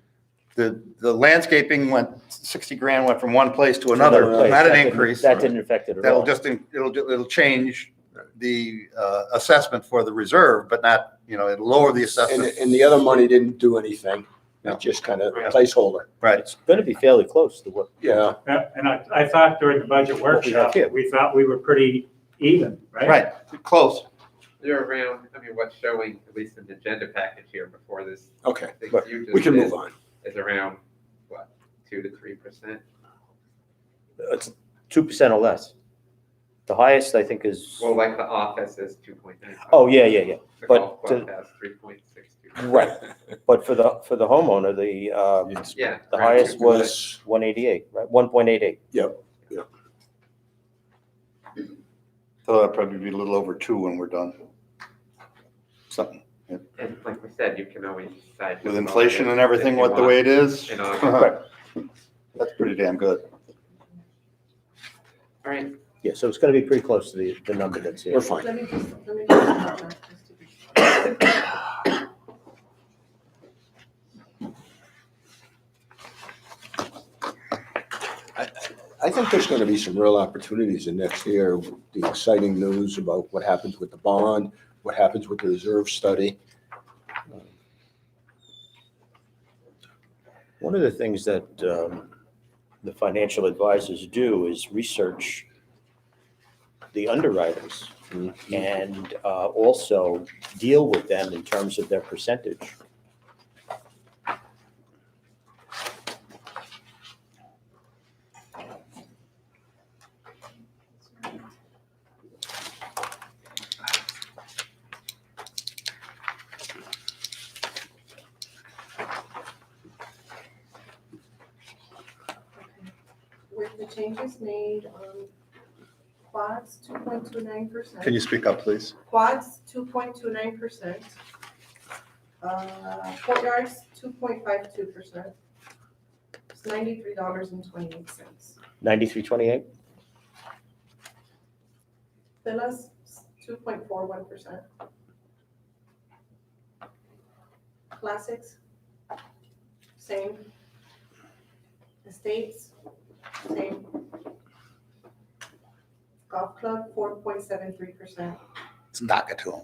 The landscaping went 60 grand, went from one place to another, Another place. not an That didn't- increase. That didn't affect it at all. It'll change the assessment for the reserve, but not, it'll lower the assessment. And the other money didn't do anything. It just kind of placeholder. Right. It's going to be fairly close to what. Yeah. And I thought during the budget workshop, here. we thought we were pretty even, right? Right, close. They're around, what's showing, at least in the agenda package here before this. Okay. thing But you just we can did, move on. Is around, 2 to 3%? It's 2% or less. The highest, I think, is. Well, like the office is 2.9. Oh, yeah. The But golf club has 3.62. Right. But for the homeowner, the Yeah. the right. highest was 188, right? 1.88. Yep. So that'll probably be a little over 2 when we're done. Something. And like we said, you can always decide. With inflation and everything, what the way it is, In August. that's pretty damn good. All right. Yeah, so it's going to be pretty close to the number that's here. We're fine. Let me just I think there's going to be some real opportunities in next year. The exciting news about what happens with the bond, what happens with the reserve study. One of the things that the financial advisors do is research the underwriters and also deal with them in terms of their percentage. With the changes made on quads, 2.29%. Can you speak up, please? Quads, 2.29%. Courtyards, 2.52%. $93.28. 9328? Villas, 2.41%. Classics, same. Estates, same. Golf club, 4.73%. Knock it to them.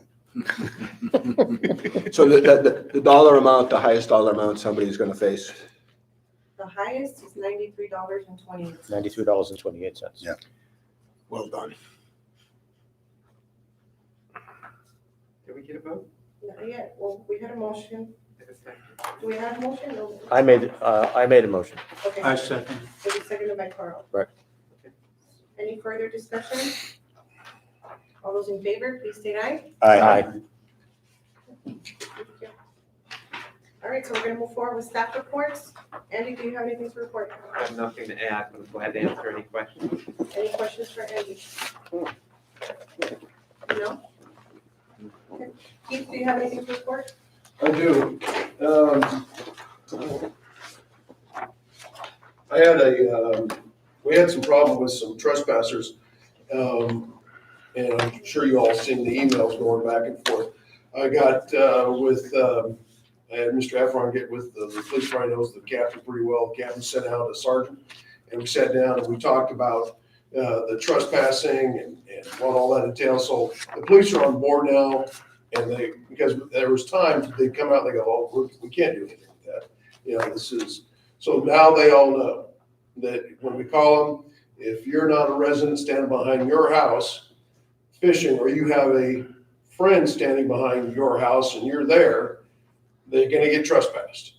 So the dollar amount, the highest dollar amount somebody's gonna face? The highest is $93.28. $93.28. Yeah. Well done. Did we get a vote? Not yet. Well, we had a motion. In a second. Do we have a motion? No. I made a motion. Okay. I second. It was seconded by Carl. Right. Any further discussion? All those in favor, please state aye. Aye. All right, so we're gonna move forward with staff reports. Andy, do you have anything to report? I have nothing to add, but I'm glad to answer any questions. Any questions for Andy? No? Okay. Keith, do you have anything to report? I do. I had we had some problem with some trespassers. And I'm sure you all seen the emails going back and forth. I got I had Mr. Efron get with the police, probably knows the captain pretty well. The captain sent out a sergeant, and we sat down and we talked about the trespassing and what all that entails. So the police are on board now, and because there was times they come out and they go, oh, we can't do anything with that. You know, so now they all know that when we call them, if you're not a resident standing behind your house fishing, or you have a friend standing behind your house and you're there, they're gonna get trespassed,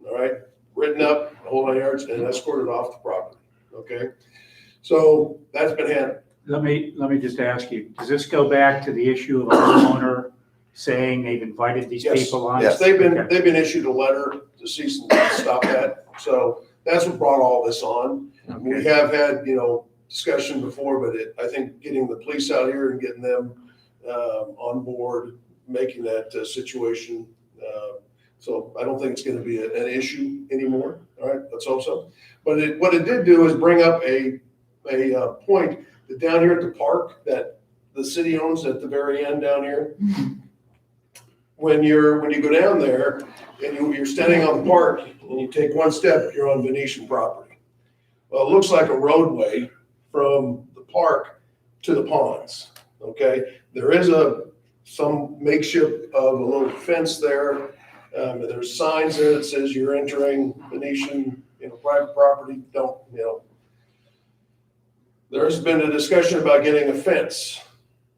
all right? Written up, the whole 9 yards, and escorted off the property, okay? So that's been handled. Let me just ask you, does this go back to the issue of a homeowner saying they've invited these Yes. people on? Yes, they've Okay. been issued a letter to cease and stop that. So that's what brought all this on. We have had, discussion before, but I think getting the police out here and getting them on board, making that situation. So I don't think it's gonna be an issue anymore. All right, let's hope so. But what it did do is bring up a point that down here at the park that the city owns at the very end down here. When you go down there and you're standing on the park and you take one step, you're on Venetian property. Well, it looks like a roadway from the park to the ponds, okay? There is some makeshift of a little fence there. There's signs there that says you're entering Venetian, private property, There's been a discussion about getting a fence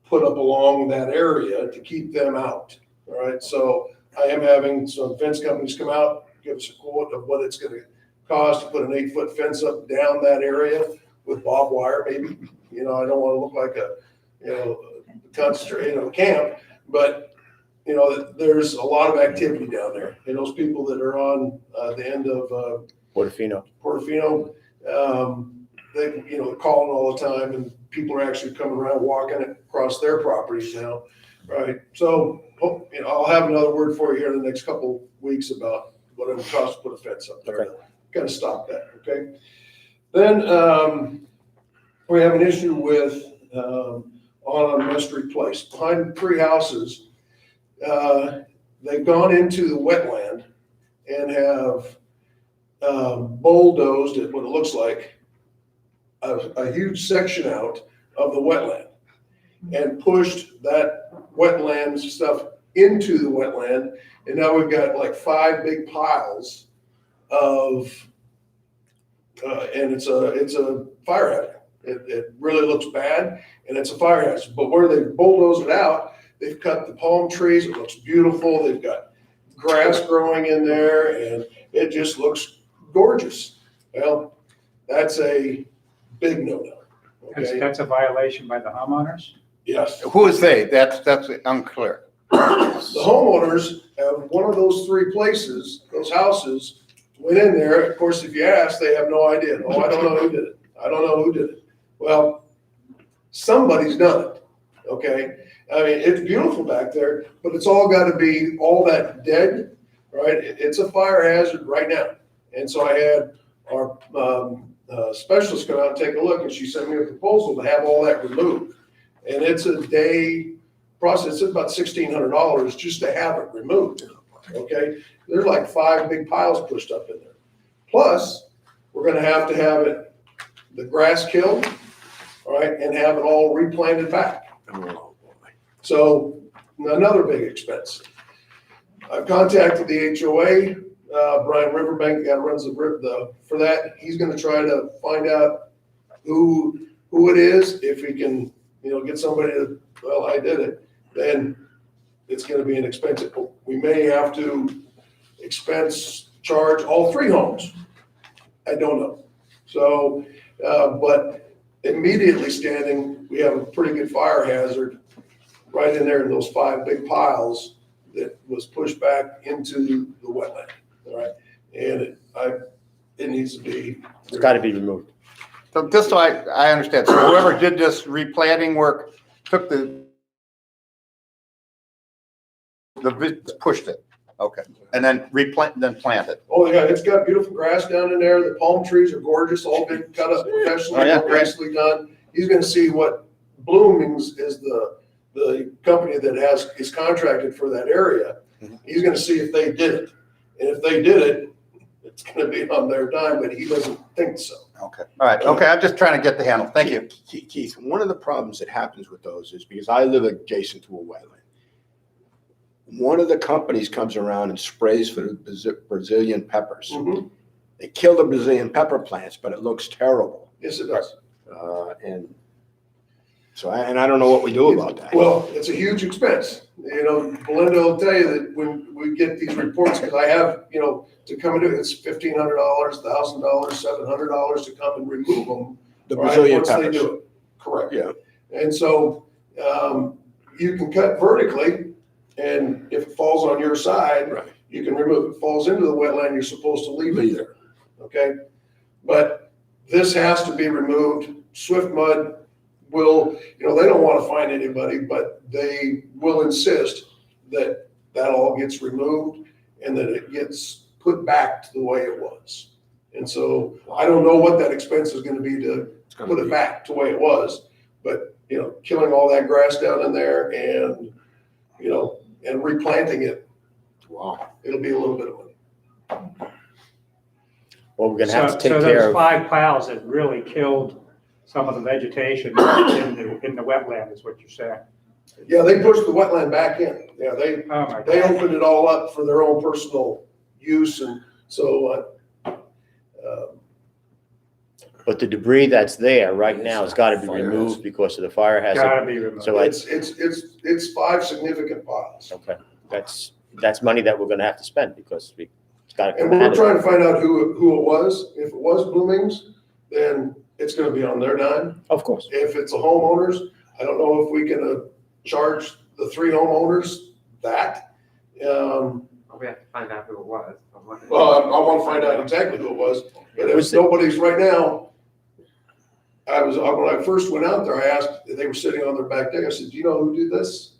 put up along that area to keep them out, all right? So I am having some fence companies come out, give us a quote of what it's gonna cost to put an 8-foot fence up down that area with barbed wire, maybe. I don't wanna look like a camp, but there's a lot of activity down there. And those people that are on the end of Portofino. They're calling all the time, and people are actually coming around walking across their properties now, right? So, I'll have another word for you here in the next couple weeks about what it would cost to put a fence up there. Okay. Kind of stop that, okay? Then we have an issue with on Mystery Place. Behind 3 houses, they've gone into the wetland and have bulldozed at what it looks like a huge section out of the wetland and pushed that wetland stuff into the wetland. And now we've got like 5 big piles of, and it's a fire hazard. It really looks bad, and it's a fire hazard. But where they bulldoze it out, they've cut the palm trees. It looks beautiful. They've got grass growing in there, and it just looks gorgeous. Well, that's a big no-no. Okay? That's a violation by the homeowners? Yes. Who is they? That's unclear. The homeowners have one of those 3 places, those houses, went in there. Of course, if you ask, they have no idea. Oh, I don't know who did it. I don't know who did it. Well, somebody's done it, okay? I mean, it's beautiful back there, but it's all got to be all that dead, right? It's a fire hazard right now. And so I had our specialist come out and take a look, and she sent me a proposal to have all that removed. And it's a day process, it's about $1,600 just to have it removed, okay? There's like 5 big piles pushed up in there. Plus, we're gonna have it, the grass killed, all right, and have it all replanted back. So, another big expense. I've contacted the HOA, Brian Riverbank, guy runs for that. He's gonna try to find out who it is, if we can, get somebody to, well, I did it, then it's gonna be an expensive. We may have to charge all 3 homes. I don't know. So, but immediately standing, we have a pretty good fire hazard right in there in those 5 big piles that was pushed back into the wetland, all right? And it needs to be. It's got to be removed. So just so I understand, so whoever did this replanting work took pushed it, okay, and then planted. Oh, yeah, it's got beautiful grass down in there. The palm trees are gorgeous, all been cut up professionally, Oh, yeah, great. nicely done. He's gonna see what Bloomings is the company that is contracted for that area. He's gonna see if they did it. And if they did it, it's gonna be on their dime, but he doesn't think so. Okay, all right, okay, I'm just trying to get the handle, thank you. Keith, one of the problems that happens with those is because I live adjacent to a wetland. One of the companies comes around and sprays for the Brazilian peppers. Mm-hmm. They kill the Brazilian pepper plants, but it looks terrible. Yes, it does. And so, I don't know what we do about that. Well, it's a huge expense. Belinda will tell you that when we get these reports, because I have, to come and do it, it's $1,500, $1,000, $700 to come and remove them. The Brazilian once peppers. they do it. Correct. Yeah. And so you can cut vertically, and if it falls on your side, Right. you can remove it. If it falls into the wetland, you're supposed to leave it there. Okay? But this has to be removed. Swift Mud will, they don't want to find anybody, but they will insist that all gets removed and that it gets put back to the way it was. And so I don't know what that expense is going to be to put it back to the way it was, but, killing all that grass down in there and, and replanting it. Wow. It'll be a little bit of money. Well, we're going to have to take So care those of. 5 piles that really killed some of the vegetation in the wetland is what you're saying. Yeah, they pushed the wetland back in. Yeah, Oh my they God. opened it all up for their own personal use, and so, But the debris that's there right now has got to be removed because of the fire hazard. Gotta be removed. So it's 5 significant piles. okay, that's money that we're going to have to spend because it's got to And come we're out of trying to find out who it was. If it was Bloomings, then it's gonna be on their dime. Of course. If it's a homeowners, I don't know if we can charge the 3 homeowners that. Well, we have to find out who it was. Well, I want to find out exactly who it was, but if Was it- nobody's right now, when I first went out there, I asked, they were sitting on their back deck, I said, do you know who did this?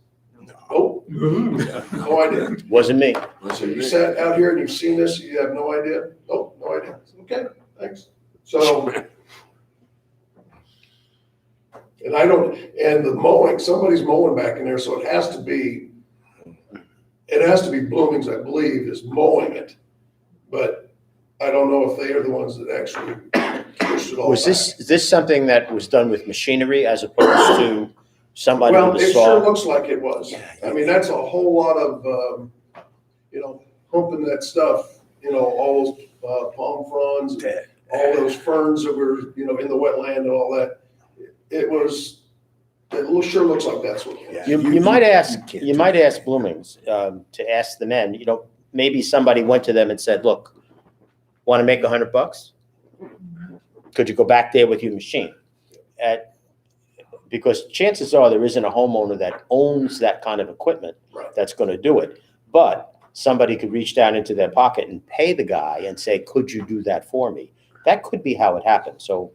Nope, no idea. Wasn't me. So you sat out here and you've seen this, you have no idea? Nope, no idea. Okay, thanks. So, and the mowing, somebody's mowing back in there, so it has to be Bloomings, I believe, is mowing it. But I don't know if they are the ones that actually pushed it all Was back. is this something that was done with machinery as opposed to somebody Well, with a it saw? sure looks like it was. I mean, that's a whole lot of, pumping that stuff, all those palm fronds, and all those ferns that were, in the wetland and all that. Sure looks like that's what it was. You might ask Bloomings to ask the men, maybe somebody went to them and said, look, want to make $100? Could you go back there with your machine? Because chances are there isn't a homeowner that owns that kind of equipment that's going to do it. But somebody could reach down into their pocket and pay the guy and say, could you do that for me? That could be how it happened. So,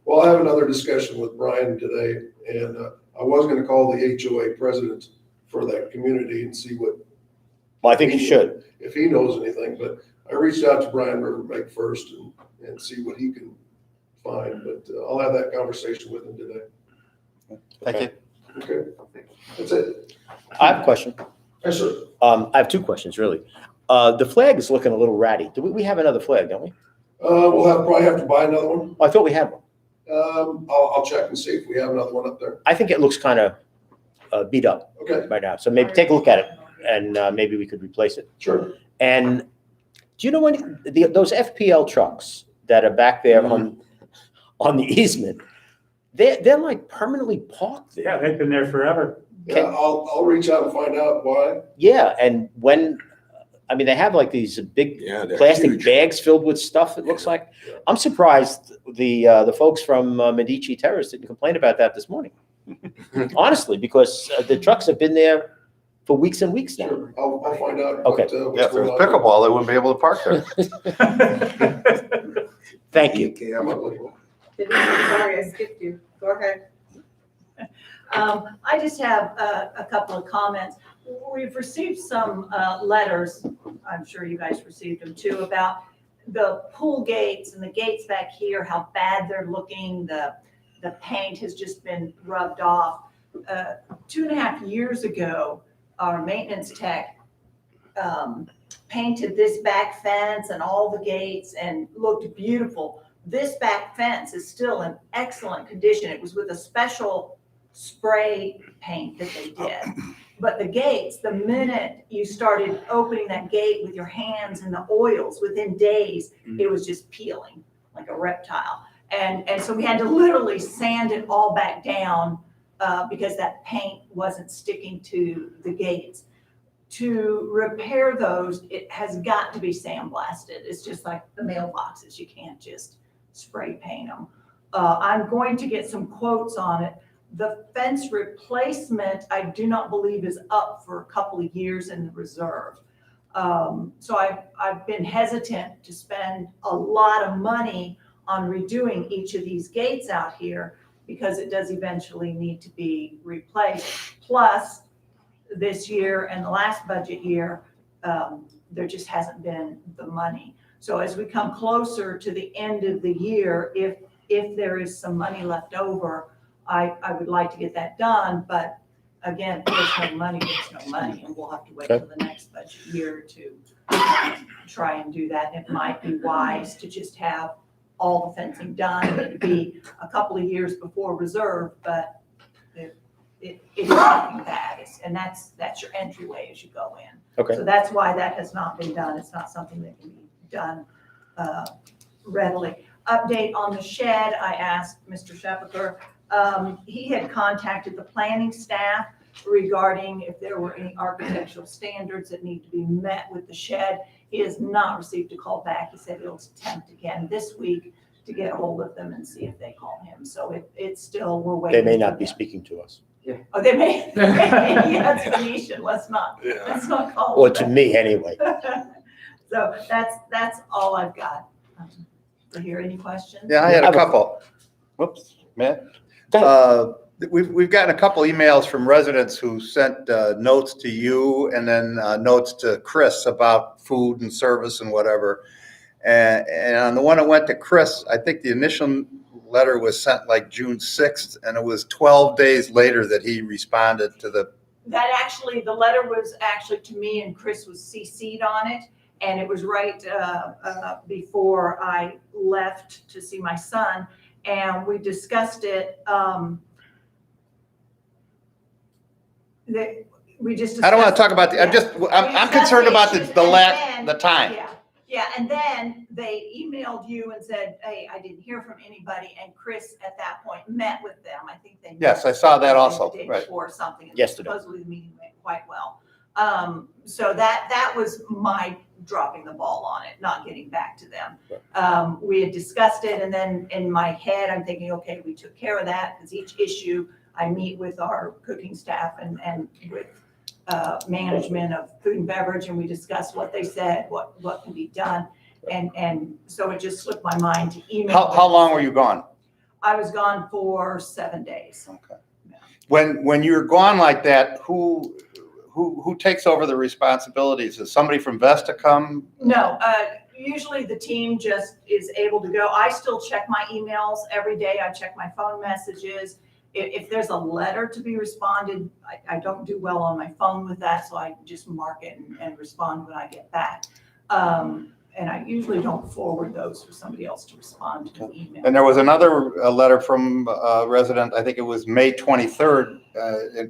Well, I have another discussion with Brian today, and I was going to call the HOA president for that community and see what Well, I think you should. If he knows anything, but I reached out to Brian Riverbank first and see what he can find, but I'll have that conversation with him today. Thank you. Okay, that's it. I have a question. Yes, sir. I have two questions, really. The flag is looking a little ratty. We have another flag, don't we? Probably have to buy another one. I thought we had one. I'll check and see if we have another one up there. I think it looks kind of beat up Okay, right now. So maybe take a look at it, and maybe we could replace it. sure. And do you know when those FPL trucks that are back there on the easement, they're like permanently parked there? Yeah, they've been there forever. Yeah, I'll reach out and find out why. Yeah, and when, I mean, they have like these big Yeah, they're plastic huge. bags filled with stuff, it looks like. I'm surprised the folks from Medici Terrace didn't complain about that this morning. Honestly, because the trucks have been there for weeks and weeks now. Sure, I'll find out. Okay. Yeah, if it was pickleball, they wouldn't be able to park there. Thank you. Sorry, I skipped you. Go ahead. I just have a couple of comments. We've received some letters, I'm sure you guys received them too, about the pool gates and the gates back here, how bad they're looking. The paint has just been rubbed off. 2.5 years ago, our maintenance tech painted this back fence and all the gates and looked beautiful. This back fence is still in excellent condition. It was with a special spray paint that they did. But the gates, the minute you started opening that gate with your hands in the oils, within days, it was just peeling like a reptile. And so we had to literally sand it all back down because that paint wasn't sticking to the gates. To repair those, it has got to be sandblasted. It's just like the mailboxes. You can't just spray paint them. I'm going to get some quotes on it. The fence replacement, I do not believe is up for a couple of years in the reserve. So I've been hesitant to spend a lot of money on redoing each of these gates out here because it does eventually need to be replaced. Plus, this year and the last budget year, there just hasn't been the money. So as we come closer to the end of the year, if there is some money left over, I would like to get that done, but again, if there's no money, there's no money, and we'll have to wait till the next budget year to try and do that. It might be wise to just have all the fencing done. It'd be a couple of years before reserve, but it's nothing bad, and that's your entryway as you go in. Okay. So that's why that has not been done. It's not something that can be done readily. Update on the shed, I asked Mr. Shepaker. He had contacted the planning staff regarding if there were any architectural standards that need to be met with the shed. He has not received a call back. He said he'll attempt again this week to get a hold of them and see if they call him. So it's still, we're waiting. They may for not be them. speaking to us. Oh, they may. Yeah, it's Venetian. Let's not call Or them. to me, anyway. So that's all I've got. To hear any questions? Yeah, I had a couple. Whoops, Matt. We've gotten a couple emails from residents who sent notes to you and then notes to Chris about food and service and whatever. And on the one that went to Chris, I think the initial letter was sent like June 6th, and it was 12 days later that he responded to the. That actually, the letter was actually to me, and Chris was CC'd on it. And it was right before I left to see my son. And we discussed it. We just. I don't want to talk about the. I'm concerned about the time. Yeah, and then they emailed you and said, hey, I didn't hear from anybody. And Chris, at that point, met with them. I think they. Yes, I saw that also. The day Right. before or something. And Yesterday. supposedly the meeting went quite well. So that was my dropping the ball on it, not getting back to them. We had discussed it, and then in my head, I'm thinking, okay, we took care of that, because each issue I meet with our cooking staff and with management of food and beverage, and we discuss what they said, what can be done. And so it just slipped my mind to email. How long were you gone? I was gone for 7 days. Okay. When you're gone like that, who who takes over the responsibilities? Does somebody from Vesta come? No, usually the team just is able to go. I still check my emails every day. I check my phone messages. If there's a letter to be responded, I don't do well on my phone with that, so I just mark it and respond when I get back. And I usually don't forward those for somebody else to respond to the email. And there was another letter from a resident, I think it was May 23rd,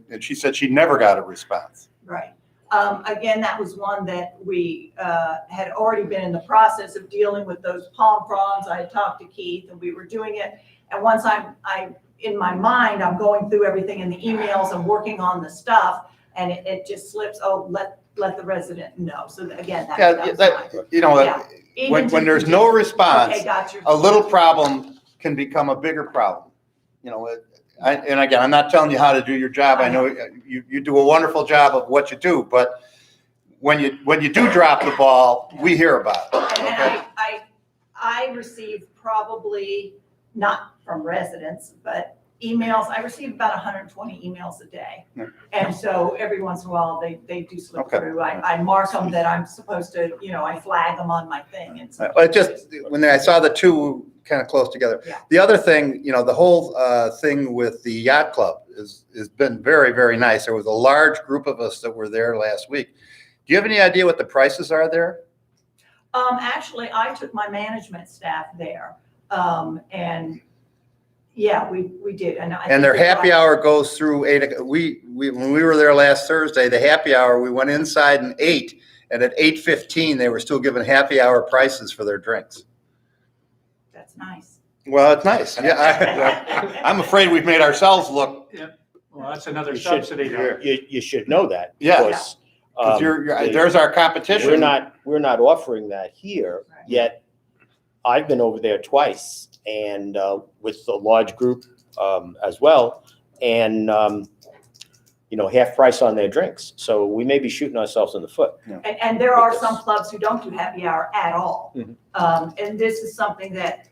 and she said she never got a response. Right. Again, that was one that we had already been in the process of dealing with those palm fronds. I had talked to Keith and we were doing it. And once in my mind, I'm going through everything in the emails and working on the stuff, and it just slips, oh, let the resident know. So again, when there's no response, okay, got your a little problem can become a bigger problem. And again, I'm not telling you how to do your job. I know you do a wonderful job of what you do, but when you do drop the ball, we hear about it. And I receive probably, not from residents, but emails. I receive about 120 emails a day. And so every once in a while, they do slip through. I mark them that I'm supposed to, I flag them on my thing. And so It just, when I saw the two kind of close together. Yeah. The other thing, the whole thing with the yacht club has been very, very nice. There was a large group of us that were there last week. Do you have any idea what the prices are there? Actually, I took my management staff there. And yeah, we did. And Their happy hour goes through 8. When we were there last Thursday, the happy hour, we went inside and ate, and at 8:15, they were still giving happy hour prices for their drinks. That's nice. Well, it's nice. Yeah, I'm afraid we've made ourselves look. Yeah. Well, that's another You subsidy. You should know that. Yeah. Because, there's our competition. We're not offering that here, yet I've been over there twice and with a large group as well, and half price on their drinks. So we may be shooting ourselves in the foot. And there are some clubs who don't do happy hour at all. And this is something that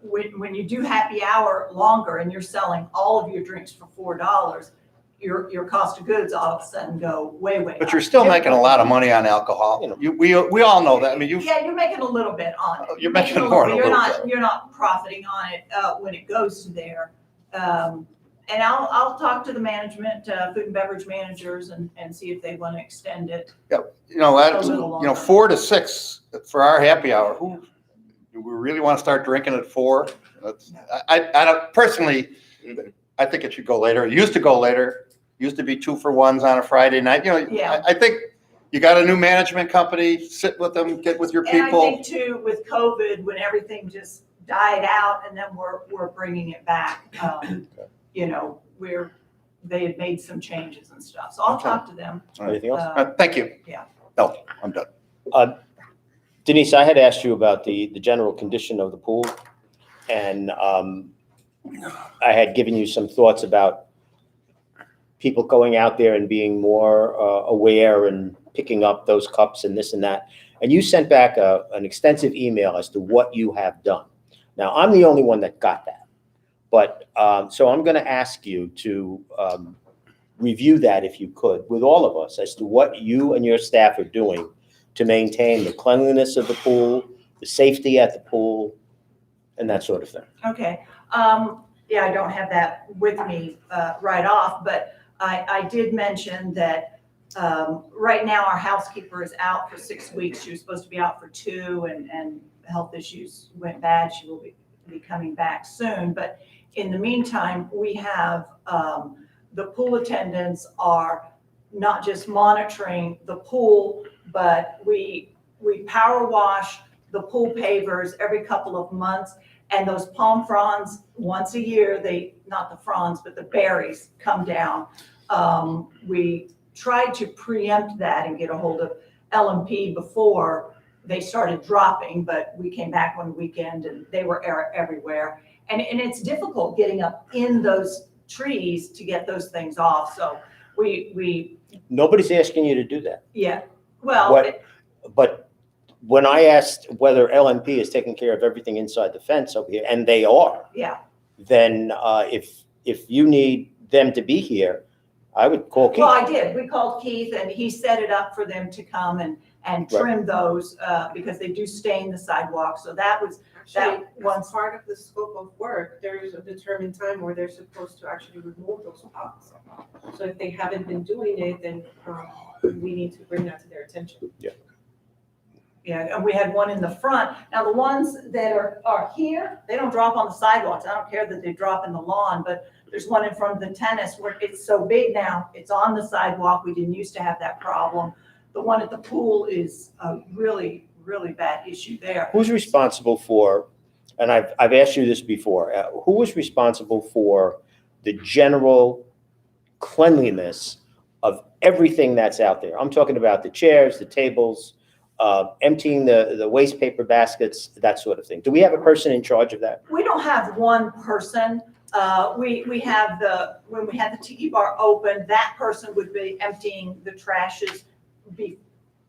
when you do happy hour longer and you're selling all of your drinks for $4, your cost of goods all of a sudden go way But up. you're still making a lot of money on alcohol. We all know that. I mean, Yeah, you're making a little bit on it. You're making more than a little bit. You're not profiting on it when it goes to there. And I'll talk to the management, food and beverage managers and see if they want to extend it. Yeah, 4 to 6 for our happy hour. Do we really want to start drinking at 4? I don't personally. I think it should go later. It used to go later. Used to be 2 for 1s on a Friday night. Yeah. I think you got a new management company. Sit with them. Get with your people. And I think too, with COVID, when everything just died out, and then we're bringing it back. They had made some changes and stuff. So I'll talk to them. Anything else? Thank you. Yeah. No, I'm done. Denise, I had asked you about the general condition of the pool, and I had given you some thoughts about people going out there and being more aware and picking up those cups and this and that. And you sent back an extensive email as to what you have done. Now, I'm the only one that got that. But so I'm going to ask you to review that, if you could, with all of us as to what you and your staff are doing to maintain the cleanliness of the pool, the safety at the pool, and that sort of thing. Okay. Yeah, I don't have that with me right off, but I did mention that right now our housekeeper is out for 6 weeks. She was supposed to be out for 2, and health issues went bad. She will be coming back soon. But in the meantime, we have the pool attendants are not just monitoring the pool, but we power wash the pool pavers every couple of months. And those palm fronds, once a year, not the fronds, but the berries come down. We tried to preempt that and get a hold of LMP before they started dropping, but we came back one weekend and they were everywhere. And it's difficult getting up in those trees to get those things off. So we Nobody's asking you to do that. yeah, well, But when I asked whether LMP is taking care of everything inside the fence over here, and they are, yeah. then if you need them to be here, I would call Keith. Well, I did. We called Keith and he set it up for them to come and trim those, because they do stain the sidewalk. So that was, Actually, once- as part of the scope of work, there is a determined time where they're supposed to actually remove those pots. So if they haven't been doing it, then we need to bring that to their attention. yeah, and we had one in the front. Now, the ones that are here, they don't drop on the sidewalks. I don't care that they drop in the lawn, but there's one in front of the tennis where it's so big now, it's on the sidewalk. We didn't used to have that problem. The one at the pool is a really, really bad issue there. Who's responsible for, and I've asked you this before, who was responsible for the general cleanliness of everything that's out there? I'm talking about the chairs, the tables, emptying the waste paper baskets, that sort of thing. Do we have a person in charge of that? We don't have one person. We have when we had the tiki bar open, that person would be emptying the trashes.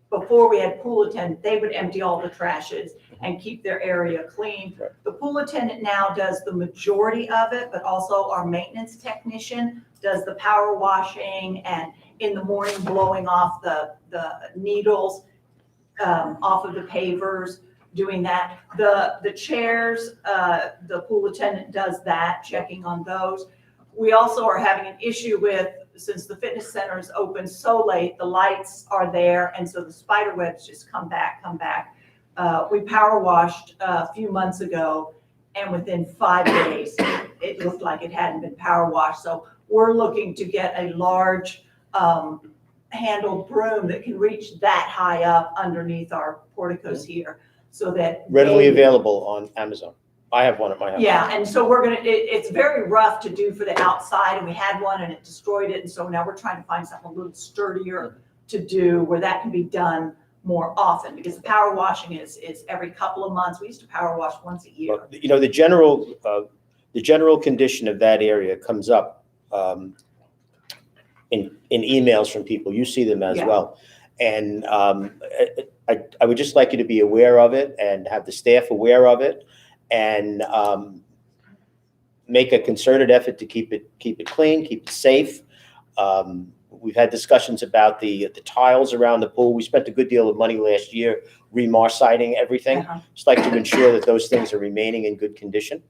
Before we had pool attendant, they would empty all the trashes and keep their area clean. Right. The pool attendant now does the majority of it, but also our maintenance technician does the power washing and in the morning blowing off the needles off of the pavers, doing that. The chairs, the pool attendant does that, checking on those. We also are having an issue with, since the fitness center is open so late, the lights are there, and so the spider webs just come back. We power washed a few months ago, and within 5 days, it looked like it hadn't been power washed. So we're looking to get a large handled broom that can reach that high up underneath our porticos here, so that Readily available on Amazon. I have one at my house. yeah, and so we're gonna, it's very rough to do for the outside, and we had one and it destroyed it, and so now we're trying to find something a little sturdier to do where that can be done more often, because the power washing is every couple of months. We used to power wash once a year. But, you know, the general condition of that area comes up in emails from people. You see them as Yeah. well. And I would just like you to be aware of it and have the staff aware of it, and make a concerted effort to keep it clean, keep it safe. We've had discussions about the tiles around the pool. We spent a good deal of money last year remarciting everything. Just like to ensure that those things are remaining in good condition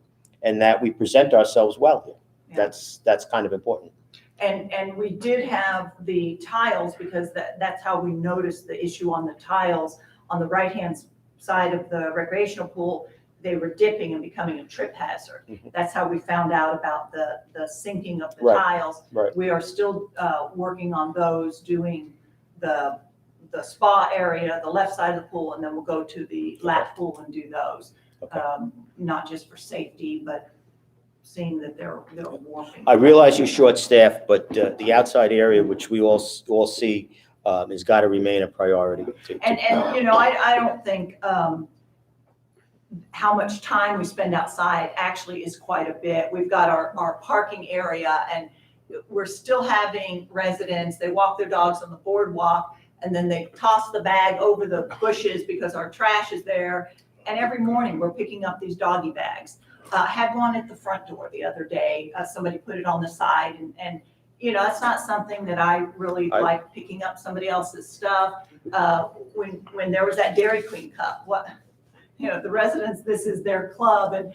and that we present ourselves well here. Yeah. That's kind of important. And we did have the tiles, because that's how we noticed the issue on the tiles. On the right-hand side of the recreational pool, they were dipping and becoming a trip hazard. Mhm. That's how we found out about the sinking of the Right, tiles. right. We are still working on those, doing the spa area, the left side of the pool, and then we'll go to the lap pool and do those. Okay. Not just for safety, but seeing that they're warming. I realize you're short-staffed, but the outside area, which we all see, has got to remain a priority. And you know, I don't think how much time we spend outside actually is quite a bit. We've got our parking area, and we're still having residents, they walk their dogs on the boardwalk, and then they toss the bag over the bushes because our trash is there. And every morning, we're picking up these doggy bags. Had one at the front door the other day. Somebody put it on the side, and you know, it's not something that I really like, picking up somebody else's stuff. When there was that Dairy Queen cup, what, you know, the residents, this is their club, and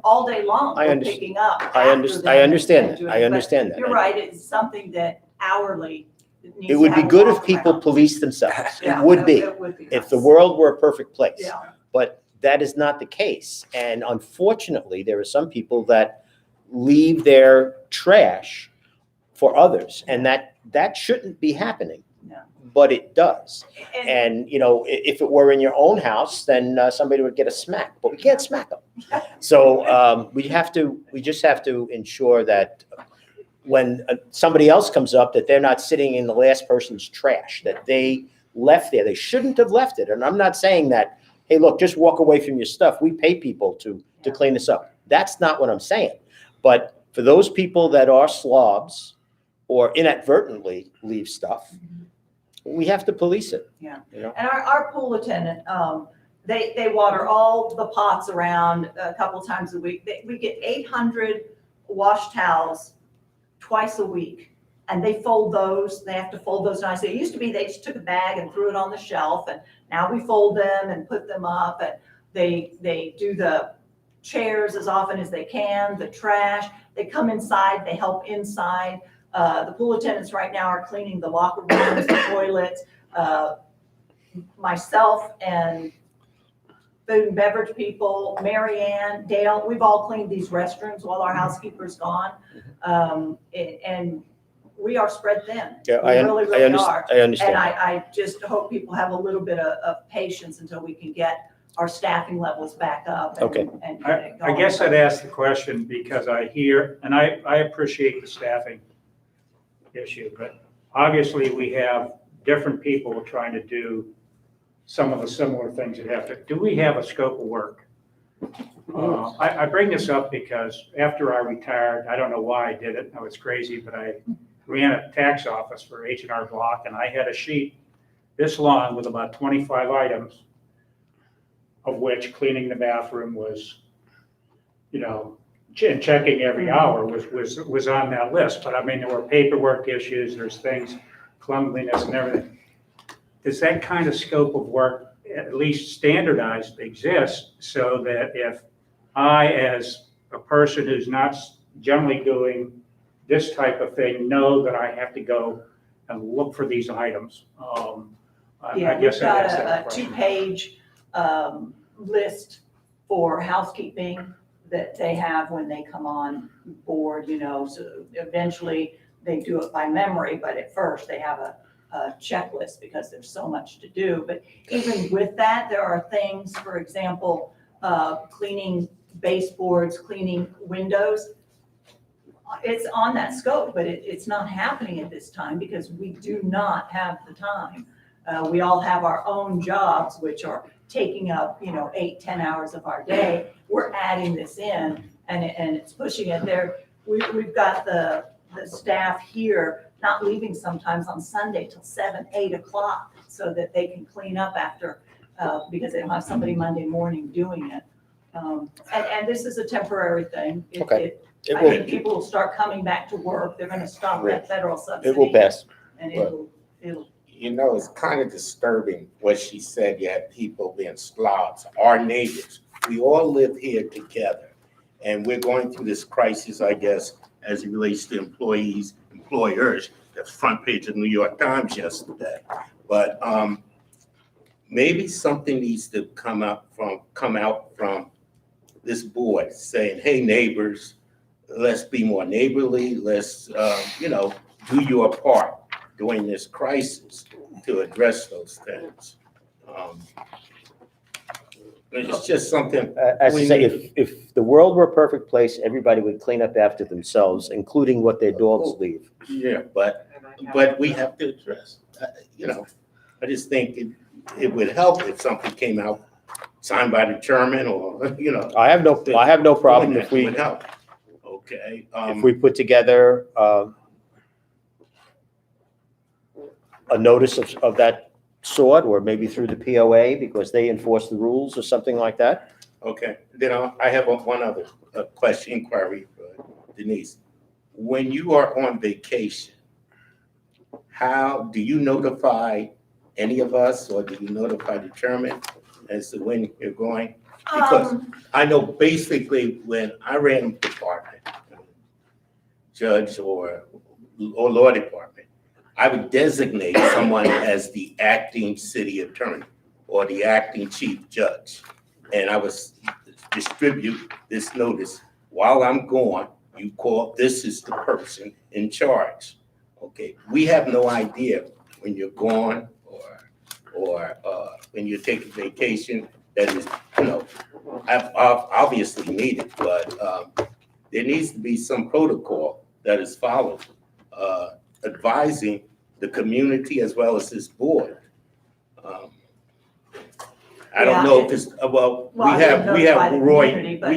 all day long we're picking up. I understand that. You're right, it's something that hourly needs It would to be have a good if walk people around. policed themselves. Yeah, It would be. it would be If the nice. world were a perfect place. Yeah. But that is not the case. And unfortunately, there are some people that leave their trash for others, and that shouldn't be happening. No. But it does. And, you know, if it were in your own house, then somebody would get a smack, but we can't smack them. So we just have to ensure that when somebody else comes up, that they're not sitting in the last person's trash, that they left there. They shouldn't have left it. And I'm not saying that, hey, look, just walk away from your stuff. We pay people to clean this up. That's not what I'm saying. But for those people that are slobs or inadvertently leave stuff, we have to police it. Yeah. You know? And our pool attendant, they water all the pots around a couple times a week. We get 800 wash towels twice a week. and they fold those, they have to fold those nicely. It used to be they just took a bag and threw it on the shelf, and now we fold them and put them up, and they do the chairs as often as they can, the trash, they come inside, they help inside. The pool attendants right now are cleaning the locker rooms, the toilets. Myself and food and beverage people, Mary Ann, Dale, we've all cleaned these restrooms while our housekeeper's gone. And we are spread thin. Yeah, We really, really are. I understand. And I just hope people have a little bit of patience until we can get our staffing levels back up. Okay. And get it I going. guess I'd ask the question because I hear, and I appreciate the staffing issue, but obviously we have different people trying to do some of the similar things that have to, do we have a scope of work? I bring this up because after I retired, I don't know why I did it, I was crazy, but I ran a tax office for H&R Block, and I had a sheet this long with about 25 items, of which cleaning the bathroom was, you know, and checking every hour was on that list. But I mean, there were paperwork issues, there's things, cleanliness and everything. Does that kind of scope of work, at least standardized, exist so that if I, as a person who's not generally doing this type of thing, know that I have to go and look for these items? I Yeah, guess we've got I'd ask that a question. two-page list for housekeeping that they have when they come on board, you know, so eventually they do it by memory, but at first they have a checklist because there's so much to do. But even with that, there are things, for example, cleaning baseboards, cleaning windows. It's on that scope, but it's not happening at this time because we do not have the time. We all have our own jobs, which are taking up, 8-10 hours of our day. We're adding this in and it's pushing it there. We've got the staff here not leaving sometimes on Sunday till 7-8 o'clock so that they can clean up after, because they don't have somebody Monday morning doing it. And this is a temporary thing. Okay. I think people will start coming back to work. They're gonna stop that federal subsidy. It will pass. And it'll. You know, it's kind of disturbing what she said. You had people being slobs, our neighbors. We all live here together. And we're going through this crisis, I guess, as it relates to employees, employers. That's front page of the New York Times yesterday. But maybe something needs to come out from this board saying, hey, neighbors, let's be more neighborly. Let's, do your part during this crisis to address those things. It's just something. As I say, if the world were a perfect place, everybody would clean up after themselves, including what their dogs leave. Yeah, but we have to address, I just think it would help if something came out signed by the chairman or, I have no problem if we, Would help. Okay. if we put together a notice of that sort, or maybe through the POA because they enforce the rules or something like that. Okay, then I have one other inquiry for Denise. When you are on vacation, how do you notify any of us, or do you notify the chairman as to when you're going? Because I know basically when I ran the department, judge or law department, I would designate someone as the acting city attorney or the acting chief judge. And I would distribute this notice. While I'm gone, you call, this is the person in charge. Okay, we have no idea when you're gone or when you're taking vacation that is, obviously needed, but there needs to be some protocol that is followed, advising the community as well as this board. I don't know if it's, we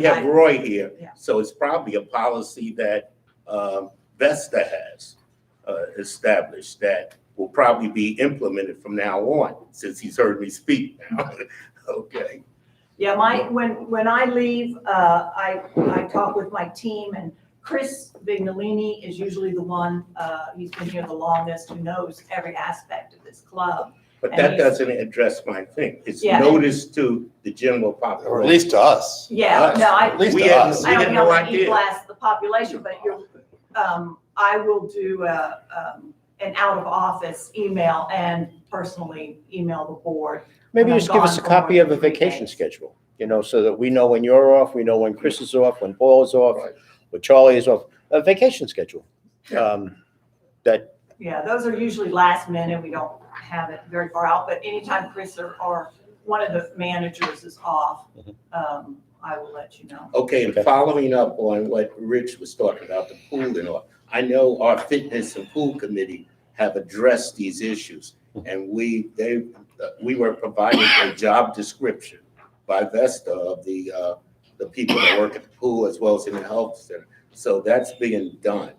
have Roy here, so it's probably a policy that Vesta has established that will probably be implemented from now on, since he's heard me speak now. Okay. Yeah, when I leave, I talk with my team and Chris Vignolini is usually the one, he's been here the longest, who knows every aspect of this club. But And that he's- doesn't address my thing. It's Yeah. notice to the general population. Or at least to us. Yeah, Us. no, I, At least We to had- us. I don't had know no what idea. E-blast the population, but you're, I will do an out of office email and personally email the board. Maybe when I'm just give us a gone for more copy of than a 3 vacation days. schedule, so that we know when you're off, we know when Chris is off, when Paul is off, when Charlie is off, a vacation schedule. That, Yeah, those are usually last minute. We don't have it very far out, but anytime Chris or one of the managers is off, I will let you know. Okay, and following up on what Rich was talking about, the pool and all, I know our fitness and pool committee have addressed these issues. And we were provided a job description by Vesta of the people that work at the pool as well as in the health center. So that's being done.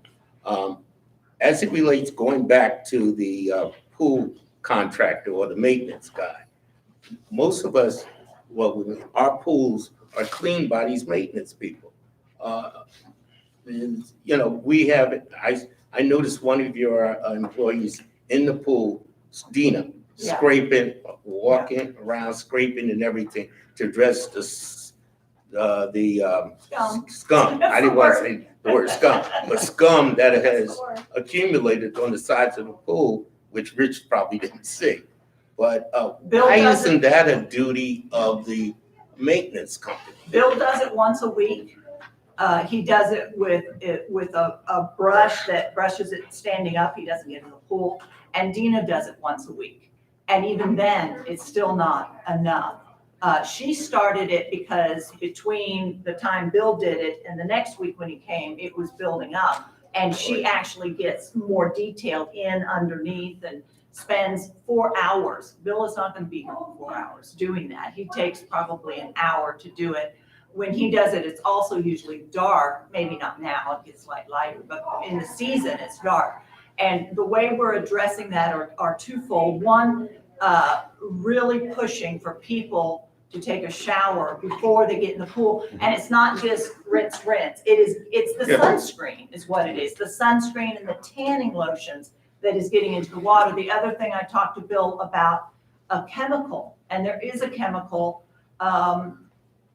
As it relates, going back to the pool contractor or the maintenance guy, most of us, our pools are cleaned by these maintenance people. And, we have, I noticed one of your employees in the pool, Dina, Yeah. scraping, walking around, scraping and everything to address the scum. I didn't want to say the word scum, but scum that has accumulated on the sides of the pool, which Rich probably didn't see. But Bill why does it- isn't that a duty of the maintenance company? Bill does it once a week. He does it with a brush that brushes it standing up. He doesn't get in the pool. And Dina does it once a week. And even then, it's still not enough. She started it because between the time Bill did it and the next week when he came, it was building up. And she actually gets more detailed in underneath and spends 4 hours. Bill is not going to be here for 4 hours doing that. He takes probably an hour to do it. When he does it, it's also usually dark, maybe not now, it gets lighter, but in the season, it's dark. And the way we're addressing that are twofold. One, really pushing for people to take a shower before they get in the pool. And it's not just rinse. It's the sunscreen is what it is. The sunscreen and the tanning lotions that is getting into the water. The other thing I talked to Bill about, a chemical, and there is a chemical, I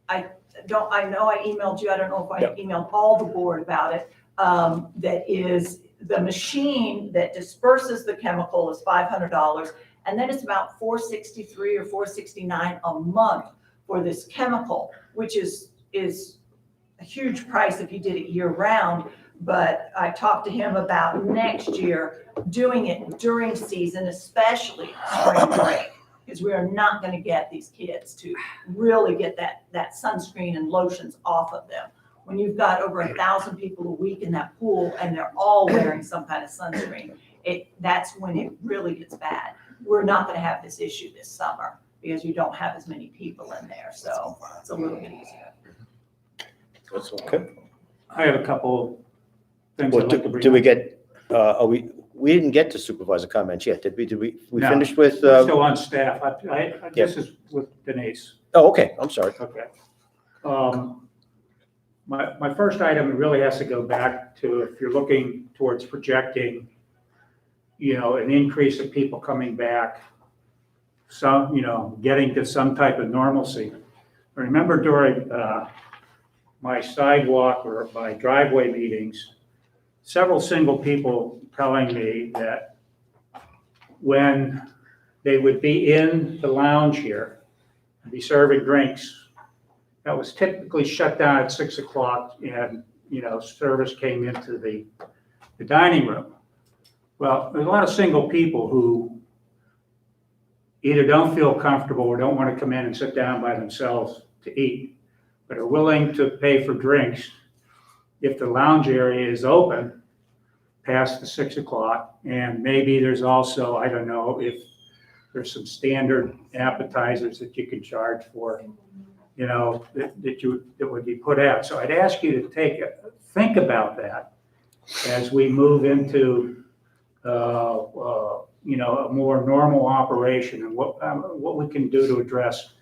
know I emailed you, I don't know if I emailed all the board about it, that is the machine that disperses the chemical is $500, and then it's about $463 or $469 a month for this chemical, which is a huge price if you did it year round. But I talked to him about next year doing it during season, especially spring break, because we are not going to get these kids to really get that sunscreen and lotions off of them. When you've got over 1,000 people a week in that pool and they're all wearing some kind of sunscreen, that's when it really gets bad. We're not going to have this issue this summer because you don't have as many people in there, so it's a little bit easier. okay. I have a couple things Well, I'd like to bring do we up. get, we didn't get to supervisor comments yet, did we? We No, finished with, we're still on staff. This is with Denise. oh, okay, I'm sorry. Okay. My first item really has to go back to if you're looking towards projecting, an increase of people coming back, getting to some type of normalcy. I remember during my sidewalk or my driveway meetings, several single people telling me that when they would be in the lounge here and be serving drinks, that was typically shut down at 6 o'clock and, service came into the dining room. Well, there's a lot of single people who either don't feel comfortable or don't want to come in and sit down by themselves to eat, but are willing to pay for drinks if the lounge area is open past the 6 o'clock. And maybe there's also, I don't know, if there's some standard appetizers that you can charge for, that would be put out. So I'd ask you to think about that as we move into, a more normal operation and what we can do to address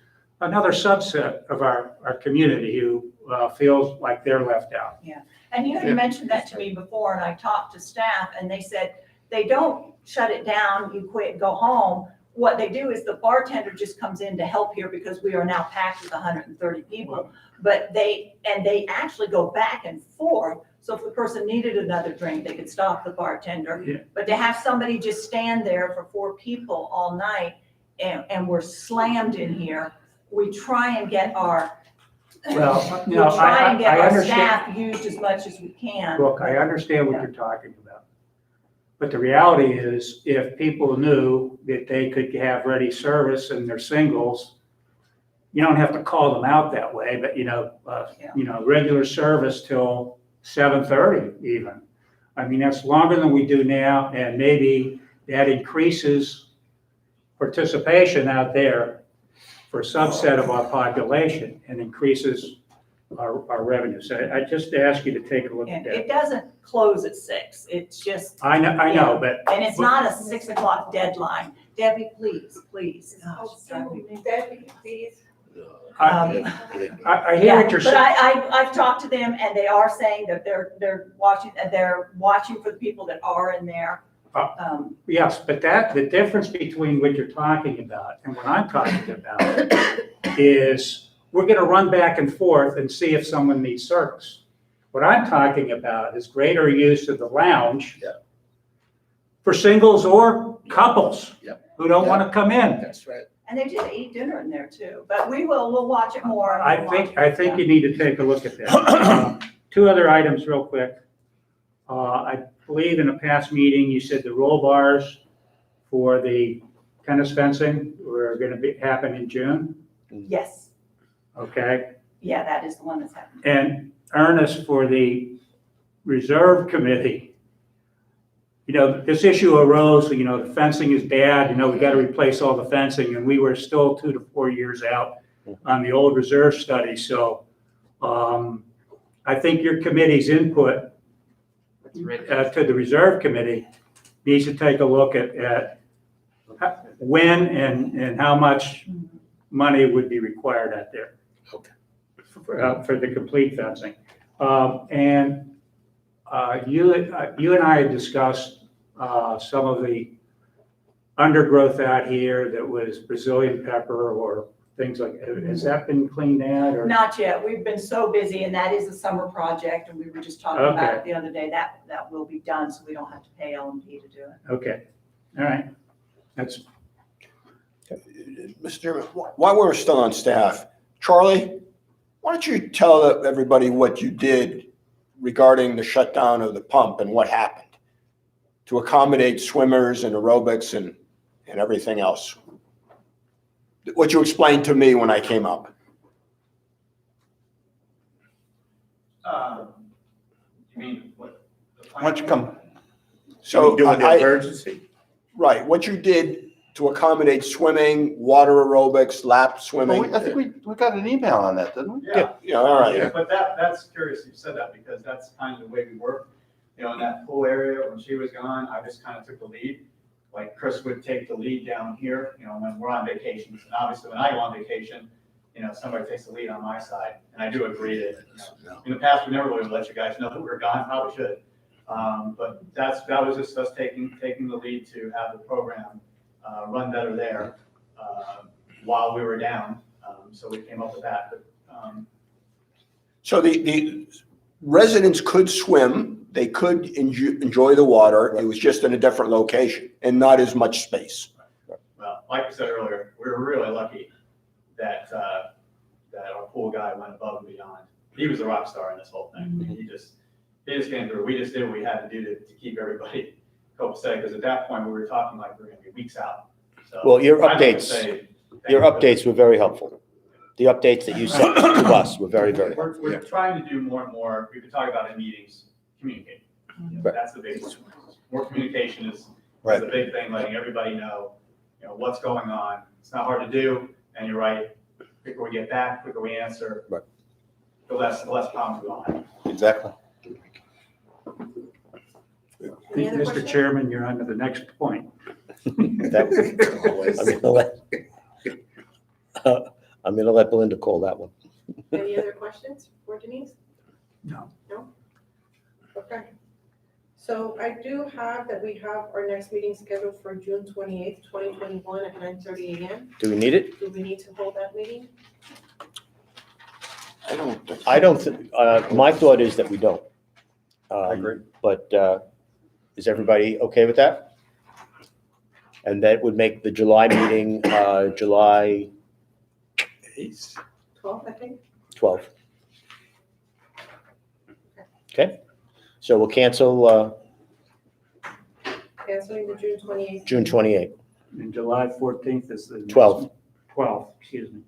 another subset of our community who feels like they're left out. Yeah, And you had mentioned that to me before, and I talked to staff, and they said they don't shut it down, you quit, go home. What they do is the bartender just comes in to help here because we are now packed with 130 people. But they actually go back and forth. So if the person needed another drink, they could stop the bartender. Yeah. But to have somebody just stand there for 4 people all night and we're slammed in here, we try and get our Well, we no, try and get I our understand. staff used as much as we can. Look, I understand what you're talking about. But the reality is, if people knew that they could have ready service and they're singles, you don't have to call them out that way, but regular service till 7:30 even. I mean, that's longer than we do now, and maybe that increases participation out there for a subset of our population and increases our revenue. So I just ask you to take a look at And that. it doesn't close at 6. It's just. I know, but. And it's not a 6 o'clock deadline. Debbie, please. Debbie, please. I hear what you're But saying. I've talked to them and they are saying that they're watching for the people that are in there. Yes, but the difference between what you're talking about and what I'm talking about is we're gonna run back and forth and see if someone needs service. What I'm talking about is greater use of the lounge for singles or couples who don't wanna come in. That's right. And they do eat dinner in there too, but we'll watch it more. I think you need to take a look at that. 2 other items real quick. I believe in a past meeting, you said the roll bars for the tennis fencing were gonna happen in June, Yes, okay? yeah, that is the one that's happening. And Ernest, for the reserve committee, this issue arose, the fencing is bad, we gotta replace all the fencing, and we were still 2 to 4 years out on the old reserve study, so I think your committee's input to the reserve committee needs to take a look at when and how much money would be required out there for the complete fencing. And you and I had discussed some of the undergrowth out here that was Brazilian pepper or things like that. Has that been cleaned out or? Not yet. We've been so busy and that is a summer project and we were just talking about Okay. it the other day. That will be done, so we don't have to pay L&P to do it. Okay, all right. That's, Mr. Chairman, while we're still on staff, Charlie, why don't you tell everybody what you did regarding the shutdown of the pump and what happened to accommodate swimmers and aerobics and everything else? What you explained to me when I came up. You mean what? Why don't you come? So Doing the emergency? Right, what you did to accommodate swimming, water aerobics, lap swimming. I think we got an email on that, didn't we? Yeah, all right. Yeah, but that's curious you said that because that's kind of the way we work. In that pool area, when she was gone, I just kind of took the lead. Like Chris would take the lead down here, when we're on vacations. And obviously when I go on vacation, somebody takes the lead on my side. And I do agree that, in the past, we never really let you guys know that we were gone, probably should. But that was just us taking the lead to have the program run better there while we were down. So we came up with that. But, So the residents could swim, they could enjoy the water, it was just in a different location and not as much space. well, like I said earlier, we were really lucky that our pool guy went above and beyond. He was the rock star in this whole thing. He just came through. We just did what we had to do to keep everybody copacetic, because at that point, we were talking like we were gonna be weeks out. So Well, your I'd like to updates, say your updates were very helpful. The updates that you sent to us were very, very helpful. We're trying to do more and more, we've been talking about in meetings, communicate. Right. That's the biggest one. More communication is Right. the big thing, letting everybody know, what's going on. It's not hard to do, and you're right, quicker we get back, quicker we answer, Right. the less problems we will have. Exactly. Any other Mr. questions? Chairman, you're on to the next point. I'm gonna let Belinda call that one. Any other questions for Denise? No. No? Okay. So I do have that we have our next meeting scheduled for June 28th, 2021 at 9:30 a.m. Do we need it? Do we need to hold that meeting? I don't, my thought is that we don't. I agree. But is everybody okay with that? And that would make the July meeting, July 12th, I think. 12th. Okay, so we'll cancel Canceling the June 28th. June 28th. And July 14th is the. 12th. 12th, excuse me.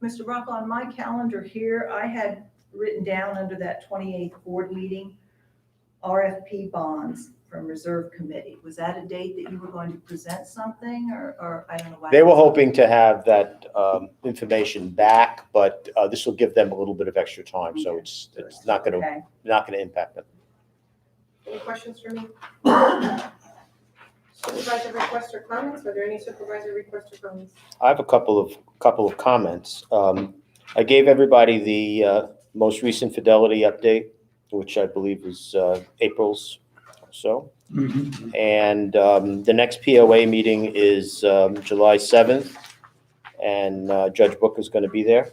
Mr. Bronco, on my calendar here, I had written down under that 28th board meeting, RFP bonds from Reserve Committee. Was that a date that you were going to present something or I don't know why? They were hoping to have that information back, but this will give them a little bit of extra time, so it's not gonna, Okay. not gonna impact them. Any questions for me? Supervisor requests or comments? Are there any supervisor requests or comments? I have a couple of comments. I gave everybody the most recent Fidelity update, which I believe was April's or so. And the next POA meeting is July 7th, and Judge Book is going to be there.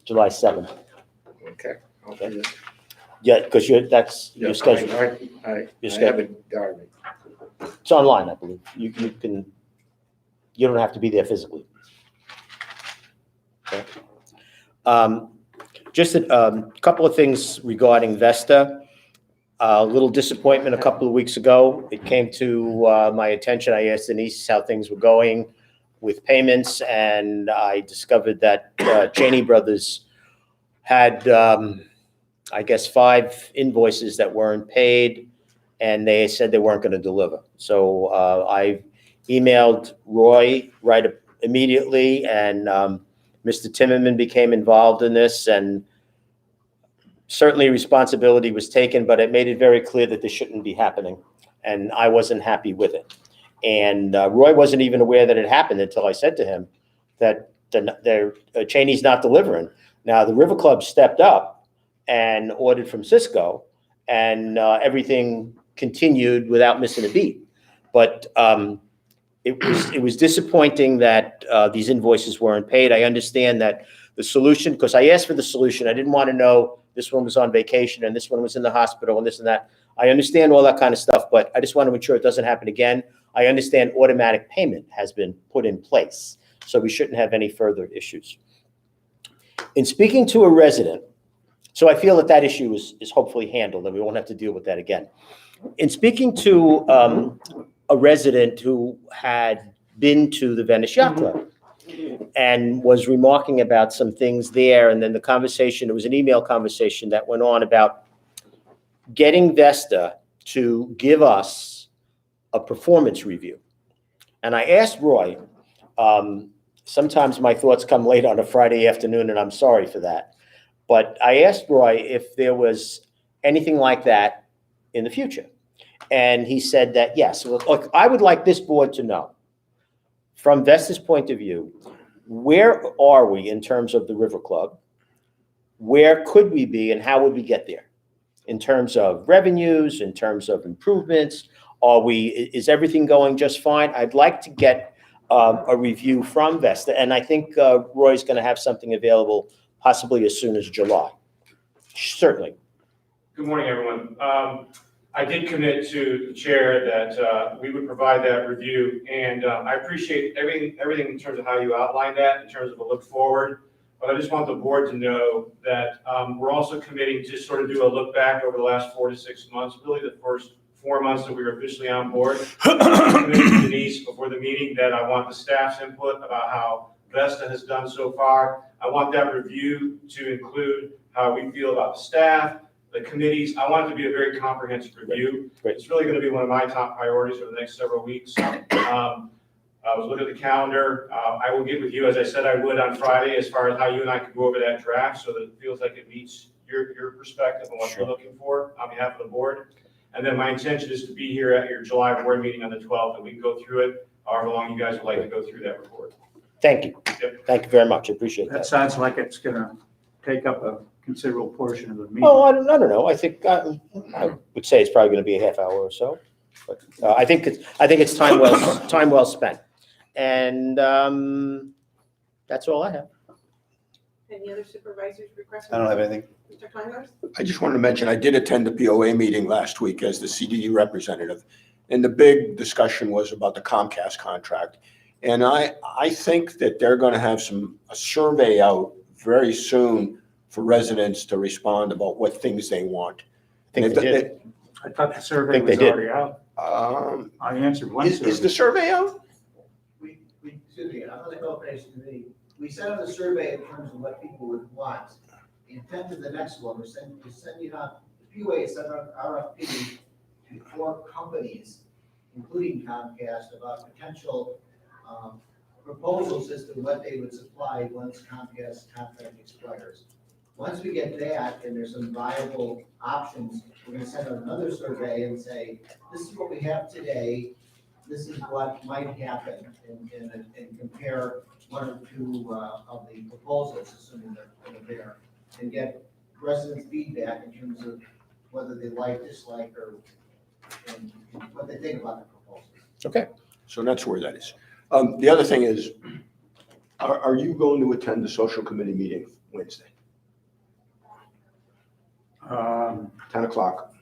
July 7th. Okay. Okay. Yeah, because that's your schedule. I Your have it diary. It's online, I believe. You can, you don't have to be there physically. Okay. Just a couple of things regarding Vesta. A little disappointment a couple of weeks ago. It came to my attention. I asked Denise how things were going with payments, and I discovered that Cheney Brothers had, I guess, 5 invoices that weren't paid, and they said they weren't going to deliver. So I emailed Roy immediately, and Mr. Timmerman became involved in this, and certainly responsibility was taken, but it made it very clear that this shouldn't be happening, and I wasn't happy with it. And Roy wasn't even aware that it happened until I said to him that Cheney's not delivering. Now, the River Club stepped up and ordered from Cisco, and everything continued without missing a beat. But it was disappointing that these invoices weren't paid. I understand that the solution, because I asked for the solution, I didn't want to know this one was on vacation and this one was in the hospital and this and that. I understand all that kind of stuff, but I just want to ensure it doesn't happen again. I understand automatic payment has been put in place, so we shouldn't have any further issues. In speaking to a resident, so I feel that that issue is hopefully handled and we won't have to deal with that again. In speaking to a resident who had been to the Venice Yacht Club and was remarking about some things there, and then the conversation, it was an email conversation that went on about getting Vesta to give us a performance review. And I asked Roy, sometimes my thoughts come late on a Friday afternoon, and I'm sorry for that. But I asked Roy if there was anything like that in the future. And he said that, yes. Look, I would like this board to know, from Vesta's point of view, where are we in terms of the River Club? Where could we be and how would we get there? In terms of revenues, in terms of improvements, is everything going just fine? I'd like to get a review from Vesta, and I think Roy's going to have something available possibly as soon as July. Certainly. Good morning, everyone. I did commit to the chair that we would provide that review, and I appreciate everything in terms of how you outlined that, in terms of a look forward. But I just want the board to know that we're also committing to sort of do a look back over the last 4 to 6 months, really the first 4 months that we were officially on board. I committed to Denise before the meeting that I want the staff's input about how Vesta has done so far. I want that review to include how we feel about the staff, the committees. I want it to be a very comprehensive review. It's really going to be one of my top priorities for the next several weeks. I was looking at the calendar. I will get with you, as I said I would on Friday, as far as how you and I can go over that draft so that it feels like it meets your perspective and what you're looking for on behalf of the board. And then my intention is to be here at your July board meeting on the 12th, and we can go through it however long you guys would like to go through that report. Thank you. Yep. Thank you very much. I appreciate that. That sounds like it's going to take up considerable portion of the meeting. Oh, I don't know. I think, I would say it's probably going to be a half hour or so. But I think it's time well spent. And that's all I have. Any other supervisors request? I don't have anything. Mr. Kleiners? I just wanted to mention, I did attend the POA meeting last week as the CDD representative. And the big discussion was about the Comcast contract. And I think that they're going to have a survey out very soon for residents to respond about what things they want. I think they did. I thought the survey think they was did. already out. I answered one Is survey. the survey out? Excuse me, I'm gonna go finish the meeting. We sent out a survey in terms of what people would want. The intent of the next one, we're sending out, the POA sent out RFP to 4 companies, including Comcast, about potential proposals as to what they would supply once Comcast's contract expires. Once we get that and there's some viable options, we're gonna send out another survey and say, this is what we have today, this is what might happen, and compare 1 or 2 of the proposals, assuming they're there, and get residents' feedback in terms of whether they like, dislike, or and what they think about the proposals. Okay, so that's where that is. The other thing is, are you going to attend the social committee meeting Wednesday? 10 o'clock.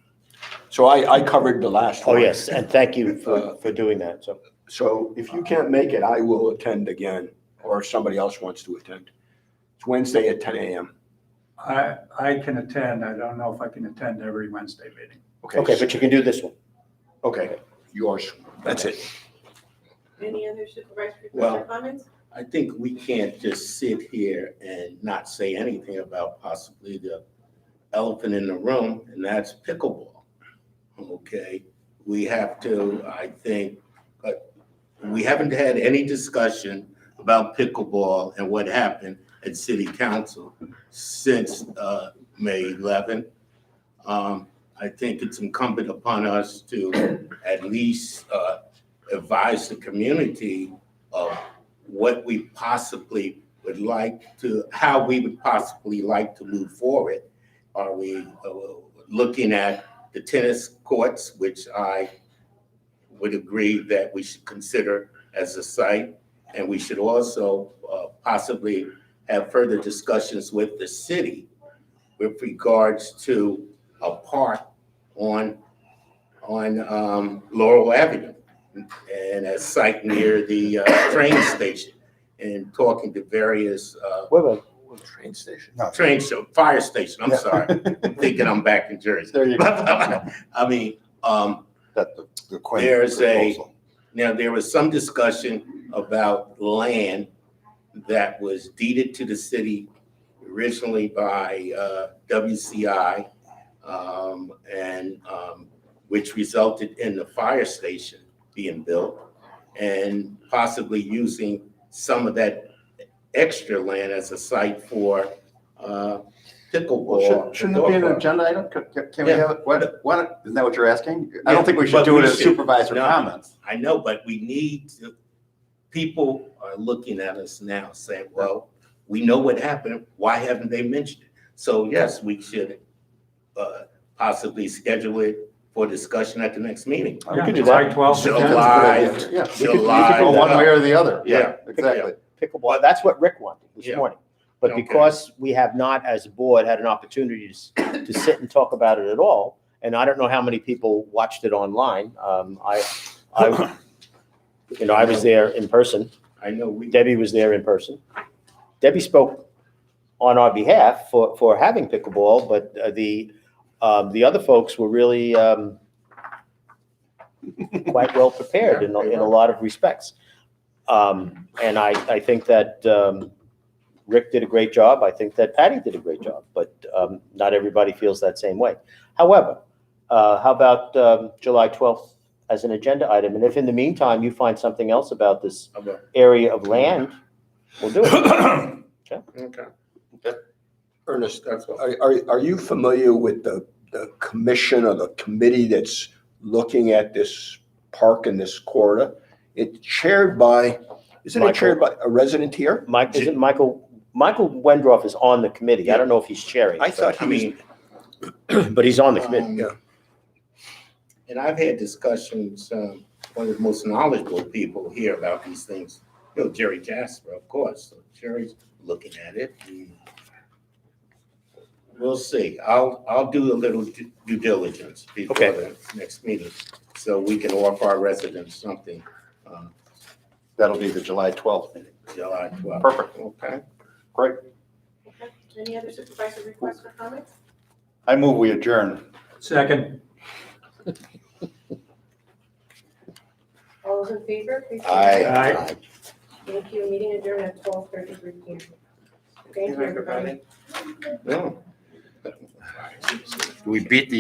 So I covered the last Oh, one. yes, and thank you for doing that. So if you can't make it, I will attend again, or if somebody else wants to attend. It's Wednesday at 10 a.m. I can attend. I don't know if I can attend every Wednesday meeting. Okay, but you can do this one. Okay, yours. That's it. Any other supervisor requests Well- or comments? I think we can't just sit here and not say anything about possibly the elephant in the room, and that's pickleball. Okay, we have to, I think, we haven't had any discussion about pickleball and what happened at city council since May 11th. I think it's incumbent upon us to at least advise the community of what we possibly would like to, how we would possibly like to move forward. Are we looking at the tennis courts, which I would agree that we should consider as a site, and we should also possibly have further discussions with the city with regards to a park on Laurel Avenue and a site near the train station, and talking to various train station. fire station. I'm sorry, I'm thinking I'm back in Jersey. There you go. I mean, That the Quinn there's proposal. now there was some discussion about land that was deeded to the city originally by WCI, and which resulted in the fire station being built, and possibly using some of that extra land as a site for pickleball. Shouldn't it be an agenda item? Can we Yeah. have it? What, isn't that what you're asking? I don't think we should But do it as should- supervisor no, comments. I know, but we need to, people are looking at us now saying, well, we know what happened, why haven't they mentioned it? So yes, we should possibly schedule it for discussion at the next meeting. We could do July that. 12th. July, Yeah, we could July. go one way or the other. Yeah. Exactly. Pickleball, that's what Rick wanted this Yeah. morning. But Okay. because we have not, as a board, had an opportunity to sit and talk about it at all, and I don't know how many people watched it online. I was there in person. I know Debbie was there in person. Debbie spoke on our behalf for having pickleball, but the other folks were really quite well prepared in a lot of respects. And I think that Rick did a great job. I think that Patty did a great job, but not everybody feels that same way. However, how about July 12th as an agenda item? And if in the meantime you find something else about this area of land, we'll do it. Okay. Ernest, are you familiar with the commission or the committee that's looking at this park in this corridor? It's chaired by, isn't it chaired by a resident here? Isn't Michael Michael Wendroff is on the committee. I don't know if he's chairing. I thought I he was, mean, But he's on the committee. Um, And I've had discussions, one of the most knowledgeable people here about these things, Jerry Jasper, of course. So Jerry's looking at it. And we'll see. I'll do a little due diligence before the next meeting, so we can offer our residents something. That'll be the July 12th meeting. July 12th. Perfect. Okay. Great. Okay. Any other supervisor requests or comments? I move we adjourn. Second. All those in favor, please. say Aye. Thank you. Meeting adjourned at 12:33 p.m. Thank you, everybody. No. We beat the